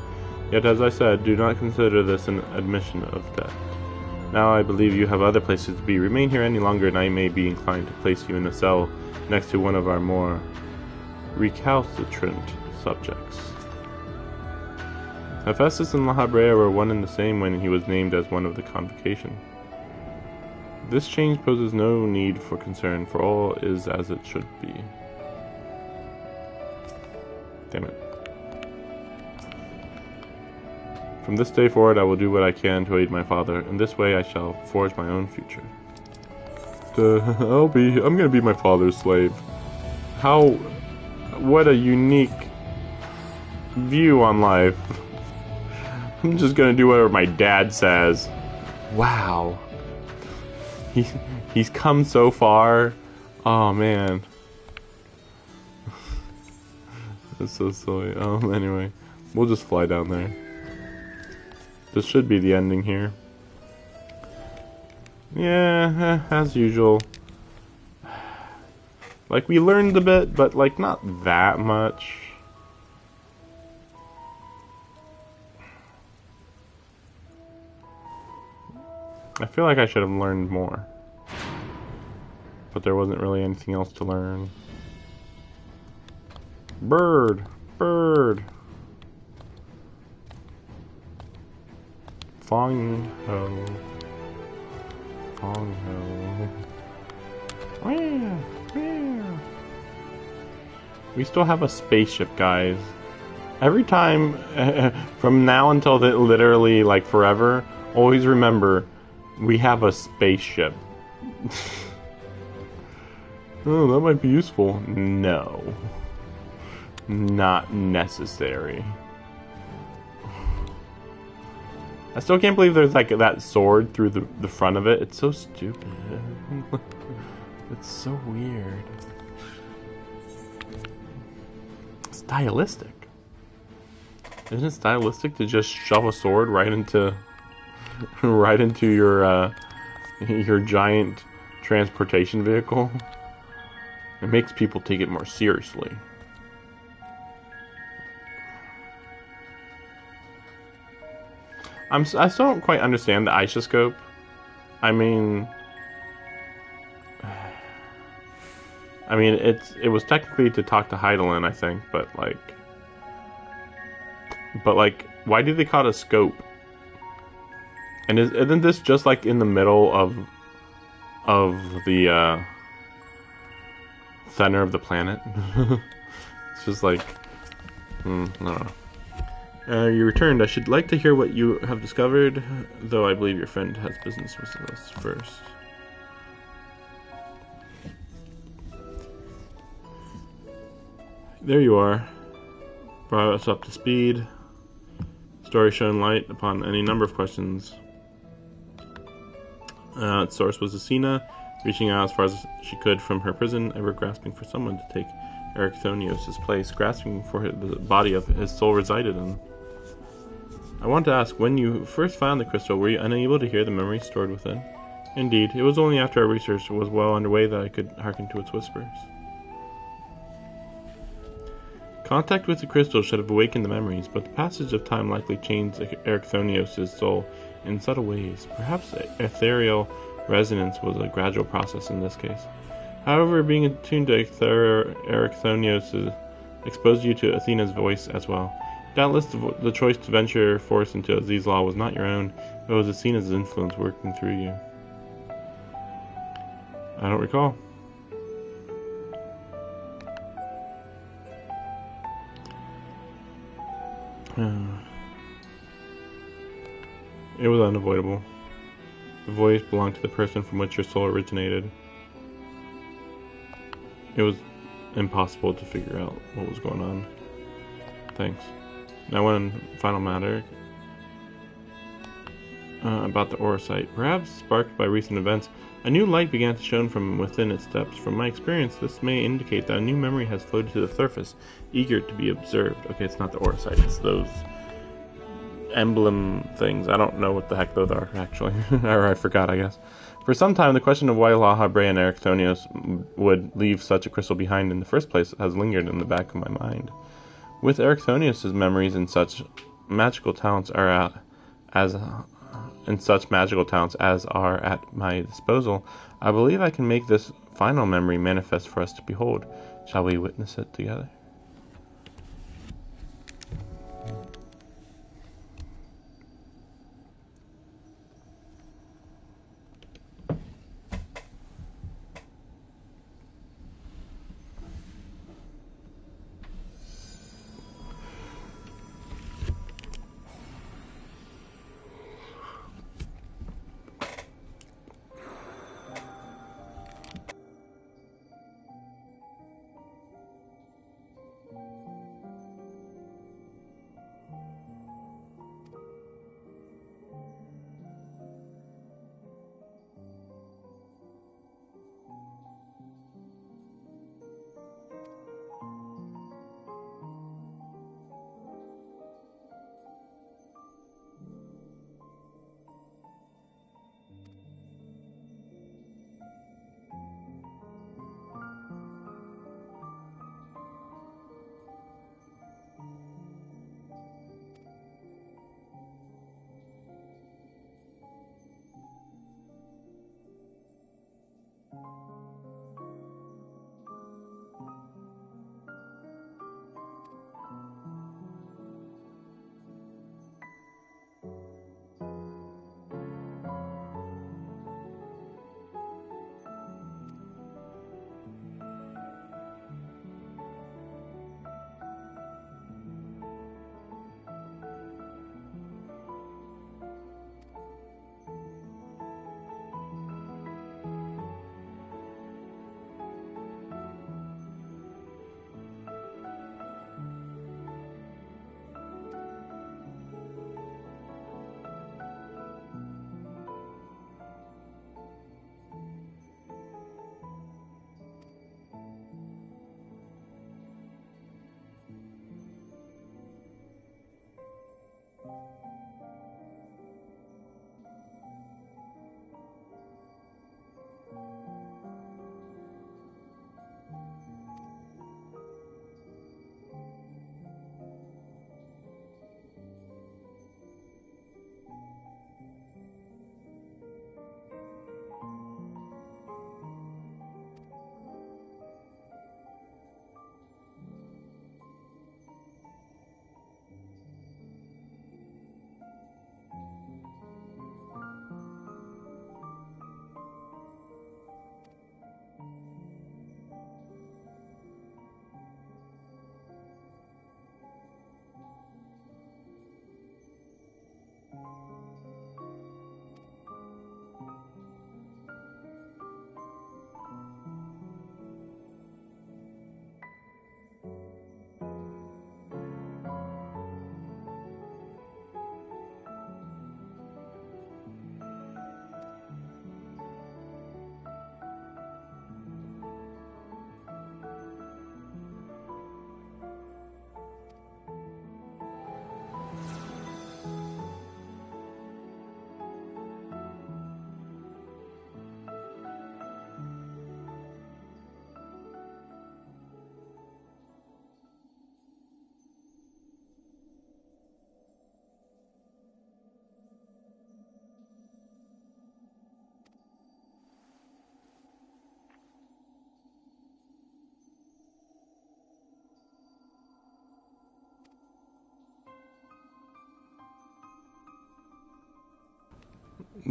Yet, as I said, do not consider this an admission of debt. Now I believe you have other places to be. Remain here any longer, and I may be inclined to place you in a cell next to one of our more recalcitrant subjects. Hephaestus and Lahabrea were one and the same when he was named as one of the convocation. This change poses no need for concern, for all is as it should be. Damn it. From this day forward, I will do what I can to aid my father. In this way, I shall forge my own future. I'm gonna be my father's slave. What a unique view on life. I'm just gonna do whatever my dad says. Wow. He's come so far. Oh man. That's so silly. Anyway. We'll just fly down there. This should be the ending here. Yeah, as usual. Like, we learned a bit, but, like, not that much. I feel like I should have learned more. But there wasn't really anything else to learn. Bird! Bird! Fong ho. Fong ho. We still have a spaceship, guys. Every time, from now until literally, like, forever, always remember, we have a spaceship. Oh, that might be useful. No. Not necessary. I still can't believe there's, like, that sword through the front of it. It's so stupid. It's so weird. Stylistic. Isn't it stylistic to just shove a sword right into right into your giant transportation vehicle. It makes people take it more seriously. I still don't quite understand the isoscope. I mean, it was technically to talk to Heidelin, I think, but why do they call it a scope? And isn't this just like in the middle of the center of the planet? It's just like, I don't know. You returned. I should like to hear what you have discovered, though I believe your friend has business with us first. There you are. Brought us up to speed. Story shone light upon any number of questions. Its source was Asina, reaching out as far as she could from her prison, ever grasping for someone to take Erichthonios' place, grasping for the body of his soul resided in. I want to ask, when you first found the crystal, were you unable to hear the memories stored within? Indeed, it was only after our research was well underway that I could hearken to its whispers. Contact with the crystal should have awakened the memories, but the passage of time likely changed Erichthonios' soul in subtle ways. Perhaps ethereal resonance was a gradual process in this case. However, being attuned to Erichthonios exposed you to Athena's voice as well. Doubtless the choice to venture forth into Aziz's law was not your own, but it was Athena's influence working through you. I don't recall. It was unavoidable. The voice belonged to the person from which your soul originated. It was impossible to figure out what was going on. Thanks. Now one final matter about the aura site. Perhaps sparked by recent events, a new light began to shine from within its depths. From my experience, this may indicate that a new memory has floated to the surface, eager to be observed. Okay, it's not the aura site, it's those emblem things. I don't know what the heck those are, actually. Or I forgot, I guess. For some time, the question of why Laha Brea and Erichthonios would leave such a crystal behind in the first place has lingered in the back of my mind. With Erichthonios' memories and such magical talents as are at my disposal, I believe I can make this final memory manifest for us to behold. Shall we witness it together?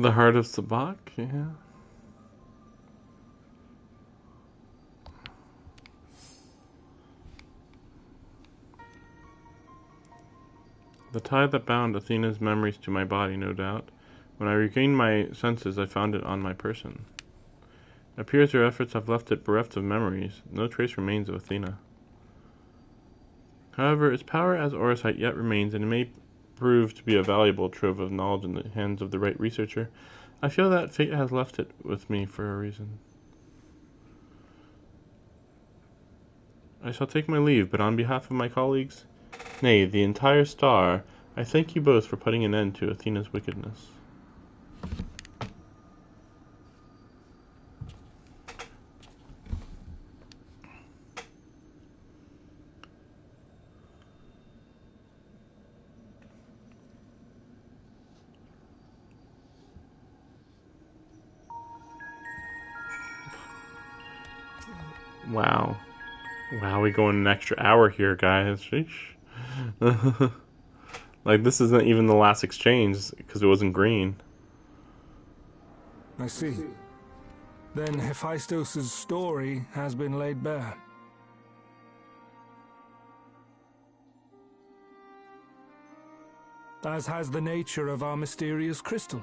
The heart of Sabak, yeah. The tie that bound Athena's memories to my body, no doubt. When I regained my senses, I found it on my person. It appears her efforts have left it bereft of memories. No trace remains of Athena. However, its power as Orosite yet remains, and it may prove to be a valuable trove of knowledge in the hands of the right researcher. I feel that fate has left it with me for a reason. I shall take my leave, but on behalf of my colleagues, nay, the entire star, I thank you both for putting an end to Athena's wickedness. Wow. Wow, we go in an extra hour here, guys. Sheesh. Like, this isn't even the last exchange, because it wasn't green. I see. Then Hephaestus' story has been laid bare. As has the nature of our mysterious crystal.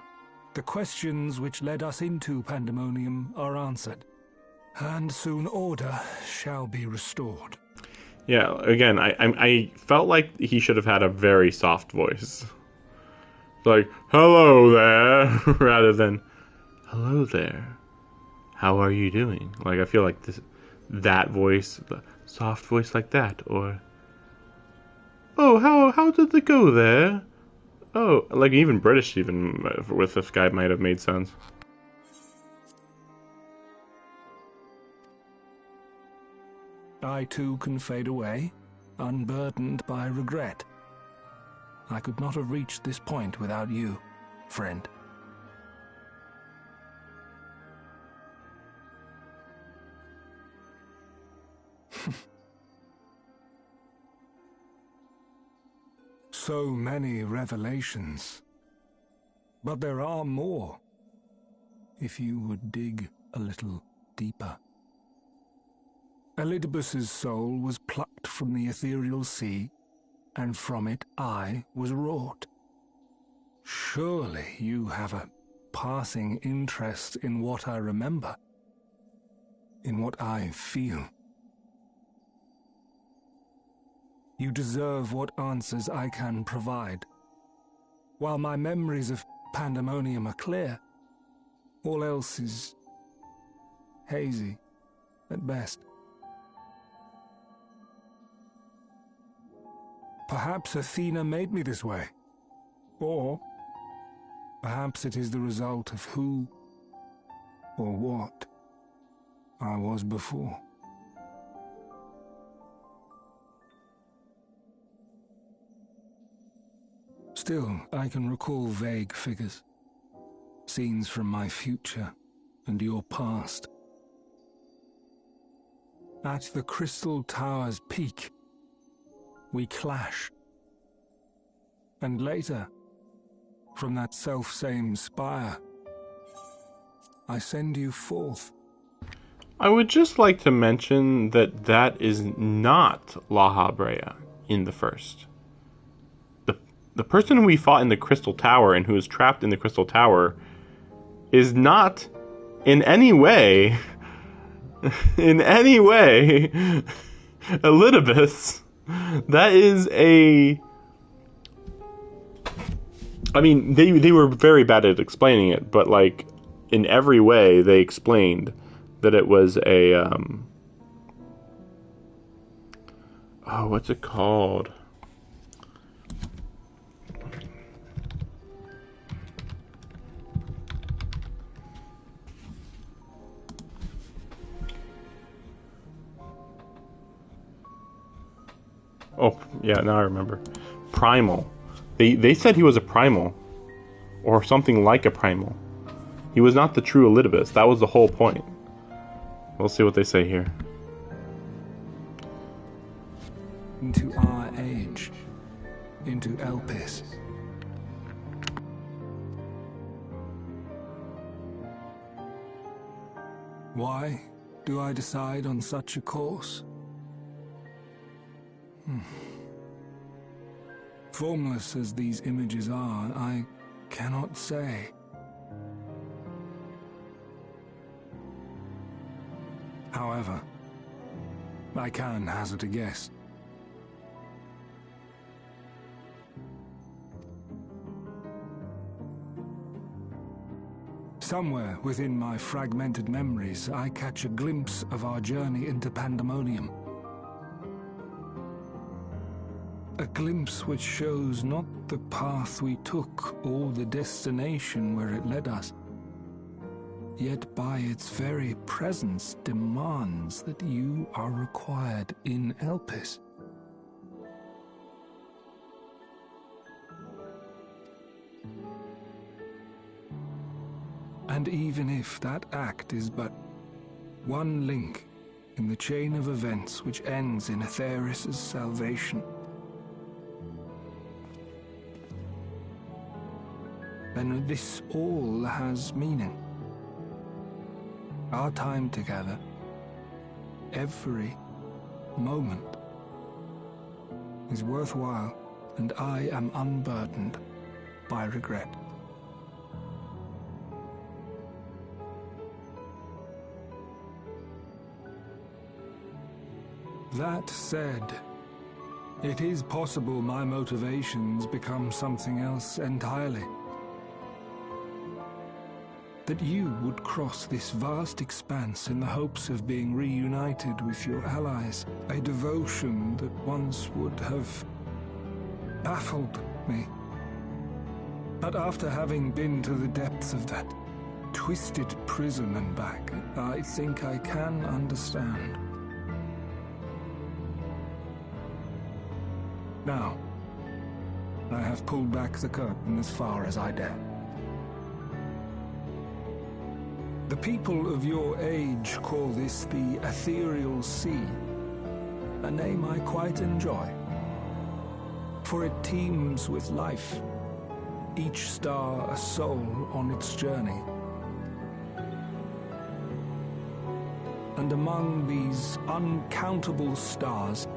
The questions which led us into Pandemonium are answered. And soon order shall be restored. Yeah, again, I felt like he should have had a very soft voice. Like, hello there, rather than, hello there, how are you doing? Like, I feel like that voice, the soft voice like that, or, oh, how did it go there? Oh, like even British, even with this guy, might have made sense. I too can fade away, unburdened by regret. I could not have reached this point without you, friend. So many revelations. But there are more, if you would dig a little deeper. Elidibus's soul was plucked from the ethereal sea, and from it I was wrought. Surely you have a passing interest in what I remember, in what I feel. You deserve what answers I can provide. While my memories of Pandemonium are clear, all else is hazy at best. Perhaps Athena made me this way. Or perhaps it is the result of who or what I was before. Still, I can recall vague figures, scenes from my future and your past. At the Crystal Tower's peak, we clash. And later, from that self-same spire, I send you forth. I would just like to mention that that is not La Habrea in the first. The person who we fought in the Crystal Tower and who is trapped in the Crystal Tower is not in any way Elidibus. That is a... I mean, they were very bad at explaining it, but like in every way they explained that it was a oh, what's it called? Oh, yeah, now I remember. Primal. They said he was a primal. Or something like a primal. He was not the true Elidibus. That was the whole point. We'll see what they say here. Into our age. Into Elpis. Why do I decide on such a course? Formless as these images are, I cannot say. However, I can hazard a guess. Somewhere within my fragmented memories, I catch a glimpse of our journey into Pandemonium. A glimpse which shows not the path we took or the destination where it led us, yet by its very presence demands that you are required in Elpis. And even if that act is but one link in the chain of events which ends in Atheris' salvation, then this all has meaning. Our time together, every moment, is worthwhile, and I am unburdened by regret. That said, it is possible my motivations become something else entirely. That you would cross this vast expanse in the hopes of being reunited with your allies, a devotion that once would have baffled me. But after having been to the depths of that twisted prison and back, I think I can understand. Now, I have pulled back the curtain as far as I dare. The people of your age call this the Ethereal Sea, a name I quite enjoy, for it teems with life, each star a soul on its journey. And among these uncountable stars,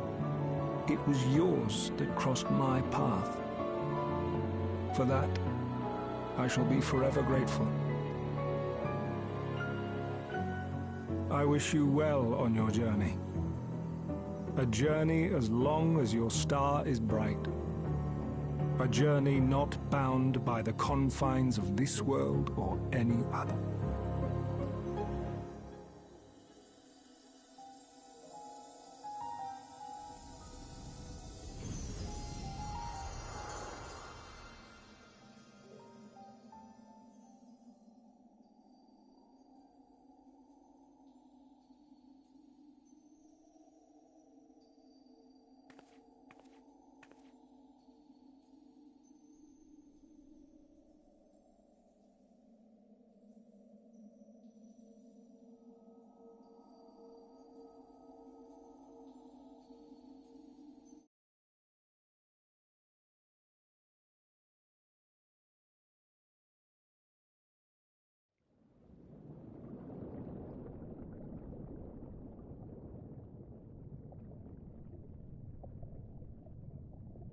it was yours that crossed my path. For that, I shall be forever grateful. I wish you well on your journey. A journey as long as your star is bright. A journey not bound by the confines of this world or any other.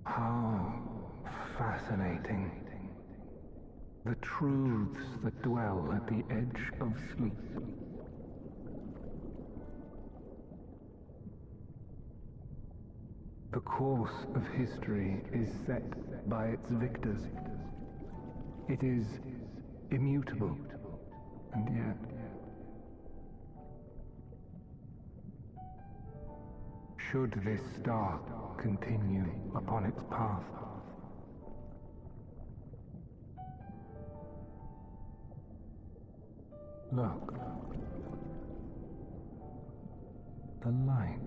How fascinating. The truths that dwell at the edge of sleep. The course of history is set by its victors. It is immutable, and yet should this star continue upon its path, look, the light.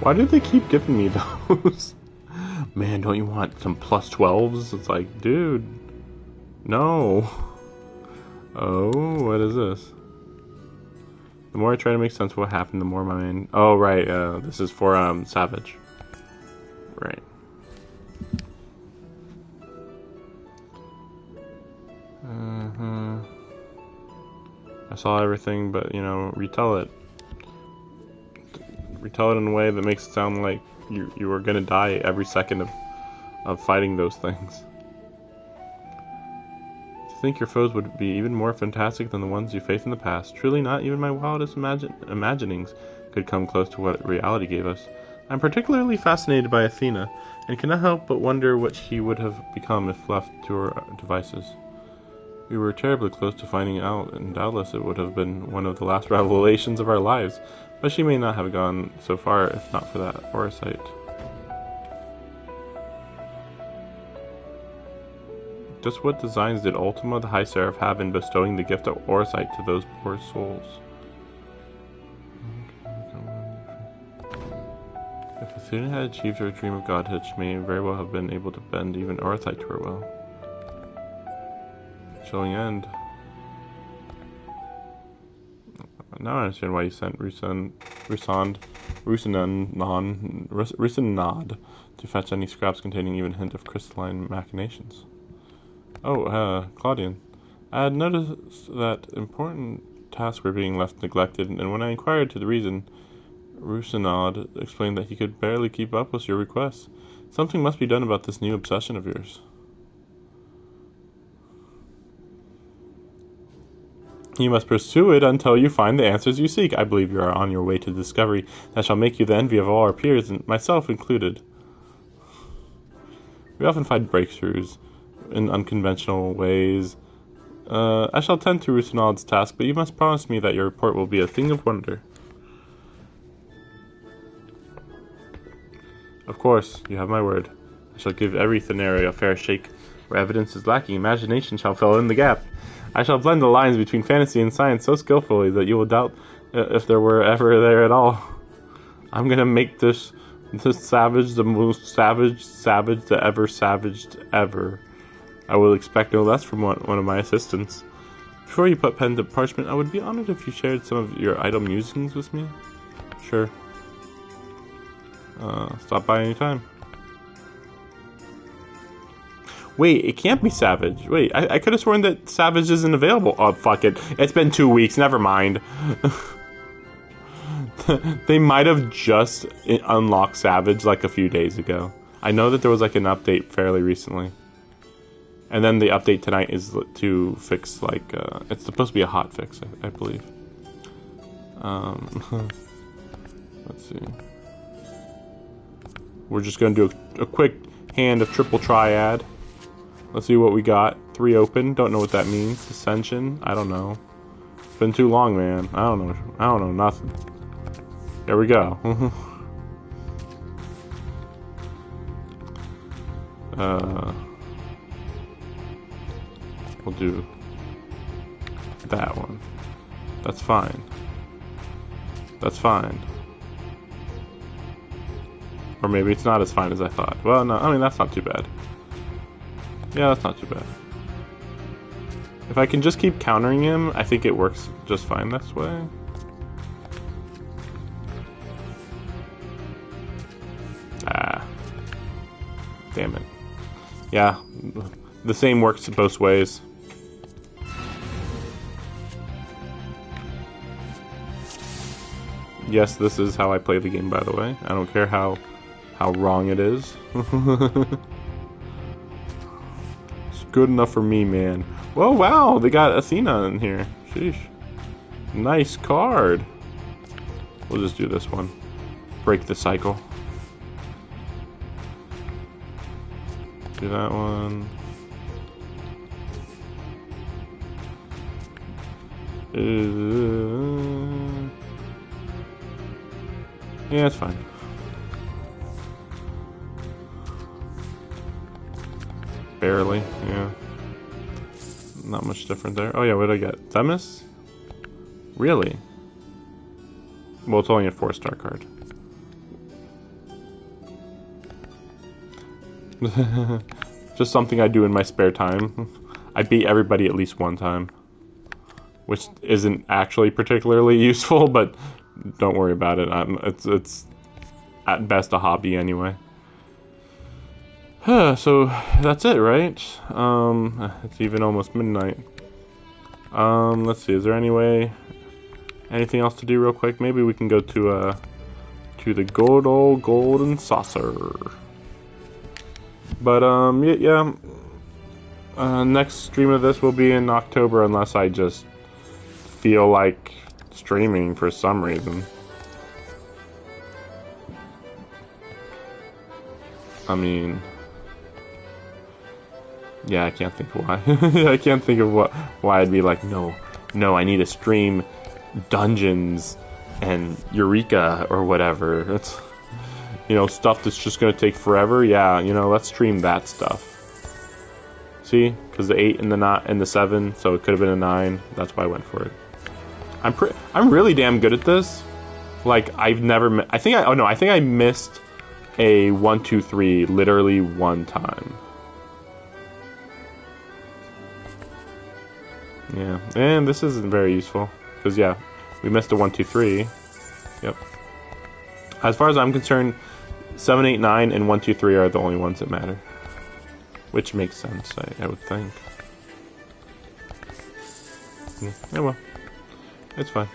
Why do they keep giving me those? Man, don't you want some plus 12s? It's like, dude, no. Oh, what is this? The more I try to make sense of what happened, the more my mind... Oh, right, this is for, Savage. Right. I saw everything, but, you know, retell it. Retell it in a way that makes it sound like you were gonna die every second of fighting those things. To think your foes would be even more fantastic than the ones you faced in the past. Truly not even my wildest imaginings could come close to what reality gave us. I'm particularly fascinated by Athena, and cannot help but wonder what she would have become if left to her devices. We were terribly close to finding out, and doubtless it would have been one of the last revelations of our lives, but she may not have gone so far if not for that Orisight. Just what designs did Ultima the High Seraph have in bestowing the gift of Orisight to those poor souls? If Athena had achieved her dream of godhood, she may very well have been able to bend even Orisight to her will. Chilling end. Now I understand why you sent Rusinad to fetch any scraps containing even a hint of crystalline machinations. Oh, Claudian. I had noticed that important tasks were being left neglected, and when I inquired to the reason, Rusinad explained that he could barely keep up with your requests. Something must be done about this new obsession of yours. You must pursue it until you find the answers you seek. I believe you are on your way to discovery that shall make you the envy of all our peers, and myself included. We often find breakthroughs in unconventional ways. I shall tend to Rusinad's task, but you must promise me that your report will be a thing of wonder. Of course, you have my word. I shall give every scenario a fair shake. Where evidence is lacking, imagination shall fill in the gap. I shall blend the lines between fantasy and science so skillfully that you will doubt if there were ever there at all. I'm gonna make this savage the most savage that ever savaged ever. I will expect no less from one of my assistants. Before you put pen to parchment, I would be honored if you shared some of your idle musings with me. Sure. Stop by anytime. Wait, it can't be Savage. Wait, I could have sworn that Savage isn't available. Oh, fuck it. It's been 2 weeks. Never mind. They might have just unlocked Savage like a few days ago. I know that there was like an update fairly recently. And then the update tonight is to fix like, it's supposed to be a hot fix, I believe. Let's see. We're just going to do a quick hand of triple triad. Let's see what we got. 3 open. Don't know what that means. Ascension. I don't know. It's been too long, man. I don't know nothing. There we go. We'll do that one. That's fine. That's fine. Or maybe it's not as fine as I thought. Well, no, I mean, that's not too bad. Yeah, that's not too bad. If I can just keep countering him, I think it works just fine this way. Ah. Damn it. Yeah, the same works both ways. Yes, this is how I play the game, by the way. I don't care how wrong it is. Good enough for me, man. Whoa, wow, they got Athena in here. Sheesh. Nice card. We'll just do this one. Break the cycle. Do that one. Yeah, it's fine. Barely, yeah. Not much different there. Oh yeah, what did I get? Themis? Really? Well, it's only a 4-star card. Just something I do in my spare time. I beat everybody at least one time, which isn't actually particularly useful, but don't worry about it. It's at best a hobby anyway. So that's it, right? It's even almost midnight. Let's see. Is there anything else to do real quick? Maybe we can go to the good old golden saucer. But yeah. Next stream of this will be in October, unless I just feel like streaming for some reason. I mean, yeah, I can't think of why. I can't think of why I'd be like, no, I need to stream Dungeons and Eureka or whatever. It's, stuff that's just gonna take forever. Yeah, let's stream that stuff. See, because the 8 and the 9 and the 7, so it could have been a 9. That's why I went for it. I'm really damn good at this. Like, I've never. I think I missed a 1, 2, 3 literally one time. Yeah, and this isn't very useful because yeah, we missed a 1, 2, 3. Yep. As far as I'm concerned, 7, 8, 9, and 1, 2, 3 are the only ones that matter. Which makes sense, I would think. Yeah, well, it's fine.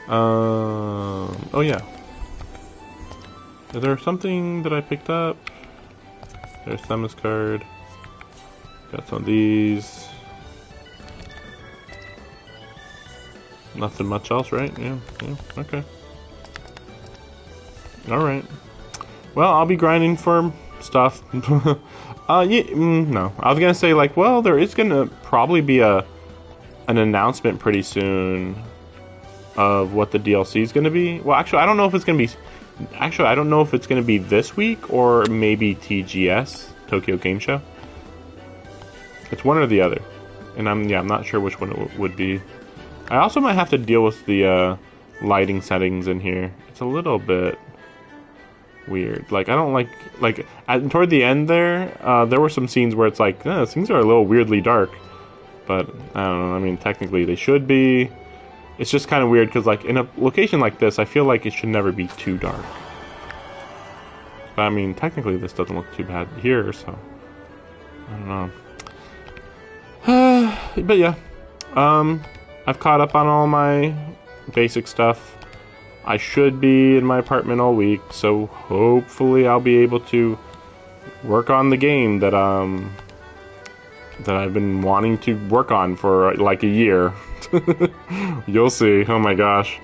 Oh yeah. Is there something that I picked up? There's Themis card. Got some of these. Nothing much else, right? Yeah, okay. Alright. Well, I'll be grinding for stuff. Yeah, no. I was gonna say, like, well, there is gonna probably be an announcement pretty soon of what the DLC is gonna be. Well, actually, I don't know if it's gonna be. Actually, I don't know if it's gonna be this week or maybe TGS, Tokyo Game Show. It's one or the other, and I'm not sure which one it would be. I also might have to deal with the lighting settings in here. It's a little bit weird. Like, I don't like toward the end there were some scenes where it's like, things are a little weirdly dark, but I don't know. I mean, technically they should be. It's just kind of weird because, like, in a location like this, I feel like it should never be too dark. But I mean, technically this doesn't look too bad here, so I don't know. But yeah, I've caught up on all my basic stuff. I should be in my apartment all week, so hopefully I'll be able to work on the game that I've been wanting to work on for like a year. You'll see. Oh my gosh.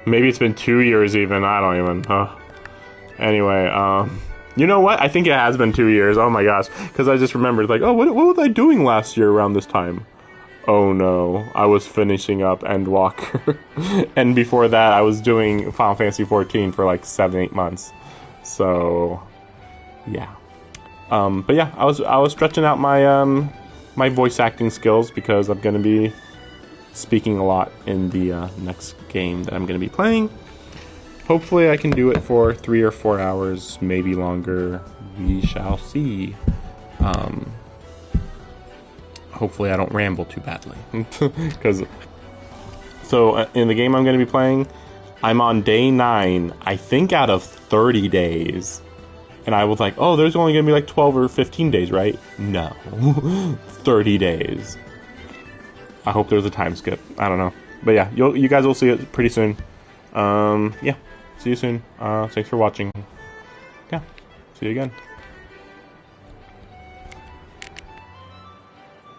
Maybe it's been 2 years even. I don't even. Anyway, you know what? I think it has been 2 years. Oh my gosh. Because I just remembered, like, oh, what was I doing last year around this time? Oh no, I was finishing up Endwalker. And before that, I was doing Final Fantasy 14 for like 7-8 months. So, yeah. But yeah, I was stretching out my my voice acting skills because I'm gonna be speaking a lot in the next game that I'm gonna be playing. Hopefully, I can do it for 3 or 4 hours, maybe longer. We shall see. Hopefully I don't ramble too badly. Because, so in the game I'm going to be playing, I'm on day 9, I think out of 30 days. And I was like, oh, there's only going to be like 12 or 15 days, right? No. 30 days. I hope there's a time skip. I don't know. But yeah, you guys will see it pretty soon. Yeah, see you soon. Thanks for watching. Yeah, see you again.